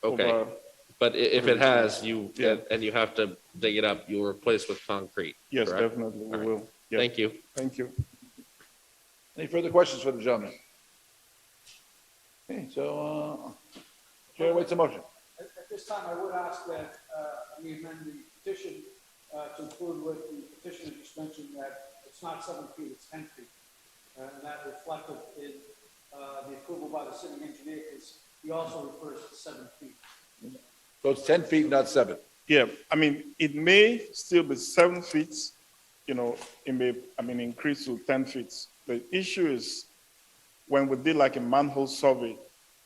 Okay, over- but if it has, you, Yeah. and you have to dig it up, you'll replace with concrete, Yes, correct? definitely, we All right. will. Yeah. Thank you. Thank you. Any further questions for the gentleman? Okay, so, Chair waits a motion. At this time, I would ask that we amend the petition to include with the petition that just mentioned that it's not 7 feet, it's 10 feet. And that reflected in the approval by the city engineer, because he also refers to 7 feet. So it's 10 feet, not 7. Yeah, I mean, it may still be 7 feet, you know, it may, increase to 10 feet. The issue is when we did like a manhole survey,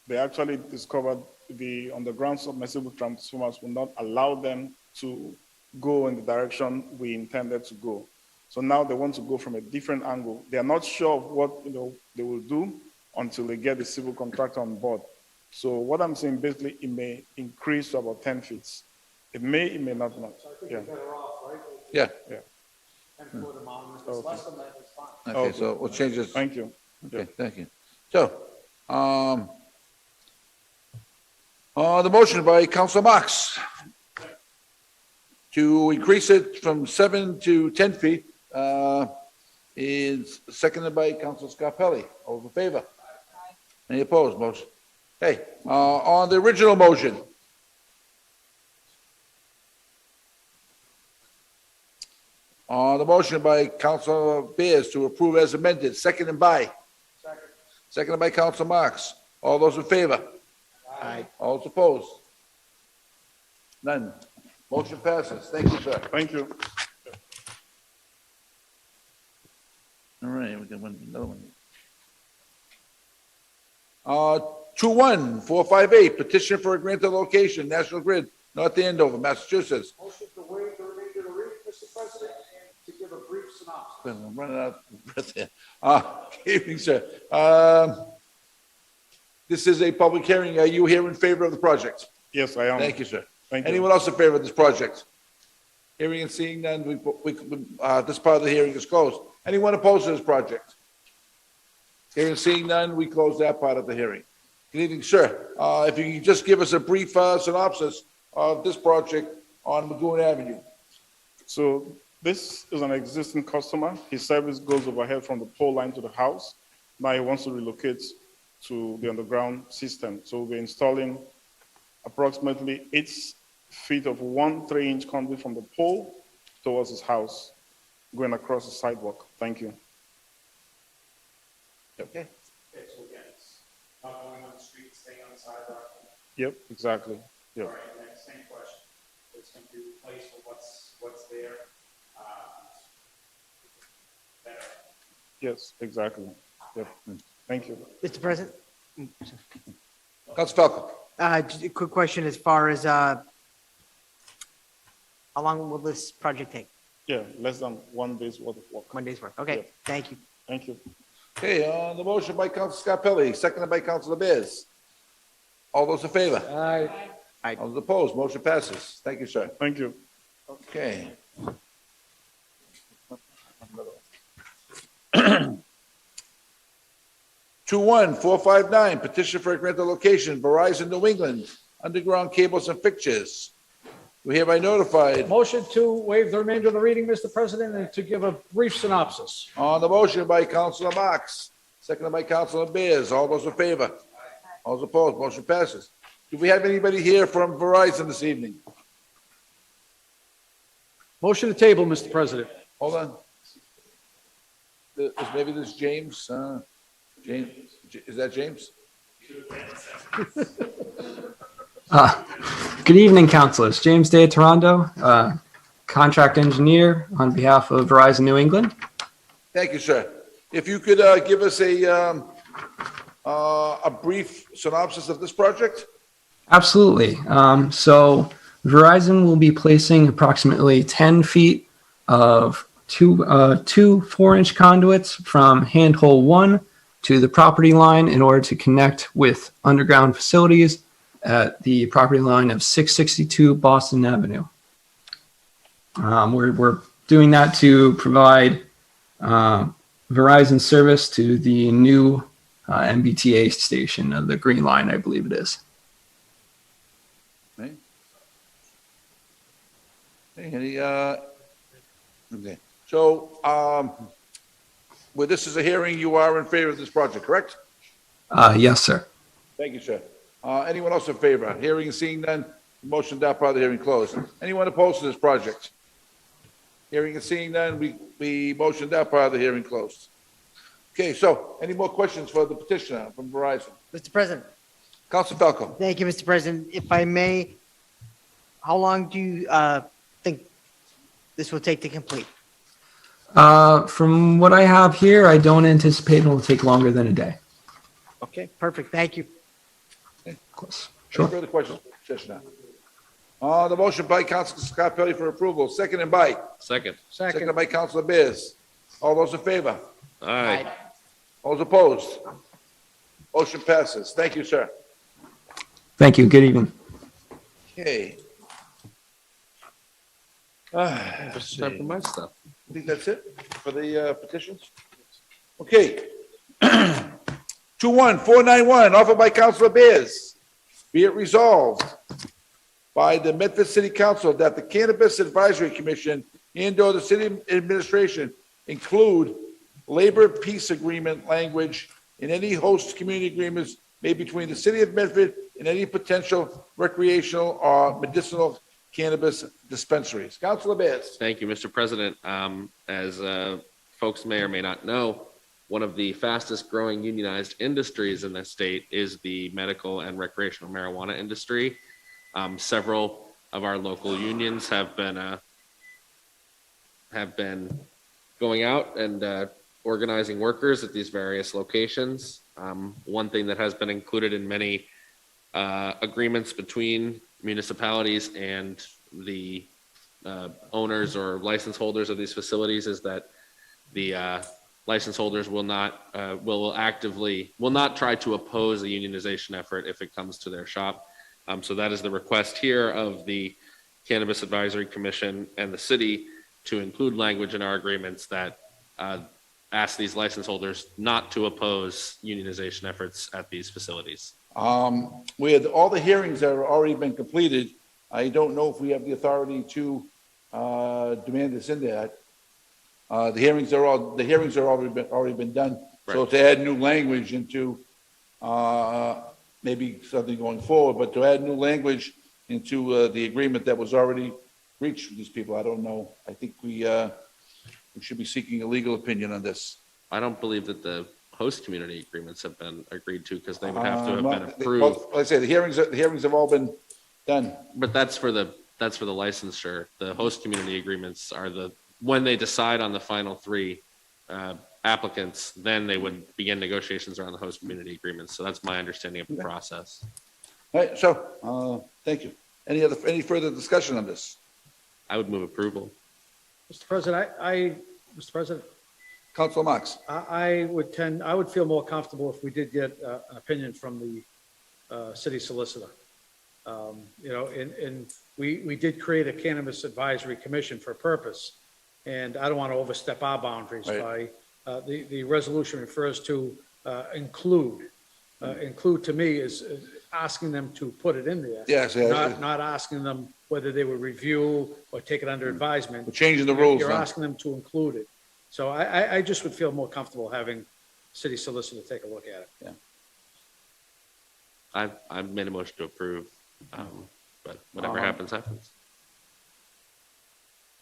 they actually discovered the underground submersible transformers will not allow them to go in the direction we intended to go. So now they want to go from a different angle. They are not sure of what, they will do until they get the civil contractor on board. So what I'm saying, basically, it may increase to about 10 feet. It may not. So I think Yeah. you're better off, right? Yeah. 10-foot amount, if it's less than that, it's fine. Okay, so we'll change this. Thank you. Okay, thank you. So, the motion by Council Marks to increase it from 7 to 10 feet, is seconded by Council Scarpelli. All in favor? Any opposed? Motion. Hey, on the original motion. On the motion by Council Bears to approve as amended, seconded by? Seconded by Council Marks. All those in favor? Aye. All those opposed? None. Motion passes. Thank you, sir. Thank you. All right, we got another one. 21458, petition for a grant of location, National Grid, North Andover, Massachusetts. Motion to waive the remainder of the reading, Mr. President, and to give a brief synopsis. I'm running out of breath here. Good evening, sir. This is a public hearing. Are you here in favor of the project? Yes, I am. Thank you, sir. Thank you. Anyone else in favor of this project? Hearing and seeing none, this part of the hearing is closed. Anyone opposed to this project? Hearing and seeing none, we close that part of the hearing. Good evening, sir. If you could just give us a brief synopsis of this project on Magoon Avenue. So this is an existing customer. His service goes overhead from the pole line to the house. Now he wants to relocate to the underground system. So we're installing approximately 8 feet of 1 3-inch conduit from the pole towards his house, going across the sidewalk. Thank you. Okay. Okay, so again, it's not going on the street, staying on the sidewalk. Yep, exactly. Yep. All right, and then same question. It's going to be replaced with what's there. Better. Yes, exactly. Yep. Thank you. Mr. President? Council Falco. Just a quick question as far as, how long will this project take? Yeah, less than 1 day's worth of work. 1 day's work. Okay, Yeah. thank you. Thank you. Okay, on the motion by Council Scarpelli, seconded by Council Bears. All those in favor? Aye. All those opposed, motion passes. Thank you, sir. Thank you. Okay. 21459, petition for a grant of location, Verizon New England, underground cables and fixtures. We hereby notified Motion to waive the remainder of the reading, Mr. President, and to give a brief synopsis. on the motion by Councilor Marks, seconded by Councilor Bears. All those in favor? All those opposed, motion passes. Do we have anybody here from Verizon this evening? Motion to table, Mr. President. Hold on. Maybe this James, James, is that James? Good evening, councilors. James Day of Toronto, contract engineer on behalf of Verizon New England. Thank you, sir. If you could give us a brief synopsis of this project? Absolutely. So Verizon will be placing approximately 10 feet of two 4-inch conduits from handhole 1 to the property line in order to connect with underground facilities at the property line of 662 Boston Avenue. We're doing that to provide Verizon service to the new MBTA station of the Green Line, I believe it is. Okay. Any, okay. So, well, this is a hearing, you are in favor of this project, correct? Yes, sir. Thank you, sir. Anyone else in favor? Hearing and seeing none, motion that part of the hearing closed. Anyone opposed to this project? Hearing and seeing none, we motion that part of the hearing closed. Okay, so any more questions for the petitioner from Verizon? Mr. President. Council Falco. Thank you, Mr. President. If I may, how long do you think this will take to complete? From what I have here, I don't anticipate it will take longer than a day. Okay, perfect. Thank you. Of course. Any further questions, petitioner? The motion by Councilor Scarpelli for approval, seconded by? Second. Seconded by Councilor Bears. All those in favor? Aye. All those opposed? Motion passes. Thank you, sir. Thank you. Good evening. Okay. Just time for my stuff. I think that's it for the petitions. Okay. 21491, offered by Councilor Bears. Be it resolved by the Medford City Council that the Cannabis Advisory Commission and/or the city administration include labor peace agreement language in any host community agreements made between the city of Medford and any potential recreational or medicinal cannabis dispensaries. Councilor Bears. Thank you, Mr. President. As folks may or may not know, one of the fastest growing unionized industries in the state is the medical and recreational marijuana industry. Several of our local unions have been going out and organizing workers at these various locations. One thing that has been included in many agreements between municipalities and the owners or license holders of these facilities is that the license holders will not try to oppose a unionization effort if it comes to their shop. So that is the request here of the Cannabis Advisory Commission and the city to include language in our agreements that ask these license holders not to oppose unionization efforts at these facilities. We had all the hearings that have already been completed. I don't know if we have the authority to demand this in there. The hearings are already been done. So Right. to add new language into maybe something going forward, but to add new language into the agreement that was already reached with these people, I don't know. I think we should be seeking a legal opinion on this. I don't believe that the host community agreements have been agreed to because they would have to have been approved. Well, like I say, the hearings have all been done. But that's for the licensure. The host community agreements are when they decide on the final three applicants, then they would begin negotiations around the host community agreements. So that's my understanding of the process. All right, so, thank you. Any further discussion on this? I would move approval. Mr. President, Mr. President, Councilor Marks. I would feel more comfortable if we did get an opinion from the city solicitor. You know, and we did create a cannabis advisory commission for a purpose. And I don't want to overstep our boundaries by, the resolution refers to include. Include to me is asking them to put it in there. Yes, Not asking them whether they would review or take it under advisement. We're changing the rules You're now. asking them to include it. So I just would feel more comfortable having city solicitor take a look at it. Yeah. I've made a motion to approve, but whatever happens, happens.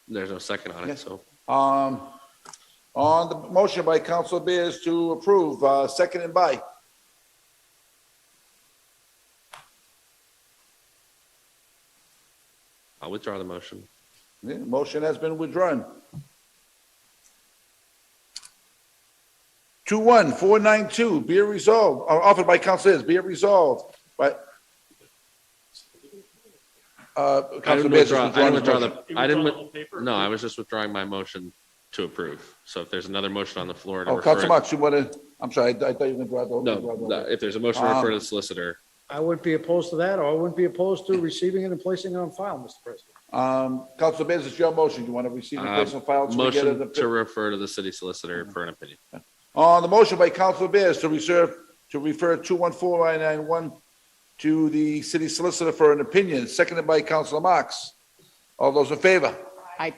There's no second on it, Yes. so. On the motion by Council Bears to approve, seconded by. I'll withdraw the motion. Yeah, motion has been withdrawn. 21492, be it resolved, offered by Council Bears, be it resolved by. I Council didn't Bears withdraw, has I didn't withdrawn withdraw his motion. the, I didn't, withdraw the whole paper? no, I was just withdrawing my motion to approve. So if there's another motion on the floor to Oh, refer Council it- Marks, you want to, I'm sorry, I thought you were going to draw the. No, if there's a motion to refer to the solicitor, I wouldn't be opposed to that, or I wouldn't be opposed to receiving it and placing it on file, Mr. President. Council Bears, it's your motion. You want to receive and place on file? so we get motion it- to refer to the city solicitor for an opinion. On the motion by Council Bears to refer 214991 to the city solicitor for an opinion, seconded by Council Marks. All those in favor? Aye.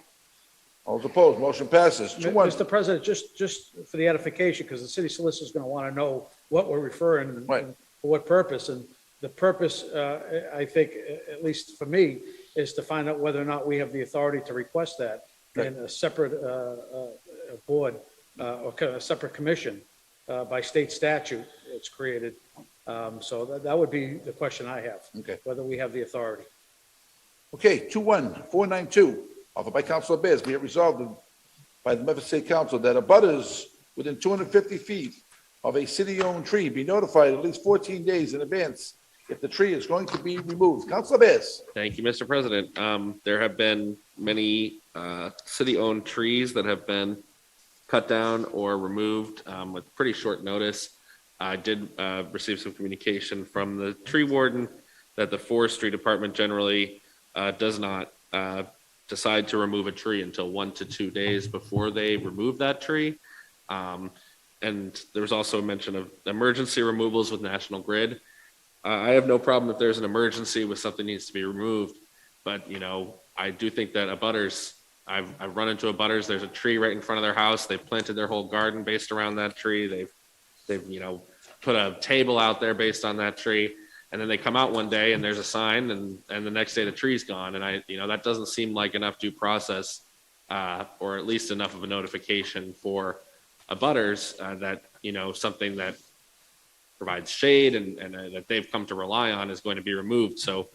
All those opposed? Motion passes. 21. Mr. President, just for the edification, because the city solicitor is going to want to know what we're referring and Right. for what purpose. And the purpose, I think, at least for me, is to find out whether or not we have the authority to request that in a separate board or a separate commission by state statute. It's created. So that would be the question I have. Okay. Whether we have the authority. Okay, 21492, offered by Council Bears, be it resolved by the Memphis State Council that abutters within 250 feet of a city-owned tree be notified at least 14 days in advance if the tree is going to be removed. Council Bears. Thank you, Mr. President. There have been many city-owned trees that have been cut down or removed with pretty short notice. I did receive some communication from the tree warden that the forestry department generally does not decide to remove a tree until 1 to 2 days before they remove that tree. And there was also a mention of emergency removals with National Grid. I have no problem if there's an emergency with something needs to be removed, but you know, I do think that abutters, I've run into abutters, there's a tree right in front of their house, they've planted their whole garden based around that tree, they've you know, put a table out there based on that tree, and then they come out one day and there's a sign, and the next day the tree's gone, and you know, that doesn't seem like enough due process, or at least enough of a notification for abutters that, you know, something that provides shade and that they've come to rely on is going to be removed. So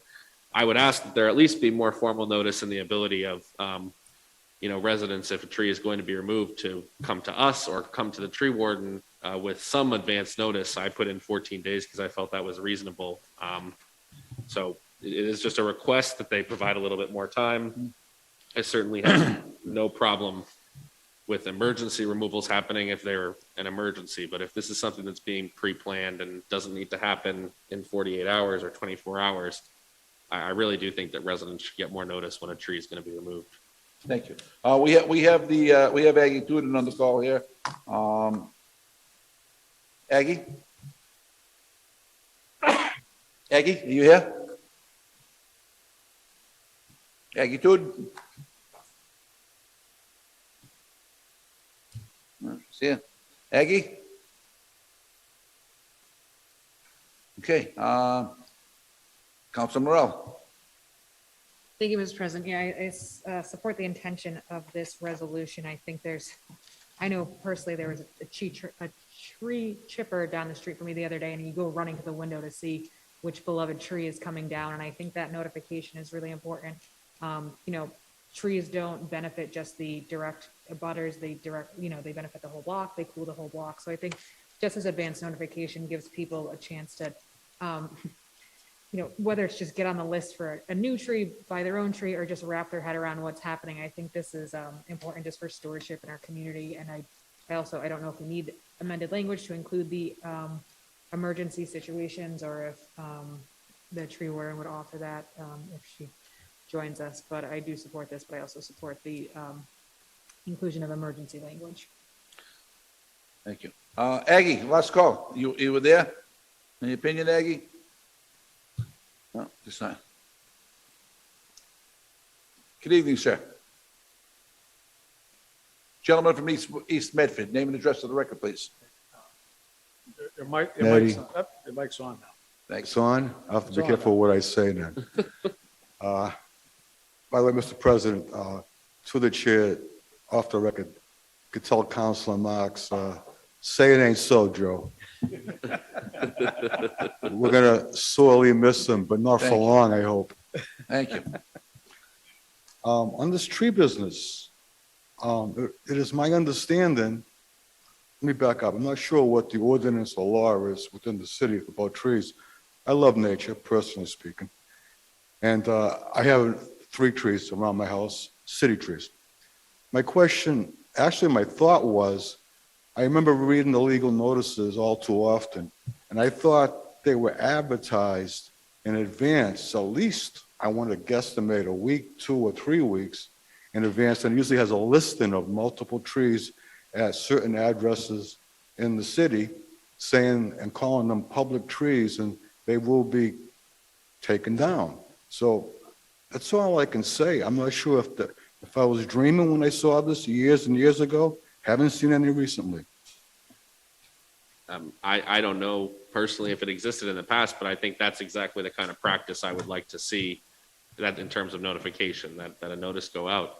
I would ask that there at least be more formal notice and the ability of, you know, residents, if a tree is going to be removed, to come to us or come to the tree warden with some advance notice. I put in 14 days because I felt that was reasonable. So it is just a request that they provide a little bit more time. I certainly have no problem with emergency removals happening if they're an emergency, but if this is something that's being pre-planned and doesn't need to happen in 48 hours or 24 hours, I really do think that residents should get more notice when a tree is going to be removed. Thank you. We have Aggie Tootin on the call here. Aggie? Aggie, are you here? Aggie Tootin? See ya. Aggie? Okay, Council Morel. Thank you, Mr. President. Yeah, I support the intention of this resolution. I think I know personally there was a tree chipper down the street from me the other day, and you go running to the window to see which beloved tree is coming down. And I think that notification is really important. You know, trees don't benefit just the direct abutters, they benefit the whole block, they cool the whole block. So I think just as advanced notification gives people a chance to, you know, whether it's just get on the list for a new tree, buy their own tree, or just wrap their head around what's happening. I think this is important just for stewardship in our community. And I don't know if we need amended language to include the emergency situations, or if, the tree warden would offer that if she joins us, but I do support this, but I also support the inclusion of emergency language. Thank you. Aggie, last call. You were there? Any opinion, Aggie? No, just not. Good evening, sir. Gentleman from East Medford, name and address to the record, please. Your mic's on now. Thanks. It's on. I have to It's be on careful what I say now. By the way, Mr. President, to the chair, off the record, could tell Councilor Marks, say it ain't so, Joe. We're gonna sorely miss him, but not for Thank you. long, I hope. Thank you. On this tree business, it is my understanding, let me back up. I'm not sure what the ordinance or law is within the city about trees. I love nature, personally speaking. And I have 3 trees around my house, city trees. My question, actually my thought was, I remember reading the legal notices all too often, and I thought they were advertised in advance, at least I want to guesstimate a week, 2 or 3 weeks in advance, and usually has a listing of multiple trees at certain addresses in the city, saying and calling them public trees, and they will be taken down. So that's all I can say. I'm not sure if I was dreaming when I saw this years and years ago. Haven't seen any recently. I don't know personally if it existed in the past, but I think that's exactly the kind of practice I would like to see, that in terms of notification, that a notice go out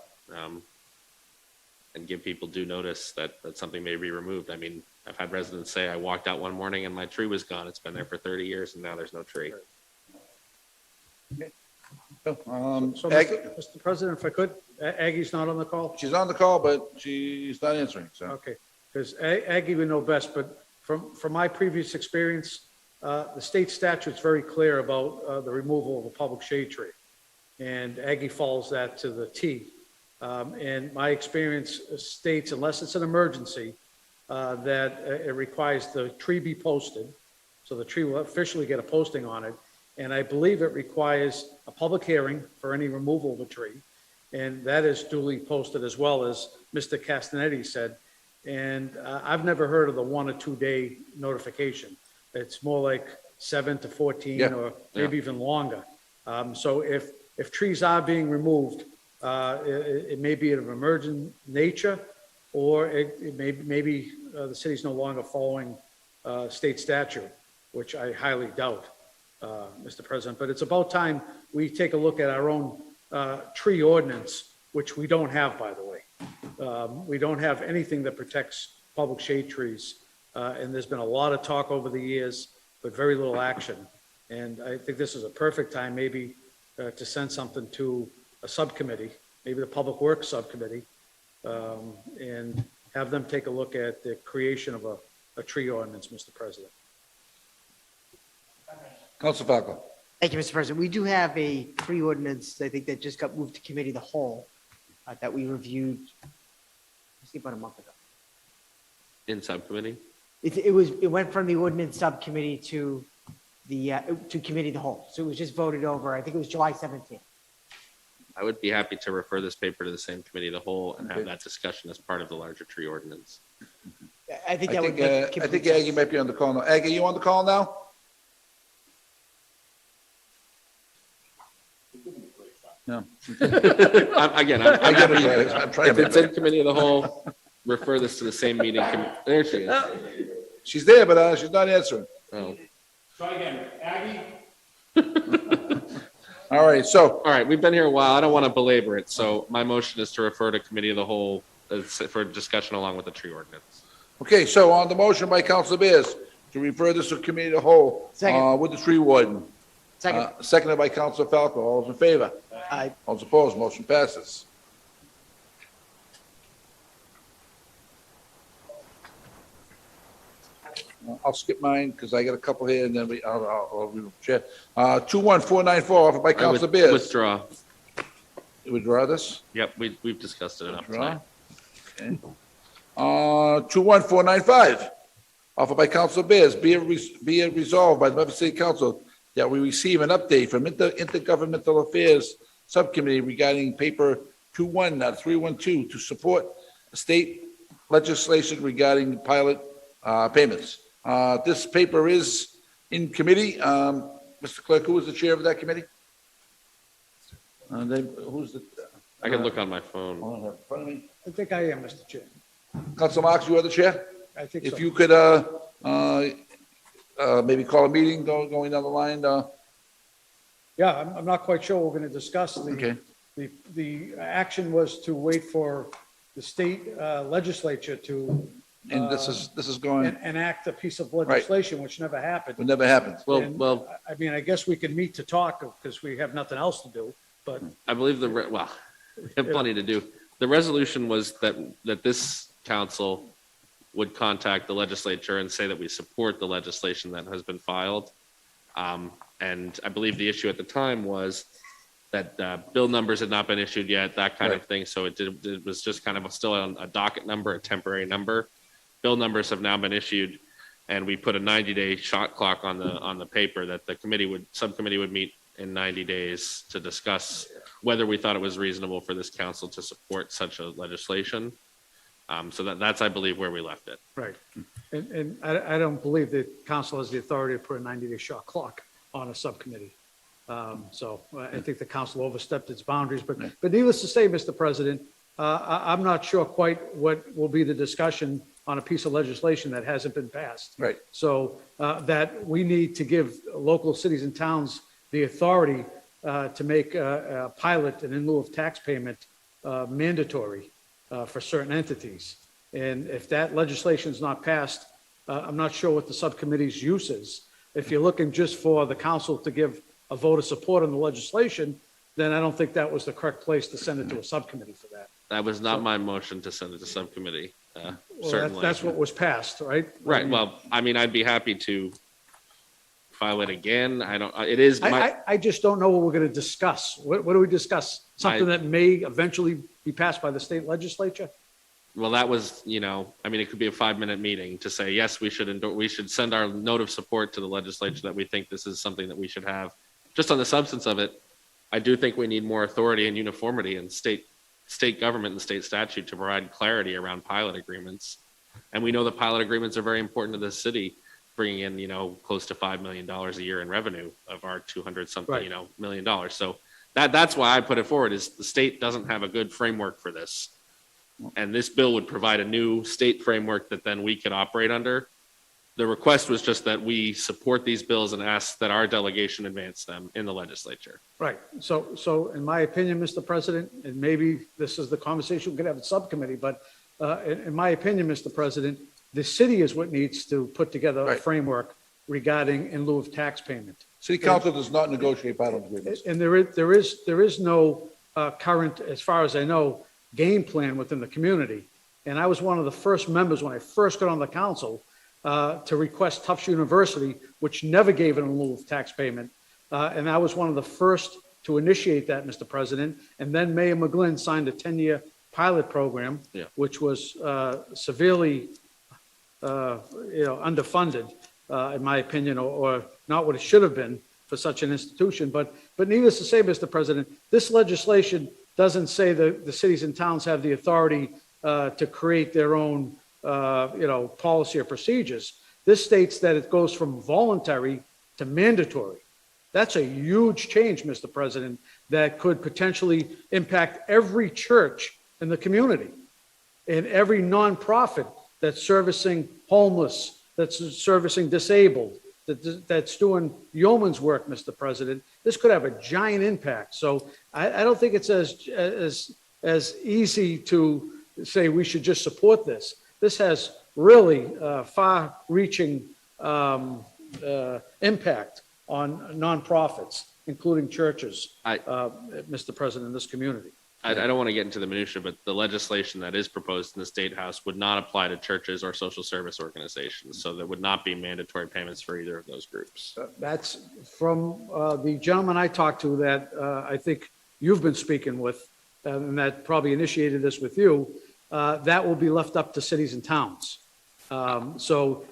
and give people due notice that something may be removed. I mean, I've had residents say, I walked out one morning and my tree was gone. It's been there for 30 years and now there's no tree. So, Mr. President, if I could, Aggie's not on the call? She's on the call, but she's not answering, so. Okay, because Aggie would know best, but from my previous experience, the state statute's very clear about the removal of a public shade tree. And Aggie follows that to the T. And my experience states, unless it's an emergency, that it requires the tree be posted. So the tree will officially get a posting on it. And I believe it requires a public hearing for any removal of a tree. And that is duly posted, as well as Mr. Castanetti said. And I've never heard of the 1 or 2 day notification. It's more like 7 to 14 or maybe even longer. So if trees are being removed, it may be of emergent nature, or it maybe the city's no longer following state statute, which I highly doubt, Mr. President. But it's about time we take a look at our own tree ordinance, which we don't have, by the way. We don't have anything that protects public shade trees. And there's been a lot of talk over the years, but very little action. And I think this is a perfect time maybe to send something to a subcommittee, maybe the Public Works Subcommittee, and have them take a look at the creation of a tree ordinance, Mr. President. Council Falco. Thank you, Mr. President. We do have a tree ordinance, I think, that just got moved to committee of the whole, that we reviewed, I think, about a month ago. In subcommittee? It went from the ordinance subcommittee to the, to committee of the whole. So it was just voted over, I think it was July 17th. I would be happy to refer this paper to the same committee of the whole and have that discussion as part of the larger tree ordinance. I think that would make I complete think sense. Aggie might be on the call now. Aggie, you on the call now? No. I'm happy. I'm trying If to it's in committee of the whole, refer this to the same meeting. There she is. She's there, but she's not answering. Oh. Try again, Aggie? All right, so. All right, we've been here a while. I don't want to belabor it. So my motion is to refer to committee of the whole for discussion along with the tree ordinance. Okay, so on the motion by Council Bears to refer this to committee of the whole. Second. With the tree warden. Second. Seconded by Council Falco. All those in favor? Aye. All those opposed? Motion passes. I'll skip mine because I got a couple here and then I'll read them. Chair. 21494 offered by I Council Bears. withdraw. You withdraw this? Yep, we've discussed it enough Withdraw. tonight. Okay. 21495 offered by Council Bears. Be it resolved by the Memphis City Council that we receive an update from Intergovernmental Affairs Subcommittee regarding paper 21.312 to support state legislation regarding pilot payments. This paper is in committee. Mr. Clerk, who is the chair of that committee? Who's the? I can look on my phone. Hold on, in front of me. I think I am, Mr. Chair. Council Marks, you are the chair? I think If so. you could, maybe call a meeting going down the line, Yeah, I'm not quite sure what we're going to discuss. okay. The action was to wait for the state legislature to And this is going, enact a piece of legislation, which never happened. it never happened. And, Well, I mean, I guess we could meet to talk because we have nothing else to do, but I believe well, we have plenty to do. The resolution was that this council would contact the legislature and say that we support the legislation that has been filed. And I believe the issue at the time was that bill numbers had not been issued yet, that kind of thing. So it was just kind of still a docket number, a temporary number. Bill numbers have now been issued, and we put a 90-day shot clock on the paper that the subcommittee would meet in 90 days to discuss whether we thought it was reasonable for this council to support such a legislation. So that's, I believe, where we left it. right. And I don't believe that council has the authority to put a 90-day shot clock on a subcommittee. So I think the council overstepped its boundaries, but needless to say, Mr. President, I'm not sure quite what will be the discussion on a piece of legislation that hasn't been passed. Right. So that we need to give local cities and towns the authority to make a pilot and in lieu of tax payment mandatory for certain entities. And if that legislation is not passed, I'm not sure what the subcommittee's use is. If you're looking just for the council to give a vote of support on the legislation, then I don't think that was the correct place to send it to a subcommittee for that. That was not my motion to send it to subcommittee, Well, certainly. that's what was passed, right? Right, well, I mean, I'd be happy to file it again. It is my, I just don't know what we're going to discuss. What do we discuss? Something that may eventually be passed by the state legislature? well, that was, I mean, it could be a 5-minute meeting to say, yes, we should send our note of support to the legislature that we think this is something that we should have. Just on the substance of it, I do think we need more authority and uniformity in state government and state statute to provide clarity around pilot agreements. And we know that pilot agreements are very important to the city, bringing in, close to $5 million a year in revenue of our 200 something, Right. million dollars. So that's why I put it forward is the state doesn't have a good framework for this. And this bill would provide a new state framework that then we could operate under. The request was just that we support these bills and ask that our delegation advance them in the legislature. Right. So in my opinion, Mr. President, and maybe this is the conversation we could have at subcommittee, but in my opinion, Mr. President, the city is what needs to put together a Right. framework regarding in lieu of tax payment. City council does not negotiate pilot agreements. And there is no current, as far as I know, game plan within the community. And I was one of the first members when I first got on the council to request Tufts University, which never gave it in lieu of tax payment. And I was one of the first to initiate that, Mr. President. And then Mayor McGlynn signed a 10-year pilot program, Yeah. which was severely, underfunded, in my opinion, or not what it should have been for such an institution. But needless to say, Mr. President, this legislation doesn't say that the cities and towns have the authority to create their own, policy or procedures. This states that it goes from voluntary to mandatory. That's a huge change, Mr. President, that could potentially impact every church in the community and every nonprofit that's servicing homeless, that's servicing disabled, that's doing yeoman's work, Mr. President. This could have a giant impact. So I don't think it's as easy to say we should just support this. This has really far-reaching impact on nonprofits, including churches, Mr. President, in this community. I don't want to get into the minutia, but the legislation that is proposed in the State House would not apply to churches or social service organizations. So there would not be mandatory payments for either of those groups. That's from the gentleman I talked to that I think you've been speaking with, and that probably initiated this with you. That will be left up to cities and towns. So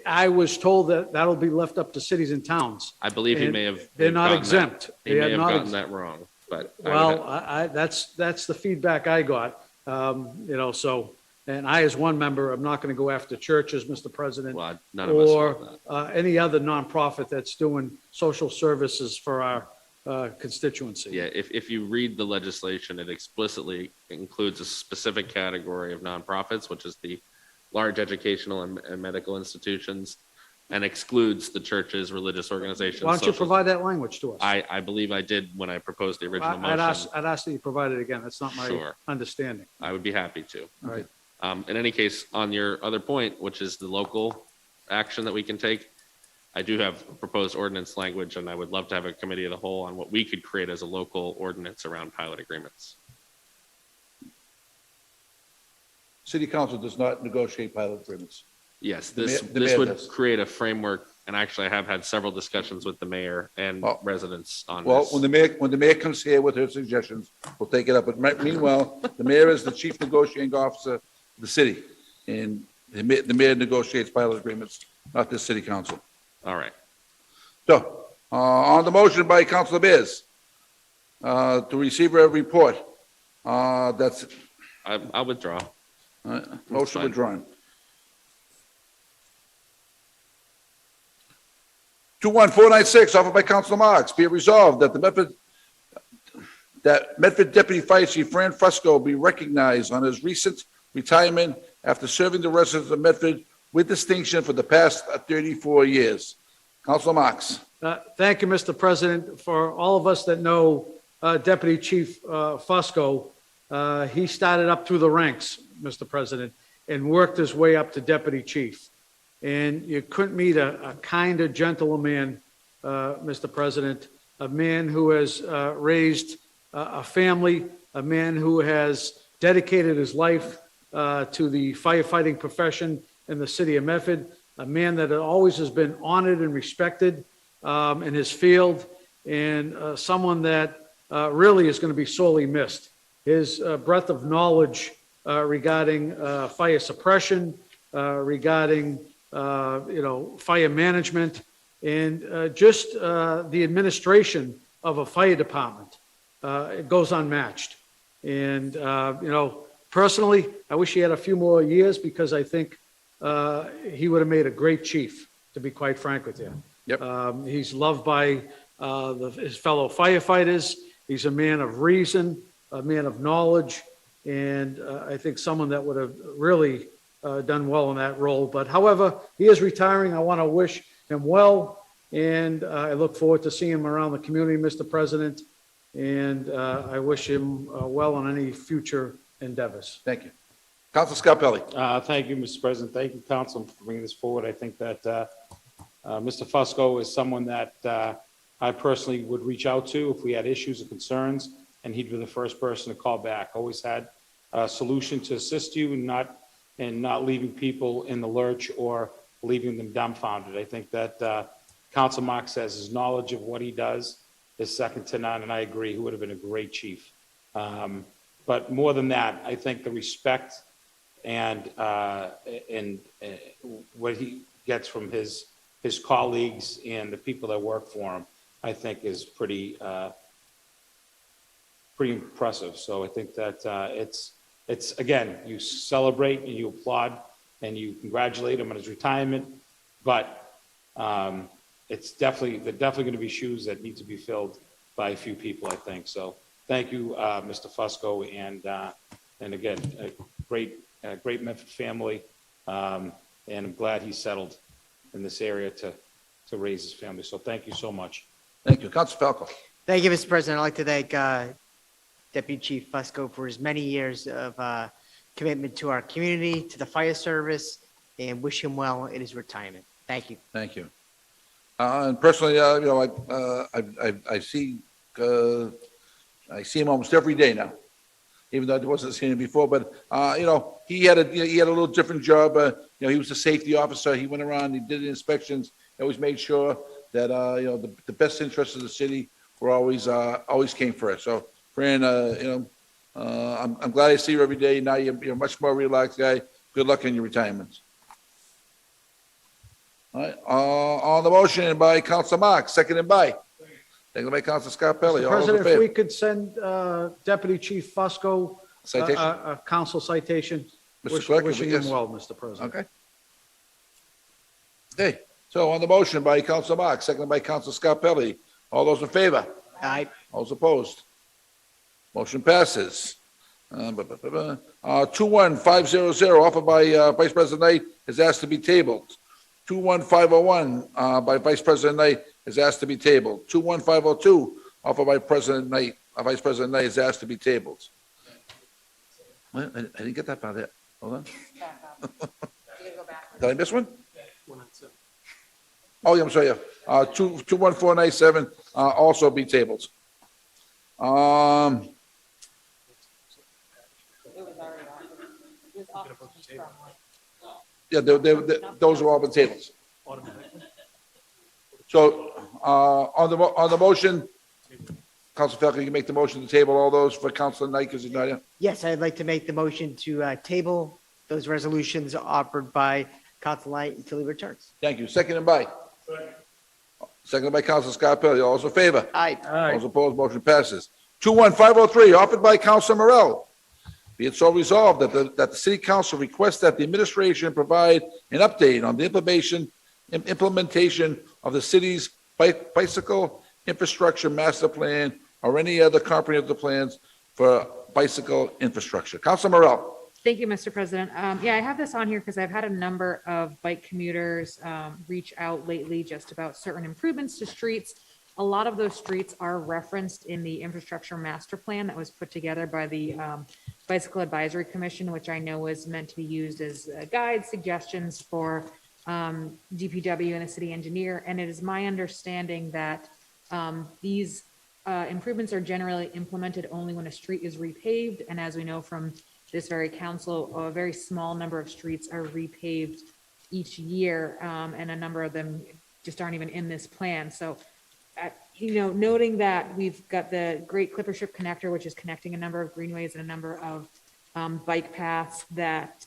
I was told that that'll be left up to cities and towns. I believe he And may have. they're not gotten that- exempt. He They may are have not gotten ex- that wrong, but. I would Well, have- that's the feedback I got, so, and I, as one member, I'm not going to go after churches, Mr. President, Well, none of us want or any other nonprofit that's doing social services for our constituency. Yeah, if you read the legislation, it explicitly includes a specific category of nonprofits, which is the large educational and medical institutions, and excludes the churches, religious organizations. Why don't you social- provide that language to us? I believe I did when I proposed the original I'd motion. ask that you provide it again. That's not my Sure. understanding. I would be happy to. All right. In any case, on your other point, which is the local action that we can take, I do have proposed ordinance language, and I would love to have a committee of the whole on what we could create as a local ordinance around pilot agreements. City council does not negotiate pilot agreements. Yes, The this, mayor- the this mayor would does. create a framework, and actually I have had several discussions with the mayor and Well- residents on Well, this. when the mayor comes here with her suggestions, we'll take it up. But meanwhile, the mayor is the chief negotiating officer of the city. And the mayor negotiates pilot agreements, not the city council. All right. So, on the motion by Councilor Bears, to receive a report, that's, I'll withdraw. motion fine. withdrawn. 21496, offered by Councilor Marks, be it resolved that Medford Deputy Fire Chief Fran Fusco be recognized on his recent retirement after serving the residents of Medford with distinction for the past 34 years. Councilor Marks. Thank you, Mr. President. For all of us that know Deputy Chief Fusco, he started up through the ranks, Mr. President, and worked his way up to Deputy Chief. And you couldn't meet a kinder, gentler man, Mr. President, a man who has raised a family, a man who has dedicated his life to the firefighting profession in the city of Medford, a man that always has been honored and respected in his field, and someone that really is going to be sorely missed. His breadth of knowledge regarding fire suppression, regarding fire management, and just the administration of a fire department. It goes unmatched. And, personally, I wish he had a few more years because I think he would have made a great chief, to be quite frank with you. Yep. He's loved by his fellow firefighters. He's a man of reason, a man of knowledge, and I think someone that would have really done well in that role. But however, he is retiring. I want to wish him well, and I look forward to seeing him around the community, Mr. President, and I wish him well on any future endeavors. Thank you. Councilor Scarpelli. Thank you, Mr. President. Thank you, Council, for bringing this forward. I think that Mr. Fusco is someone that I personally would reach out to if we had issues or concerns, and he'd be the first person to call back. Always had a solution to assist you and not leaving people in the lurch or leaving them dumbfounded. I think that Council Marks says his knowledge of what he does is second to none, and I agree, he would have been a great chief. But more than that, I think the respect and what he gets from his colleagues and the people that work for him, I think is pretty impressive. So I think that it's again, you celebrate and you applaud and you congratulate him on his retirement, but they're definitely going to be shoes that need to be filled by a few people, I think. So thank you, Mr. Fusco, and again, a great Medford family, and I'm glad he settled in this area to raise his family. So thank you so much. Thank you. Councilor Falco. Thank you, Mr. President. I'd like to thank Deputy Chief Fusco for his many years of commitment to our community, to the fire service, and wish him well in his retirement. Thank you. Thank you. And personally, I see him almost every day now, even though I wasn't seeing him before. But he had a little different job. He was a safety officer. He went around. He did the inspections. He always made sure that the best interests of the city were always came first. So, Fran, I'm glad I see you every day. Now you're a much more relaxed guy. Good luck in your retirement. All right, on the motion by Council Marks, seconded by Council Scarpelli. Mr. All those in President, if we favor? could send Deputy Chief Fusco Citation? a council citation. Mr. Clerk, Wishing yes. him well, Mr. President. Okay. Okay, so on the motion by Council Marks, seconded by Council Scarpelli. All those in favor? Aye. All those opposed? Motion passes. 21500, offered by Vice President Knight, is asked to be tabled. 21501, by Vice President Knight, is asked to be tabled. 21502, offered by President Knight, Vice President Knight, is asked to be tabled. What? I didn't get that part yet. Hold on. Did I miss one? Oh, yeah, I'm sorry, yeah. 21497, also be tabled. Yeah, those have all been tabled. So, on the motion, Council Falcon, you can make the motion to table all those for Council Knight, because he's not here. Yes, I'd like to make the motion to table those resolutions offered by Council Knight until he returns. Thank you. Seconded by? Seconded by Council Scarpelli. All those in favor? Aye. All those opposed, motion passes. 21503, offered by Council Morel. Be it so resolved that the City Council requests that the administration provide an update on the implementation of the city's bicycle infrastructure master plan or any other comprehensive plans for bicycle infrastructure. Council Morel. Thank you, Mr. President. Yeah, I have this on here because I've had a number of bike commuters reach out lately just about certain improvements to streets. A lot of those streets are referenced in the infrastructure master plan that was put together by the Bicycle Advisory Commission, which I know was meant to be used as guide suggestions for DPW and the city engineer. And it is my understanding that these improvements are generally implemented only when a street is repaved. And as we know from this very council, a very small number of streets are repaved each year, and a number of them just aren't even in this plan. So, noting that we've got the Great Clippership Connector, which is connecting a number of greenways and a number of bike paths that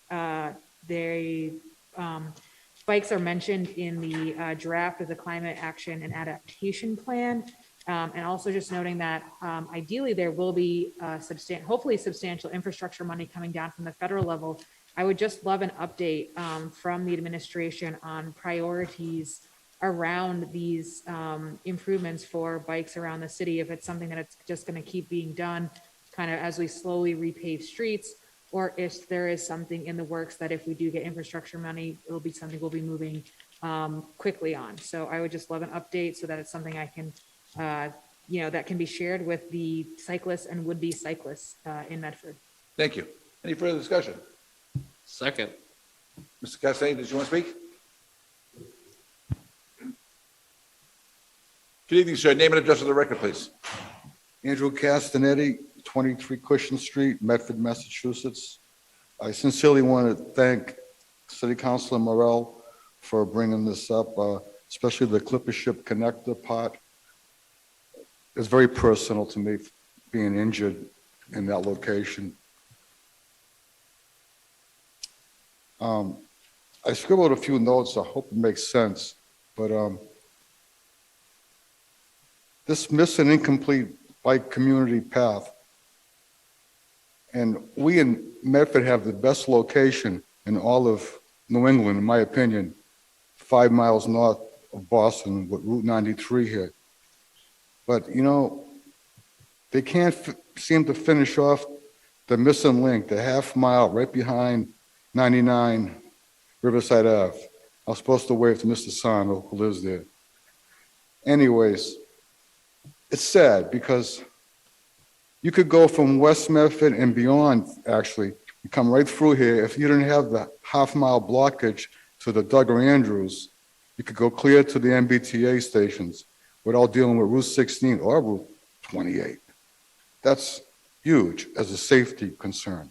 bikes are mentioned in the draft of the Climate Action and Adaptation Plan. And also just noting that ideally there will be hopefully substantial infrastructure money coming down from the federal level. I would just love an update from the administration on priorities around these improvements for bikes around the city. If it's something that it's just going to keep being done kind of as we slowly repave streets, or if there is something in the works that if we do get infrastructure money, it'll be something we'll be moving quickly on. So I would just love an update so that it's something I can that can be shared with the cyclists and would-be cyclists in Medford. Thank you. Any further discussion? Second. Mr. Castelli, did you want to speak? Good evening, sir. Name and address of the record, please. Andrew Castanetti, 23 Cushion Street, Medford, Massachusetts. I sincerely want to thank City Councilor Morel for bringing this up, especially the Clippership Connector part. It's very personal to me, being injured in that location. I scribbled a few notes. I hope it makes sense, but this missing incomplete bike community path, and we in Medford have the best location in all of New England, in my opinion, 5 miles north of Boston with Route 93 here. But, they can't seem to finish off the missing link, the half mile right behind 99 Riverside Ave. I was supposed to wave to Mr. San, who lives there. Anyways, it's sad because you could go from West Medford and beyond, actually, you come right through here. If you didn't have the half-mile blockage to the Duggar Andrews, you could go clear to the MBTA stations without dealing with Route 16 or Route 28. That's huge as a safety concern.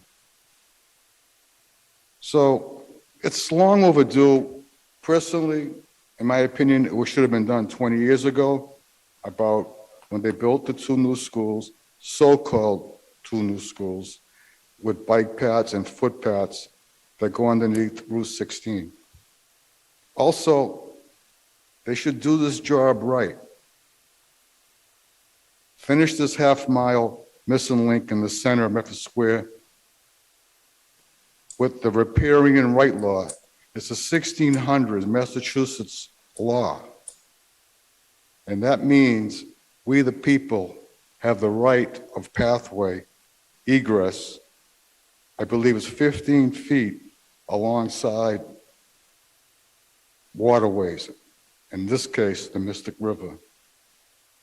So it's long overdue. Personally, in my opinion, it should have been done 20 years ago, about when they built the two new schools, so-called two new schools, with bike paths and footpaths that go underneath Route 16. Also, They should do this job right. Finish this half-mile missing link in the center of Memphis Square with the riparian right law. It's a 1600s Massachusetts law. And that means we, the people, have the right of pathway egress. I believe it's 15 feet alongside waterways, in this case, the Mystic River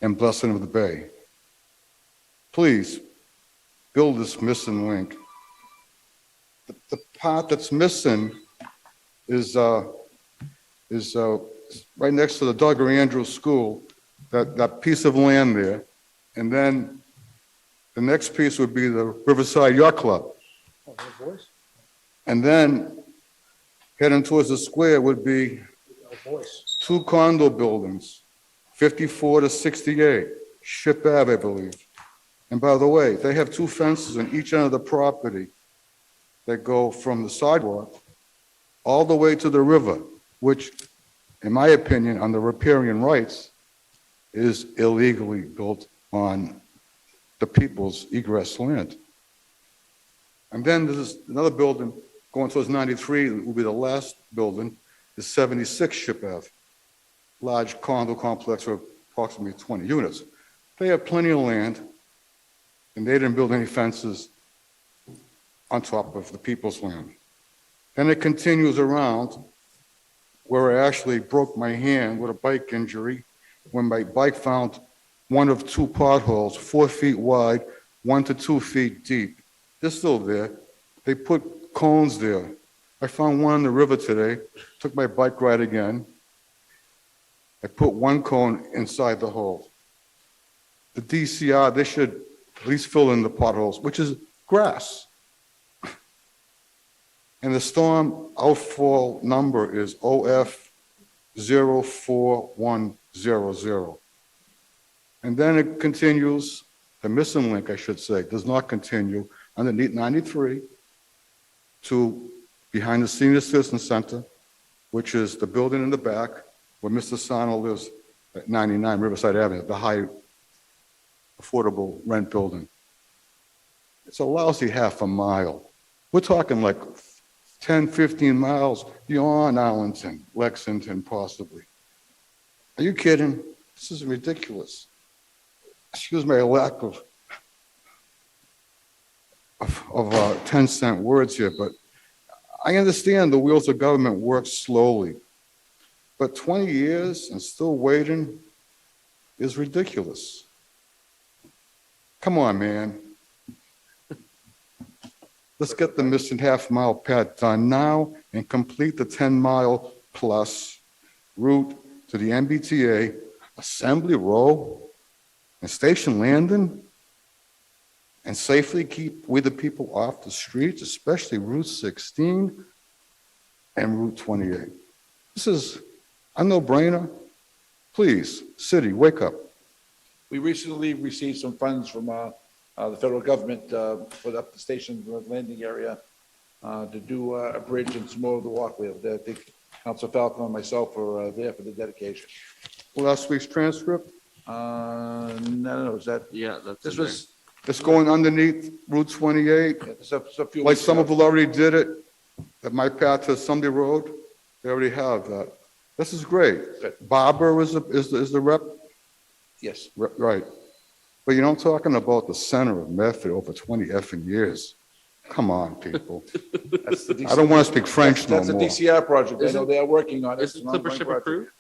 and Blessing of the Bay. Please build this missing link. The part that's missing is right next to the Duggar Andrews School, that piece of land there. And then the next piece would be the Riverside Yacht Club. And then heading towards the square would be 2 condo buildings, 54 to 68, Ship Ave, I believe. And by the way, they have 2 fences on each end of the property that go from the sidewalk all the way to the river, which, in my opinion, on the riparian rights, is illegally built on the people's egress land. And then there's another building going towards 93, that will be the last building, is 76 Ship Ave, large condo complex of approximately 20 units. They have plenty of land, and they didn't build any fences on top of the people's land. Then it continues around where I actually broke my hand with a bike injury when my bike found one of 2 potholes, 4 feet wide, 1 to 2 feet deep. They're still there. They put cones there. I found one in the river today, took my bike ride again. I put 1 cone inside the hole. The DCR, they should at least fill in the potholes, which is grass. And the storm outfall number is OF 04100. And then it continues, the missing link, I should say, does not continue underneath 93 to behind the Senior Citizen Center, which is the building in the back where Mr. Sano lives at 99 Riverside Avenue, the high affordable rent building. It's a lousy half a mile. We're talking like 10, 15 miles beyond Arlington, Lexington, possibly. Are you kidding? This is ridiculous. Excuse my lack of 10-cent words here, but I understand the wheels of government work slowly. But 20 years and still waiting is ridiculous. Come on, man. Let's get the missing half-mile pad done now and complete the 10-mile plus route to the MBTA, Assembly Row, and Station Landing, and safely keep we the people off the streets, especially Route 16 and Route 28. This is a no-brainer. Please, city, wake up. We recently received some funds from the federal government for the station landing area to do a bridge and some more of the walkway over there. I think Council Falcon and myself were there for the dedication. Last week's transcript? No, is that? Yeah, that's. This was. It's going underneath Route 28. Like some of you already did it, at my path to Sunday Road, they already have that. This is great. Barber is the rep? Yes. Right. But you know, I'm talking about the center of Medford over 20 effing years. Come on, people. I don't want to speak French no more. That's a DCR project. I know they are working on it. Isn't Clippership approved?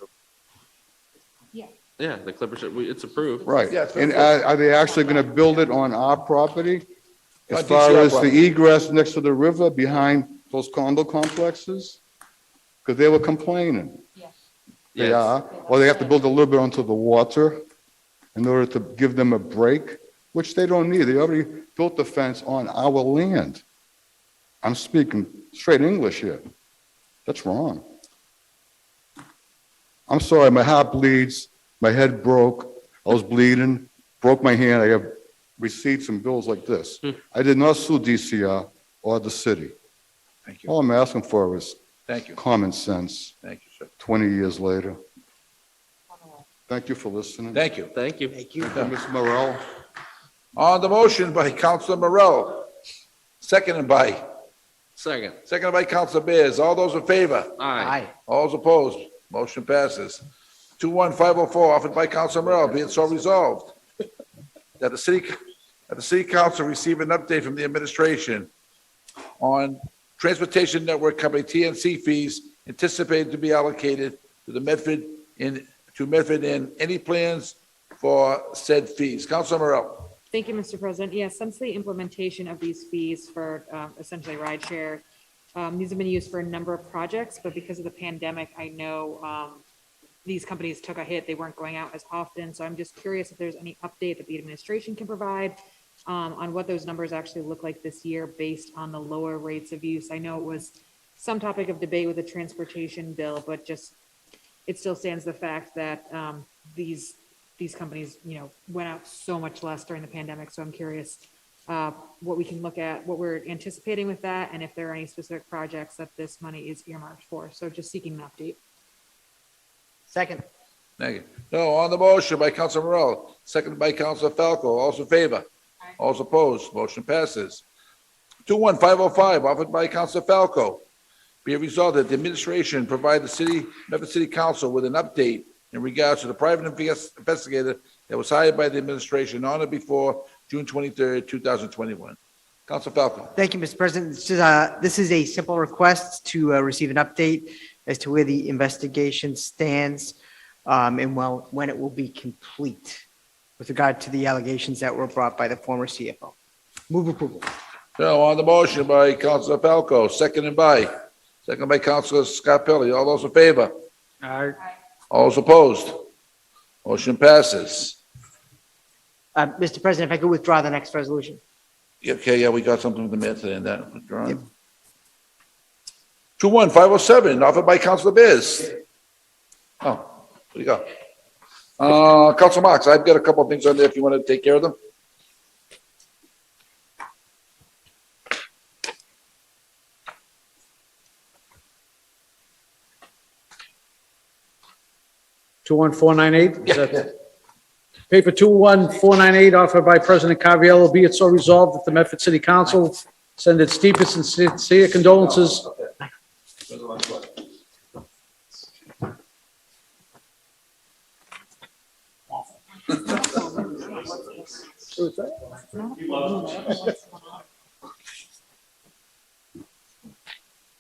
Yeah, the Clippership, it's approved. Right. Yeah, it's And very are they actually going to build it on our property? As On far DCR as the property. egress next to the river behind those condo complexes? Because they were complaining. They Yes. are. Or they have to build a little bit onto the water in order to give them a break, which they don't need. They already built the fence on our land. I'm speaking straight English here. That's wrong. I'm sorry, my heart bleeds. My head broke. I was bleeding, broke my hand. I have receipts and bills like this. I did not sue DCR or the city. Thank you. All I'm asking for is Thank you. common sense Thank you, sir. 20 years later. Thank you for listening. Thank you. Thank you. Thank you. Ms. Morel, On the motion by Councilor Morel, seconded by Councilor Bears. All those in favor? Aye. All those opposed? Motion passes. 21504, offered by Councilor Morel, be it so resolved that the city council receive an update from the administration on Transportation Network Company TNC fees anticipated to be allocated to the Medford and any plans for said fees. Councilor Morel. Thank you, Mr. President. Yes, since the implementation of these fees for essentially rideshare, these have been used for a number of projects, but because of the pandemic, I know these companies took a hit. They weren't going out as often. So I'm just curious if there's any update that the administration can provide on what those numbers actually look like this year based on the lower rates of use. I know it was some topic of debate with the transportation bill, but just it still stands the fact that these companies, went out so much less during the pandemic. So I'm curious what we can look at, what we're anticipating with that, and if there are any specific projects that this money is earmarked for. So just seeking an update. Second. Thank you. No, on the motion by Councilor Morel, seconded by Councilor Falco. All those in favor? All those opposed? Motion passes. 21505, offered by Councilor Falco. Be it resolved that the administration provide the Medford City Council with an update in regards to the private investigator that was hired by the administration on or before June 23rd, 2021. Councilor Falco. Thank you, Mr. President. This is a simple request to receive an update as to where the investigation stands and when it will be complete with regard to the allegations that were brought by the former CFO. Move approval. So on the motion by Councilor Falco, seconded by Councilor Scarpelli. All those in favor? Aye. All those opposed? Motion passes. Mr. President, if I could withdraw the next resolution. Okay, yeah, we got something with the mayor today in that. Withdrawn. 21507, offered by Councilor Bears. Oh, there you go. Councilor Marks, I've got a couple of things on there if you want to take care of them. Two 21498, paper 21498 offered by President Caraviallo, be it so resolved that the Medford City Council send its deepest and sincere condolences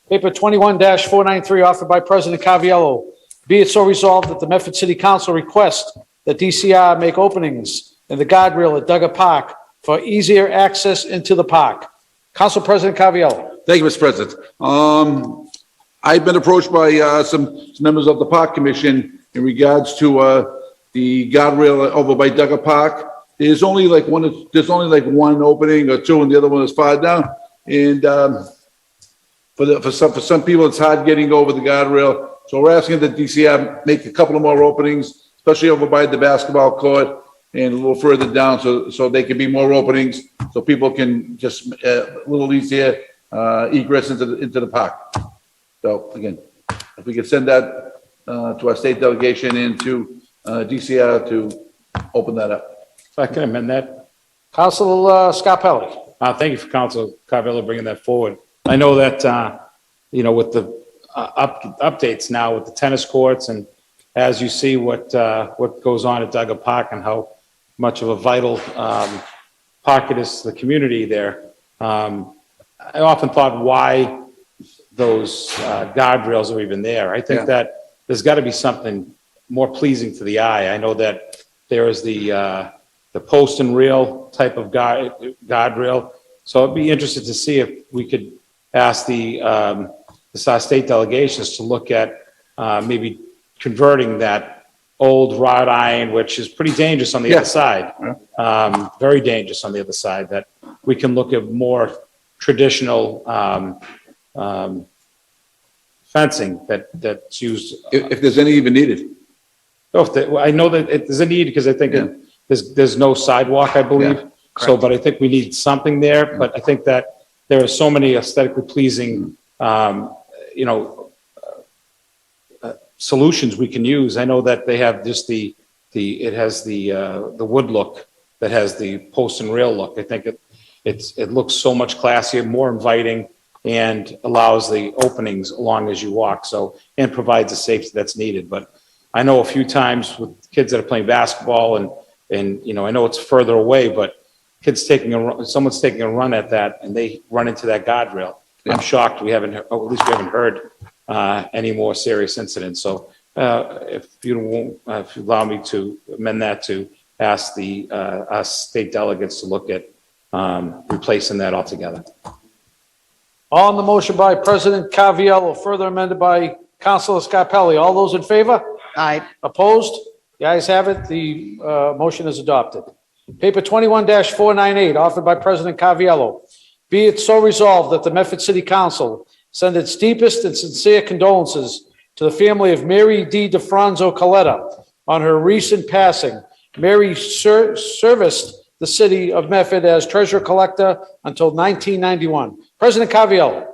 Paper 21-493 offered by President Caraviallo. Be it so resolved that the Medford City Council request that DCR make openings in the guardrail at Duggar Park for easier access into the park. Council President Caraviallo. Thank you, Mr. President. I've been approached by some members of the Park Commission in regards to the guardrail over by Duggar Park. There's only like one opening or two, and the other one is far down. And for some people, it's hard getting over the guardrail. So we're asking that DCR make a couple of more openings, especially over by the basketball court and a little further down, so they can be more openings, so people can just a little easier egress into the park. So again, if we could send that to our state delegation and to DCR to open that up. If I can amend that. Council Scarpelli. Thank you for Council Carvello bringing that forward. I know that, with the updates now with the tennis courts, and as you see what goes on at Duggar Park and how much of a vital park it is to the community there, I often thought why those guardrails are even there. I think that there's got to be something more pleasing to the eye. I know that there is the post and rail type of guardrail. So I'd be interested to see if we could ask the state delegations to look at maybe converting that old wrought iron, which is pretty dangerous on the other side, very dangerous on the other side, that we can look at more traditional fencing that's used. If there's any even needed. I know that there's a need because I think there's no sidewalk, I believe. So, but I think we need something there. But I think that there are so many aesthetically pleasing, solutions we can use. I know that they have just it has the wood look that has the post and rail look. I think it looks so much classier, more inviting, and allows the openings along as you walk. So, and provides the safety that's needed. But I know a few times with kids that are playing basketball and you know, I know it's further away, but someone's taking a run at that and they run into that guardrail. I'm shocked we haven't, or at least we haven't heard any more serious incidents. So if you allow me to amend that to ask us state delegates to look at replacing that altogether. On the motion by President Caviello, further amended by Councilor Scarpelli. All those in favor? Aye. Opposed? The ayes have it. The motion is adopted. Paper 21-498, offered by President Caviello. Be it so resolved that the Medford City Council send its deepest and sincere condolences to the family of Mary D. DeFranzo Coletta on her recent passing. Mary serviced the city of Medford as treasurer collector until 1991. President Caviello.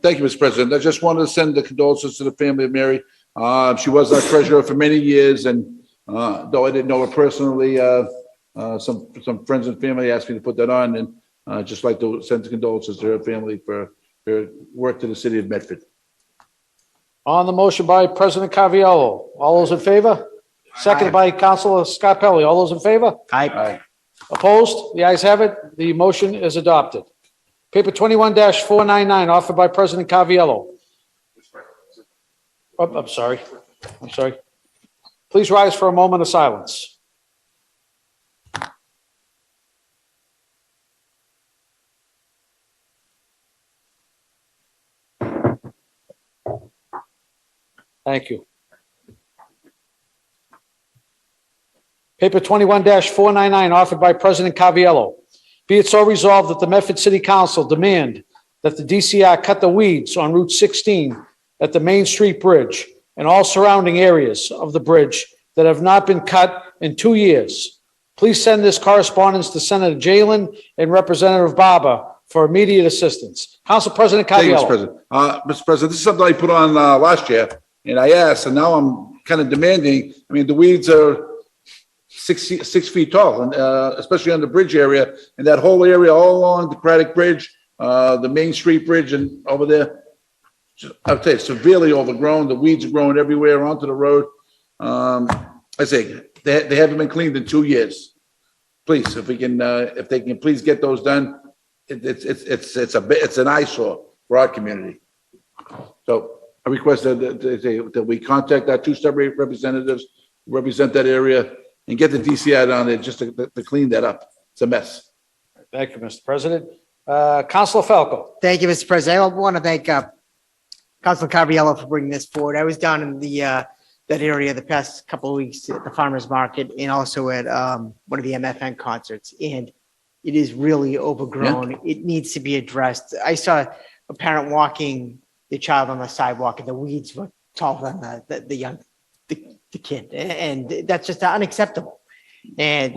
Thank you, Mr. President. I just wanted to send the condolences to the family of Mary. She was our treasurer for many years, and though I didn't know her personally, some friends and family asked me to put that on, and I'd just like to send the condolences to her family for her work to the city of Medford. On the motion by President Caviello. All those in favor? Seconded by Councilor Scarpelli. All those in favor? Aye. Opposed? The ayes have it. The motion is adopted. Paper 21-499, offered by President Caviello. Oh, I'm sorry. Please rise for a moment of silence. Thank you. Paper 21-499, offered by President Caviello. Be it so resolved that the Medford City Council demand that the DCR cut the weeds on Route 16 at the Main Street Bridge and all surrounding areas of the bridge that have not been cut in 2 years. Please send this correspondence to Senator Jalen and Representative Barber for immediate assistance. Council President Thank you, Mr. Caviello. President. Mr. President, this is something I put on last year, and I asked, and now I'm kind of demanding. I mean, the weeds are 6 feet tall, and especially on the bridge area, and that whole area all along the Craddock Bridge, the Main Street Bridge, and over there. I'd say severely overgrown. The weeds are growing everywhere onto the road. I say they haven't been cleaned in 2 years. Please, if they can please get those done, it's an eyesore for our community. So I request that we contact our 2 separate representatives who represent that area and get the DCI down there just to clean that up. It's a mess. Thank you, Mr. President. Councilor Falco. Thank you, Mr. President. I want to thank Councilor Caviello for bringing this forward. I was down in that area the past couple of weeks at the farmers market and also at one of the MFN concerts, and it is really overgrown. Yeah. It needs to be addressed. I saw a parent walking the child on the sidewalk, and the weeds were taller than the kid, and that's just unacceptable. And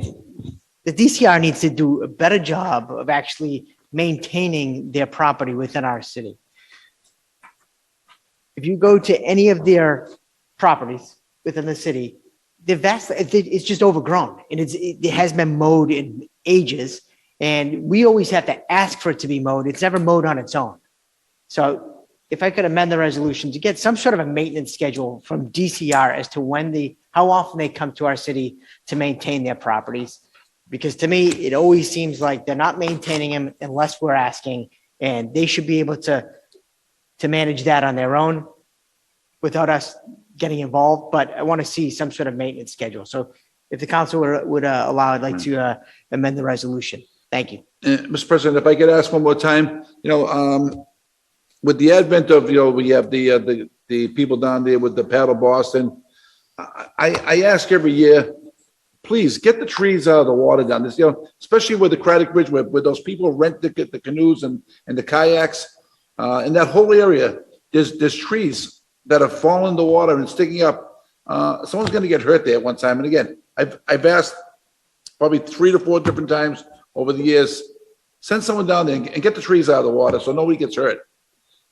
the DCR needs to do a better job of actually maintaining their property within our city. If you go to any of their properties within the city, it's just overgrown, and it has been mowed in ages, and we always have to ask for it to be mowed. It's never mowed on its own. So if I could amend the resolution to get some sort of a maintenance schedule from DCR as to how often they come to our city to maintain their properties, because to me, it always seems like they're not maintaining them unless we're asking, and they should be able to manage that on their own without us getting involved. But I want to see some sort of maintenance schedule. So if the council would allow, I'd like to amend the resolution. Thank you. Mr. President, if I could ask one more time, with the advent of, we have the people down there with the paddle Boston. I ask every year, please get the trees out of the water down this, especially with the Craddock Bridge, where those people rent the canoes and the kayaks. In that whole area, there's trees that have fallen in the water and sticking up. Someone's going to get hurt there one time. And again, I've asked probably 3 to 4 different times over the years, send someone down there and get the trees out of the water so nobody gets hurt.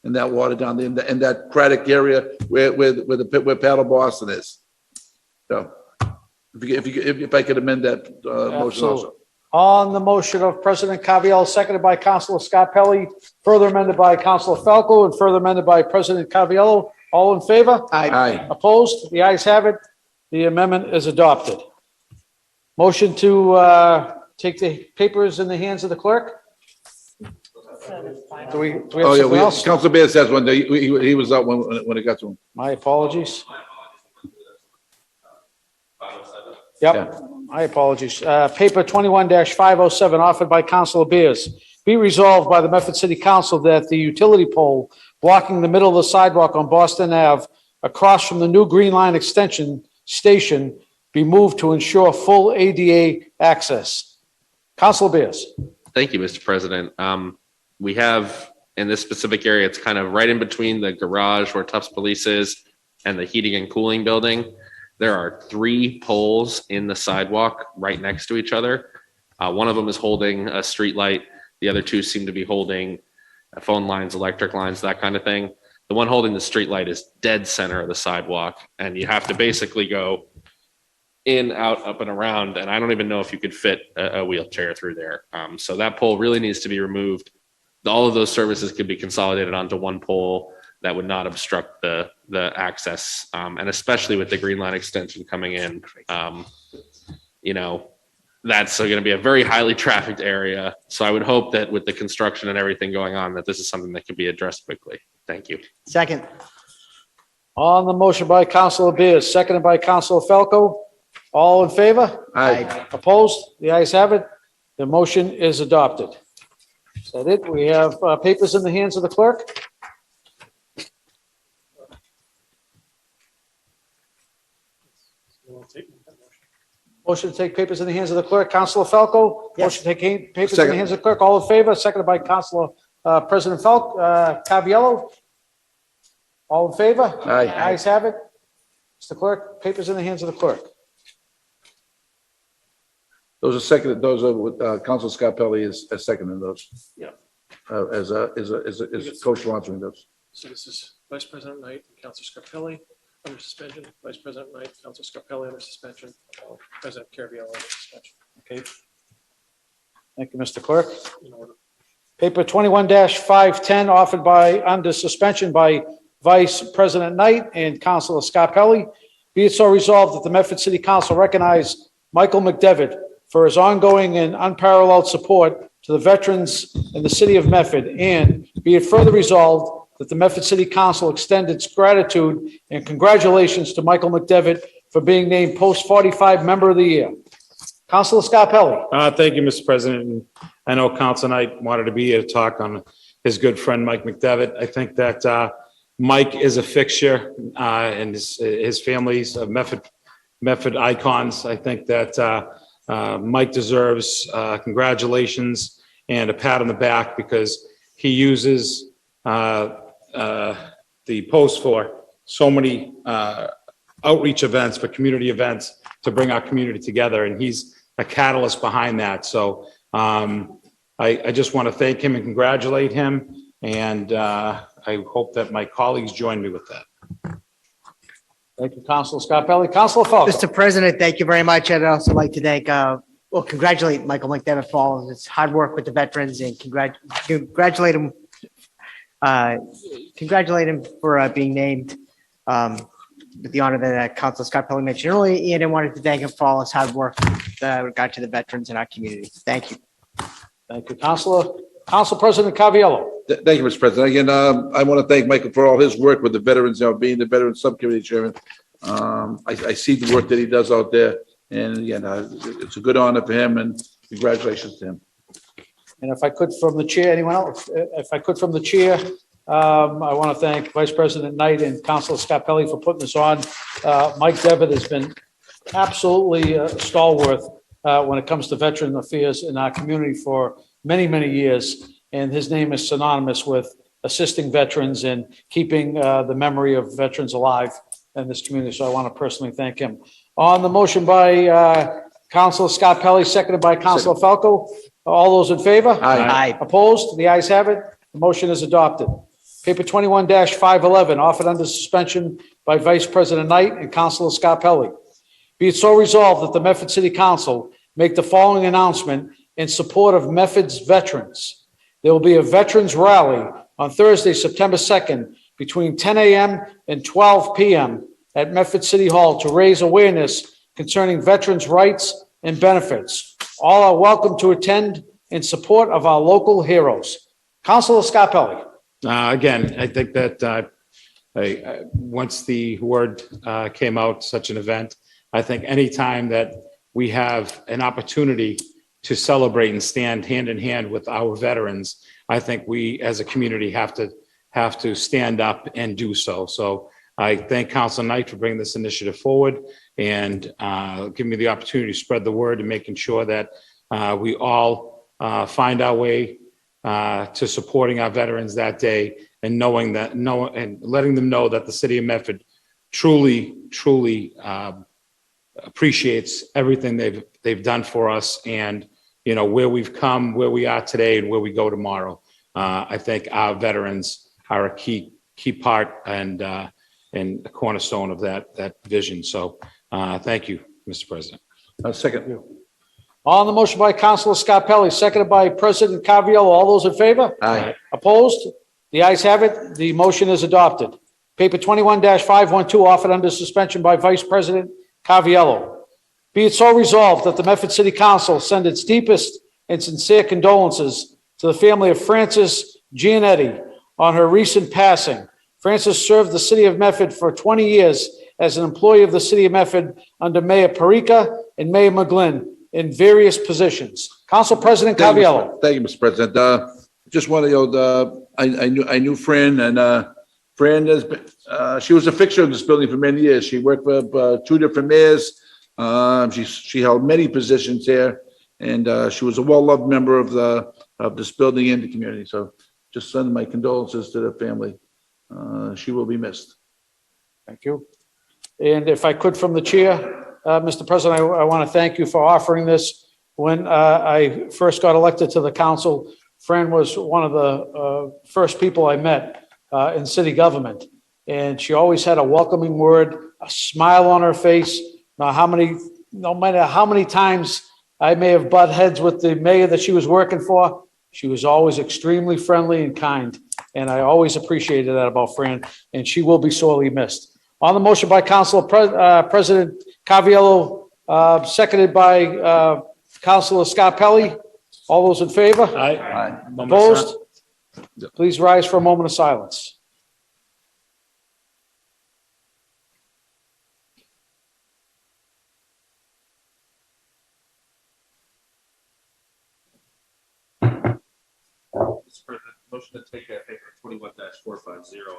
in that water down there, in that Craddock area where Paddle Boston is. So, if I could amend that, motion also. On the motion of President Caviello, seconded by Councilor Scarpelli, further amended by Councilor Falco, and further amended by President Caviello. All in favor? Aye. Opposed? The ayes have it. The amendment is adopted. Motion to take the papers in the hands of the clerk? Do we have Oh, something yeah, else? Council Bears has one. He was out when it got to him. My apologies. Yep, my apologies. Paper 21-507 offered by Councilor Beers. Be resolved by the Medford City Council that the utility pole blocking the middle of the sidewalk on Boston Ave across from the new Green Line Extension Station be moved to ensure full ADA access. Councilor Beers. Thank you, Mr. President. We have in this specific area, it's kind of right in between the garage where Tufts Police is and the heating and cooling building. There are 3 poles in the sidewalk right next to each other. One of them is holding a street light. The other 2 seem to be holding phone lines, electric lines, that kind of thing. The one holding the street light is dead center of the sidewalk, and you have to basically go in, out, up, and around. And I don't even know if you could fit a wheelchair through there. So that pole really needs to be removed. All of those services could be consolidated onto one pole that would not obstruct the access. And especially with the Green Line extension coming in, that's going to be a very highly trafficked area. So I would hope that with the construction and everything going on, that this is something that can be addressed quickly. Thank you. Second. On the motion by Councilor Beers, seconded by Councilor Falco. All in favor? Aye. Opposed? The ayes have it. The motion is adopted. Is that it? We have papers in the hands of the clerk. Motion to take papers in the hands of the clerk. Councilor Falco. Yes. Motion to take papers in Second. the hands of the clerk. All in favor? Seconded by Councilor President Caviello. All in favor? Aye. Ayes have it. Mr. Clerk, papers in the hands of the clerk. Those are seconded, those are with, Council Scarpelli is seconding those. Yeah. As coach sponsoring those. So this is Vice President Knight and Councilor Scarpelli under suspension, Vice President Knight, Councilor Scarpelli under suspension, President Caraviello under suspension. Okay. Thank you, Mr. Clerk. In order. Paper 21-510 offered by, under suspension by Vice President Knight and Councilor Scarpelli. Be it so resolved that the Medford City Council recognize Michael McDevitt for his ongoing and unparalleled support to the veterans in the city of Medford, and be it further resolved that the Medford City Council extend its gratitude and congratulations to Michael McDevitt for being named Post 45 Member of the Year. Councilor Scarpelli. Thank you, Mr. President. And I know Council Knight wanted to be here to talk on his good friend, Mike McDevitt. I think that Mike is a fixture and his family's Medford icons. I think that Mike deserves congratulations and a pat on the back because he uses the post for so many outreach events, for community events to bring our community together. And he's a catalyst behind that. So I just want to thank him and congratulate him. And I hope that my colleagues join me with that. Thank you, Councilor Scarpelli. Councilor Falco. Mr. President, thank you very much. I'd also like to thank, congratulate Michael McDevitt for all of his hard work with the veterans and congratulate him for being named with the honor that Councilor Scarpelli mentioned earlier. And I wanted to thank him for all his hard work with regard to the veterans in our community. Thank you. Thank you, Council President Caviello. Thank you, Mr. President. Again, I want to thank Michael for all his work with the veterans, being the veteran subcommittee chairman. I see the work that he does out there, and again, it's a good honor for him, and congratulations to him. And if I could from the chair, anyone else? If I could from the chair, I want to thank Vice President Knight and Councilor Scarpelli for putting this on. Mike Devitt has been absolutely stalwart when it comes to veteran affairs in our community for many, many years. And his name is synonymous with assisting veterans and keeping the memory of veterans alive in this community. So I want to personally thank him. On the motion by Councilor Scarpelli, seconded by Councilor Falco. All those in favor? Aye. Opposed? The ayes have it. The motion is adopted. Paper 21-511, offered under suspension by Vice President Knight and Councilor Scarpelli. Be it so resolved that the Medford City Council make the following announcement in support of Medford's veterans. There will be a veterans rally on Thursday, September 2nd, between 10 a.m. and 12 p.m. at Medford City Hall to raise awareness concerning veterans' rights and benefits. All are welcome to attend in support of our local heroes. Councilor Scarpelli. Again, I think that once the word came out, such an event, I think anytime that we have an opportunity to celebrate and stand hand in hand with our veterans, I think we as a community have to stand up and do so. So I thank Councilor Knight for bringing this initiative forward and giving me the opportunity to spread the word and making sure that we all find our way to supporting our veterans that day and and letting them know that the city of Medford truly appreciates everything they've done for us and, you know, where we've come, where we are today and where we go tomorrow. I think our veterans are a key part and a cornerstone of that vision. So thank you, Mr. President. Second you. On the motion by Councilor Scarpelli, seconded by President Caviola. All those in favor? Aye. Opposed? The ayes have it. The motion is adopted. Paper 21-512, offered under suspension by Vice President Caviola. Be it so resolved that the Medford City Council send its deepest and sincere condolences to the family of Frances Gianetti on her recent passing. Frances served the city of Medford for 20 years as an employee of the city of Medford under Mayor Perica and Mayor McGlynn in various positions. Council President Caviola. Thank you, Mr. President. Just want to, I knew Fran, and Fran has been, she was a fixture of this building for many years. She worked for 2 different mayors. She held many positions here, and she was a well-loved member of this building and the community. So just send my condolences to the family. She will be missed. Thank you. And if I could, from the chair, Mr. President, I want to thank you for offering this. When I first got elected to the council, Fran was one of the first people I met in city government. And she always had a welcoming word, a smile on her face. No matter how many times I may have butt heads with the mayor that she was working for, she was always extremely friendly and kind. And I always appreciated that about Fran, and she will be sorely missed. On the motion by Council President Caviola, seconded by Councilor Scarpelli. All those in favor? Aye. Opposed? Please rise for a moment of silence. Mr. President, motion to take paper 21-450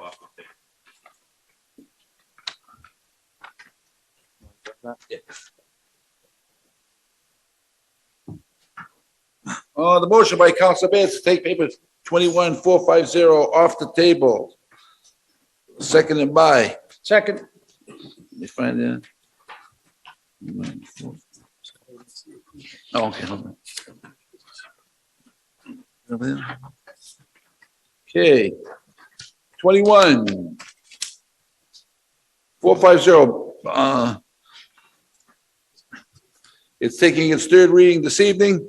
off the table. The motion by Councilor Bass to take paper 21-450 off the table. Seconded by. Second. Let me find it. Oh, okay. Hold on. Over there. Okay. 21-450. It's taking its third reading this evening.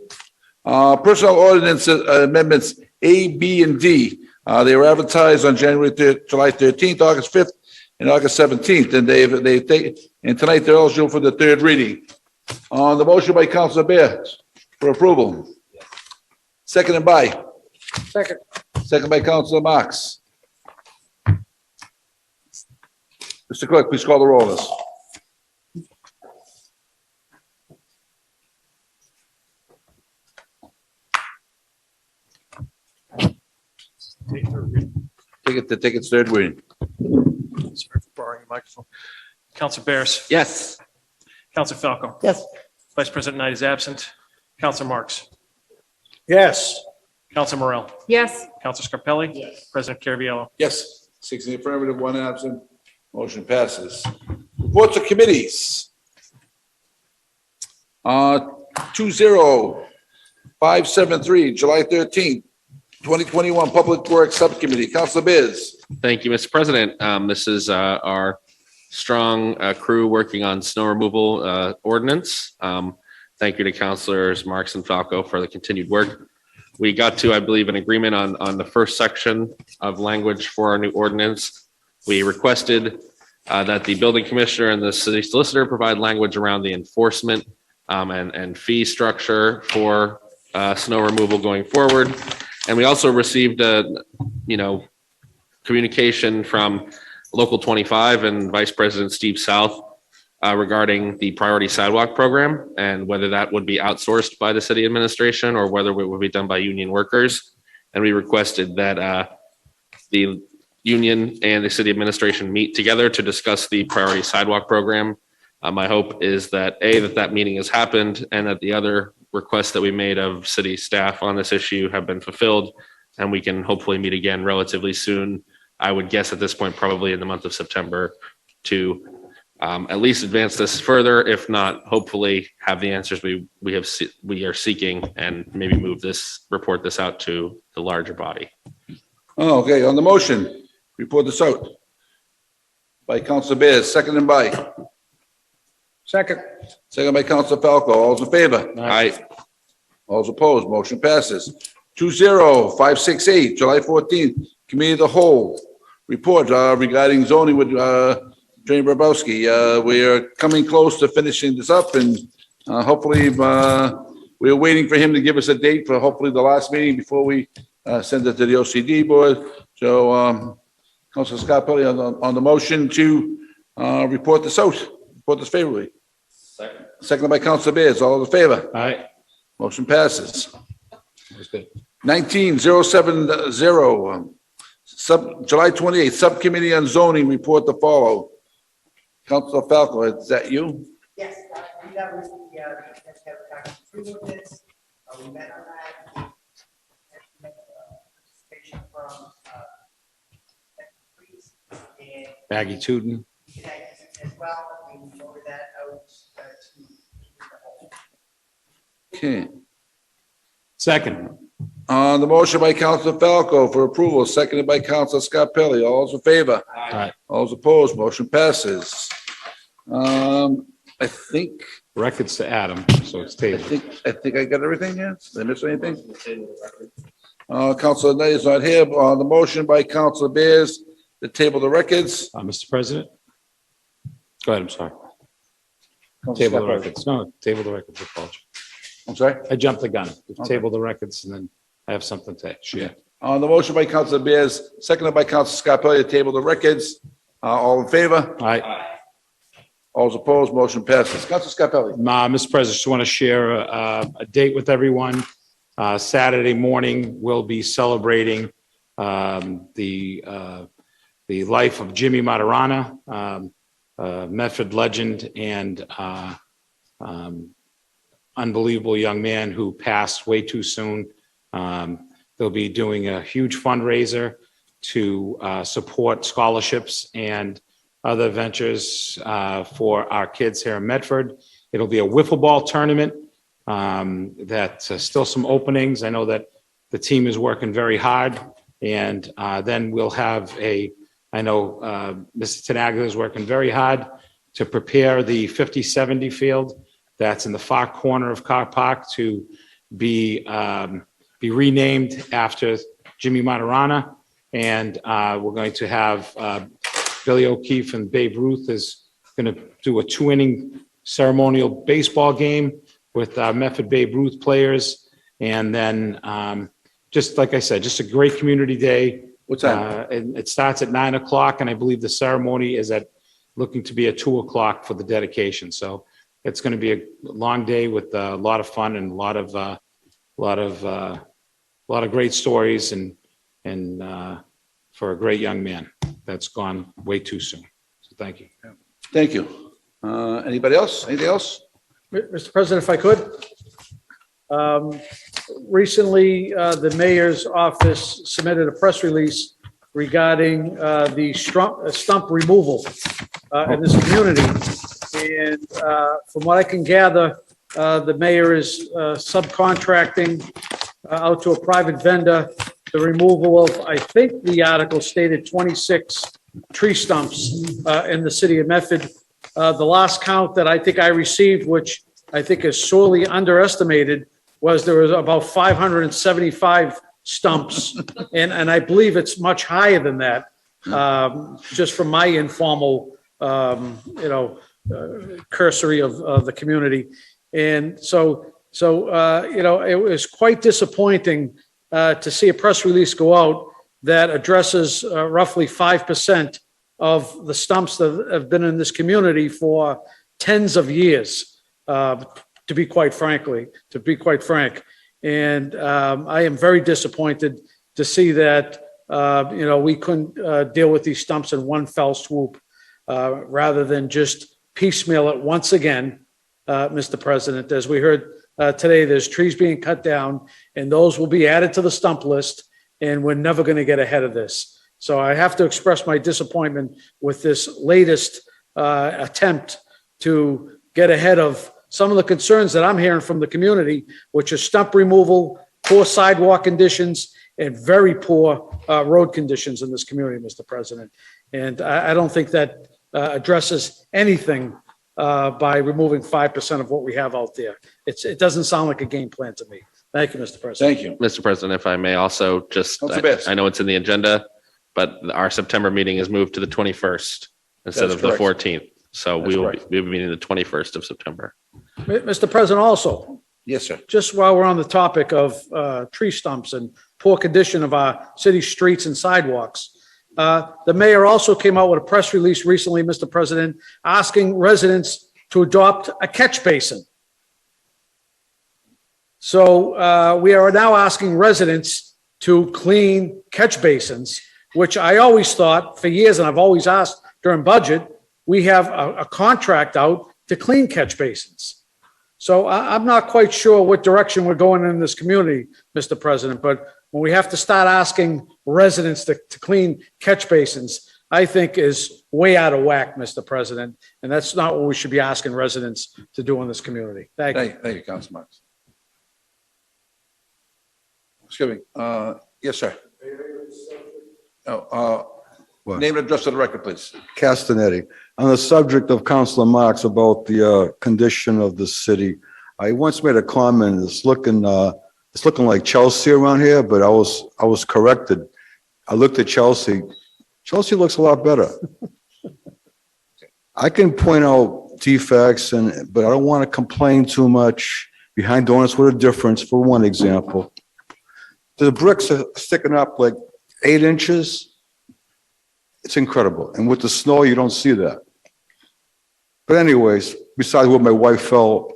Personal ordinance amendments A, B, and D. They were advertised on July 13th, August 5th, and August 17th, and tonight they're eligible for the third reading. On the motion by Councilor Bear for approval. Seconded by. Second by Councilor Marks. Mr. Clerk, please call the roll on this. Take its third reading. Sorry for borrowing your microphone. Councilor Bears. Yes. Councilor Falco. Yes. Vice President Knight is absent. Councilor Marks. Yes. Councilor Morell. Yes. Councilor Scarpelli. Yes. President Caraviallo. Yes. 6 in the affirmative, 1 absent. Motion passes. Reports of committees. 20573, July 13th. 2021 Public Works Subcommittee. Councilor Biz. Thank you, Mr. President. This is our strong crew working on snow removal ordinance. Thank you to Councilors Marks and Falco for the continued work. We got to, I believe, an agreement on the first section of language for our new ordinance. We requested that the building commissioner and the city solicitor provide language around the enforcement and fee structure for snow removal going forward. And we also received communication from Local 25 and Vice President Steve South regarding the priority sidewalk program and whether that would be outsourced by the city administration or whether it would be done by union workers. And we requested that the union and the city administration meet together to discuss the priority sidewalk program. My hope is that that meeting has happened and that the other requests that we made of city staff on this issue have been fulfilled, and we can hopefully meet again relatively soon. I would guess at this point, probably in the month of September, to at least advance this further. If not, hopefully have the answers we are seeking, and maybe report this out to the larger body. Oh, okay, on the motion, report this out. By Councilor Bears, seconded by? Second. Second by Councilor Falco. All those in favor? Aye. All those opposed, motion passes. 20568, July 14th, Committee of the Whole. Report regarding zoning with Attorney Bobrowski. We are coming close to finishing this up, and hopefully we're waiting for him to give us a date for hopefully the last meeting before we send it to the OCD board. So Councilor Scarpelli on the motion to report this out. Report this favorably. Second. Seconded by Councilor Bears. All in favor? Aye. Motion passes. That's good. 19070, July 28th, Subcommittee on Zoning, report to follow. Councilor Falco, is that you? Yes, that was the we met on that. Participation from and Maggie Tootin. as well, we voted that out to the whole. Okay. Second. On the motion by Councilor Falco for approval, seconded by Councilor Scarpelli. All those in favor? Aye. All those opposed, motion passes. I think, Records to Adam, so it's I tabled. think I got everything here. Did I miss anything? Councilor Knight is not here. On the motion by Councilor Bears, to table the records. Mr. President? Go ahead, I'm sorry. Councilor Table the Scarpelli. records. No, table the records. Apology. I'm sorry? I jumped the gun. Okay. Table the records, and then I have something to share. On the motion by Councilor Bears, seconded by Councilor Scarpelli, to table the records. All in favor? Aye. All those opposed, motion passes. Councilor Scarpelli. Mr. President, just want to share a date with everyone. Saturday morning, we'll be celebrating the life of Jimmy Maturana, Medford legend and unbelievable young man who passed way too soon. They'll be doing a huge fundraiser to support scholarships and other ventures for our kids here in Medford. It'll be a wiffle ball tournament. That's still some openings. I know that the team is working very hard, and then we'll have I know Mr. Tenaglia is working very hard to prepare the 50-70 field that's in the far corner of Carr Park to be renamed after Jimmy Maturana. And we're going to have Billy O'Keefe and Babe Ruth is going to do a 2-inning ceremonial baseball game with Medford Babe Ruth players. And then, just like I said, just a great community day. What time? And it starts at 9 o'clock, and I believe the ceremony is looking to be at 2 o'clock for the dedication. So it's going to be a long day with a lot of fun and a lot of great stories and for a great young man that's gone way too soon. So thank you. Thank you. Anybody else? Anything else? Mr. President, if I could. Recently, the mayor's office submitted a press release regarding the stump removal in this community. And from what I can gather, the mayor is subcontracting out to a private vendor the removal of, I think the article stated 26 tree stumps in the city of Medford. The last count that I think I received, which I think is sorely underestimated, was there was about 575 stumps. And I believe it's much higher than that, just from my informal, cursory of the community. And so, it was quite disappointing to see a press release go out that addresses roughly 5% of the stumps that have been in this community for tens of years, to be quite frank. And I am very disappointed to see that, we couldn't deal with these stumps in one fell swoop, rather than just piecemeal it once again, Mr. President. As we heard today, there's trees being cut down, and those will be added to the stump list, and we're never going to get ahead of this. So I have to express my disappointment with this latest attempt to get ahead of some of the concerns that I'm hearing from the community, which are stump removal, poor sidewalk conditions, and very poor road conditions in this community, Mr. President. And I don't think that addresses anything by removing 5% of what we have out there. It doesn't sound like a game plan to me. Thank you, Mr. President. Thank you. Mr. President, if I may also just, Councilor Bass. I know it's in the agenda, but our September meeting is moved to the 21st instead That's of the correct. 14th. So That's we'll correct. be meeting the 21st of September. Mr. President, also, Yes, sir. just while we're on the topic of tree stumps and poor condition of our city streets and sidewalks, the mayor also came out with a press release recently, Mr. President, asking residents to adopt a catch basin. So we are now asking residents to clean catch basins, which I always thought for years, and I've always asked during budget, we have a contract out to clean catch basins. So I'm not quite sure what direction we're going in this community, Mr. President, but when we have to start asking residents to clean catch basins, I think is way out of whack, Mr. President. And that's not what we should be asking residents to do in this community. Thank you. Thank you, Councilman Marks. Excuse me. Yes, sir. What? Name and address of the record, please. Castanetti. On the subject of Councilor Marks about the condition of the city, I once made a comment, it's looking like Chelsea around here, but I was corrected. I looked at Chelsea. Chelsea looks a lot better. I can point out defects, but I don't want to complain too much. Behind Donuts with a Difference, for one example, the bricks are sticking up like 8 inches. It's incredible. And with the snow, you don't see that. But anyways, besides what my wife felt,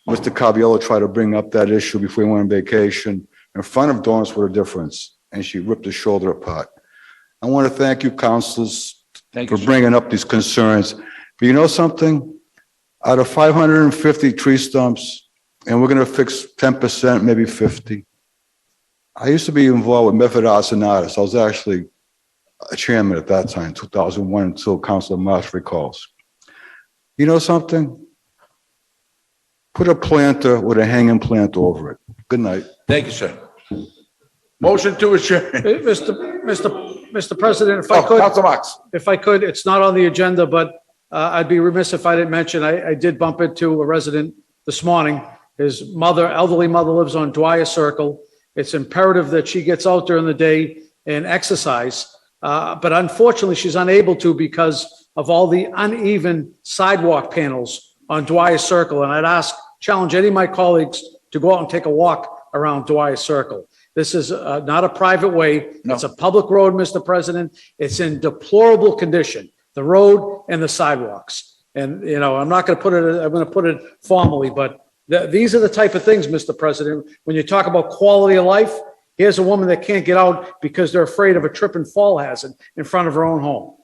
Mr. Caviello tried to bring up that issue before he went on vacation in front of Donuts with a Difference, and she ripped his shoulder apart. I want to thank you, councilors, for bringing up these concerns. But you know something? Out of 550 tree stumps, and we're going to fix 10%, maybe 50. I used to be involved with Medford Arts and Artists. I was actually a chairman at that time, 2001, until Councilor Marsh recalls. You know something? Put a planter with a hanging plant over it. Good night. Thank you, sir. Motion to adjourn. Mr. President, if I could. Councilor Marks. If I could, it's not on the agenda, but I'd be remiss if I didn't mention, I did bump into a resident this morning. His mother, elderly mother, lives on Dwyer Circle. It's imperative that she gets out during the day and exercise. But unfortunately, she's unable to because of all the uneven sidewalk panels on Dwyer Circle. And I'd challenge any of my colleagues to go out and take a walk around Dwyer Circle. This is not a private way. No. It's a public road, Mr. President. It's in deplorable condition, the road and the sidewalks. And, I'm not going to put it, I'm going to put it formally, but these are the type of things, Mr. President, when you talk about quality of life. Here's a woman that can't get out because they're afraid of a trip and fall hazard in front of her own home.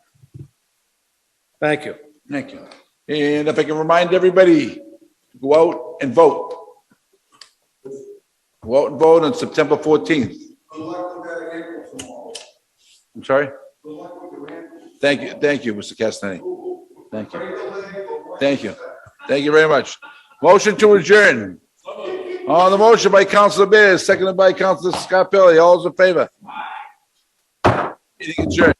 Thank you. Thank you. And if I can remind everybody, to go out and vote. Go out and vote on September 14th. I'm sorry? Thank you, Mr. Castaneda. Thank you. Thank you very much. Motion to adjourn. On the motion by Councilor Bears, seconded by Councilor Scarpelli. All those in favor? Meeting adjourned.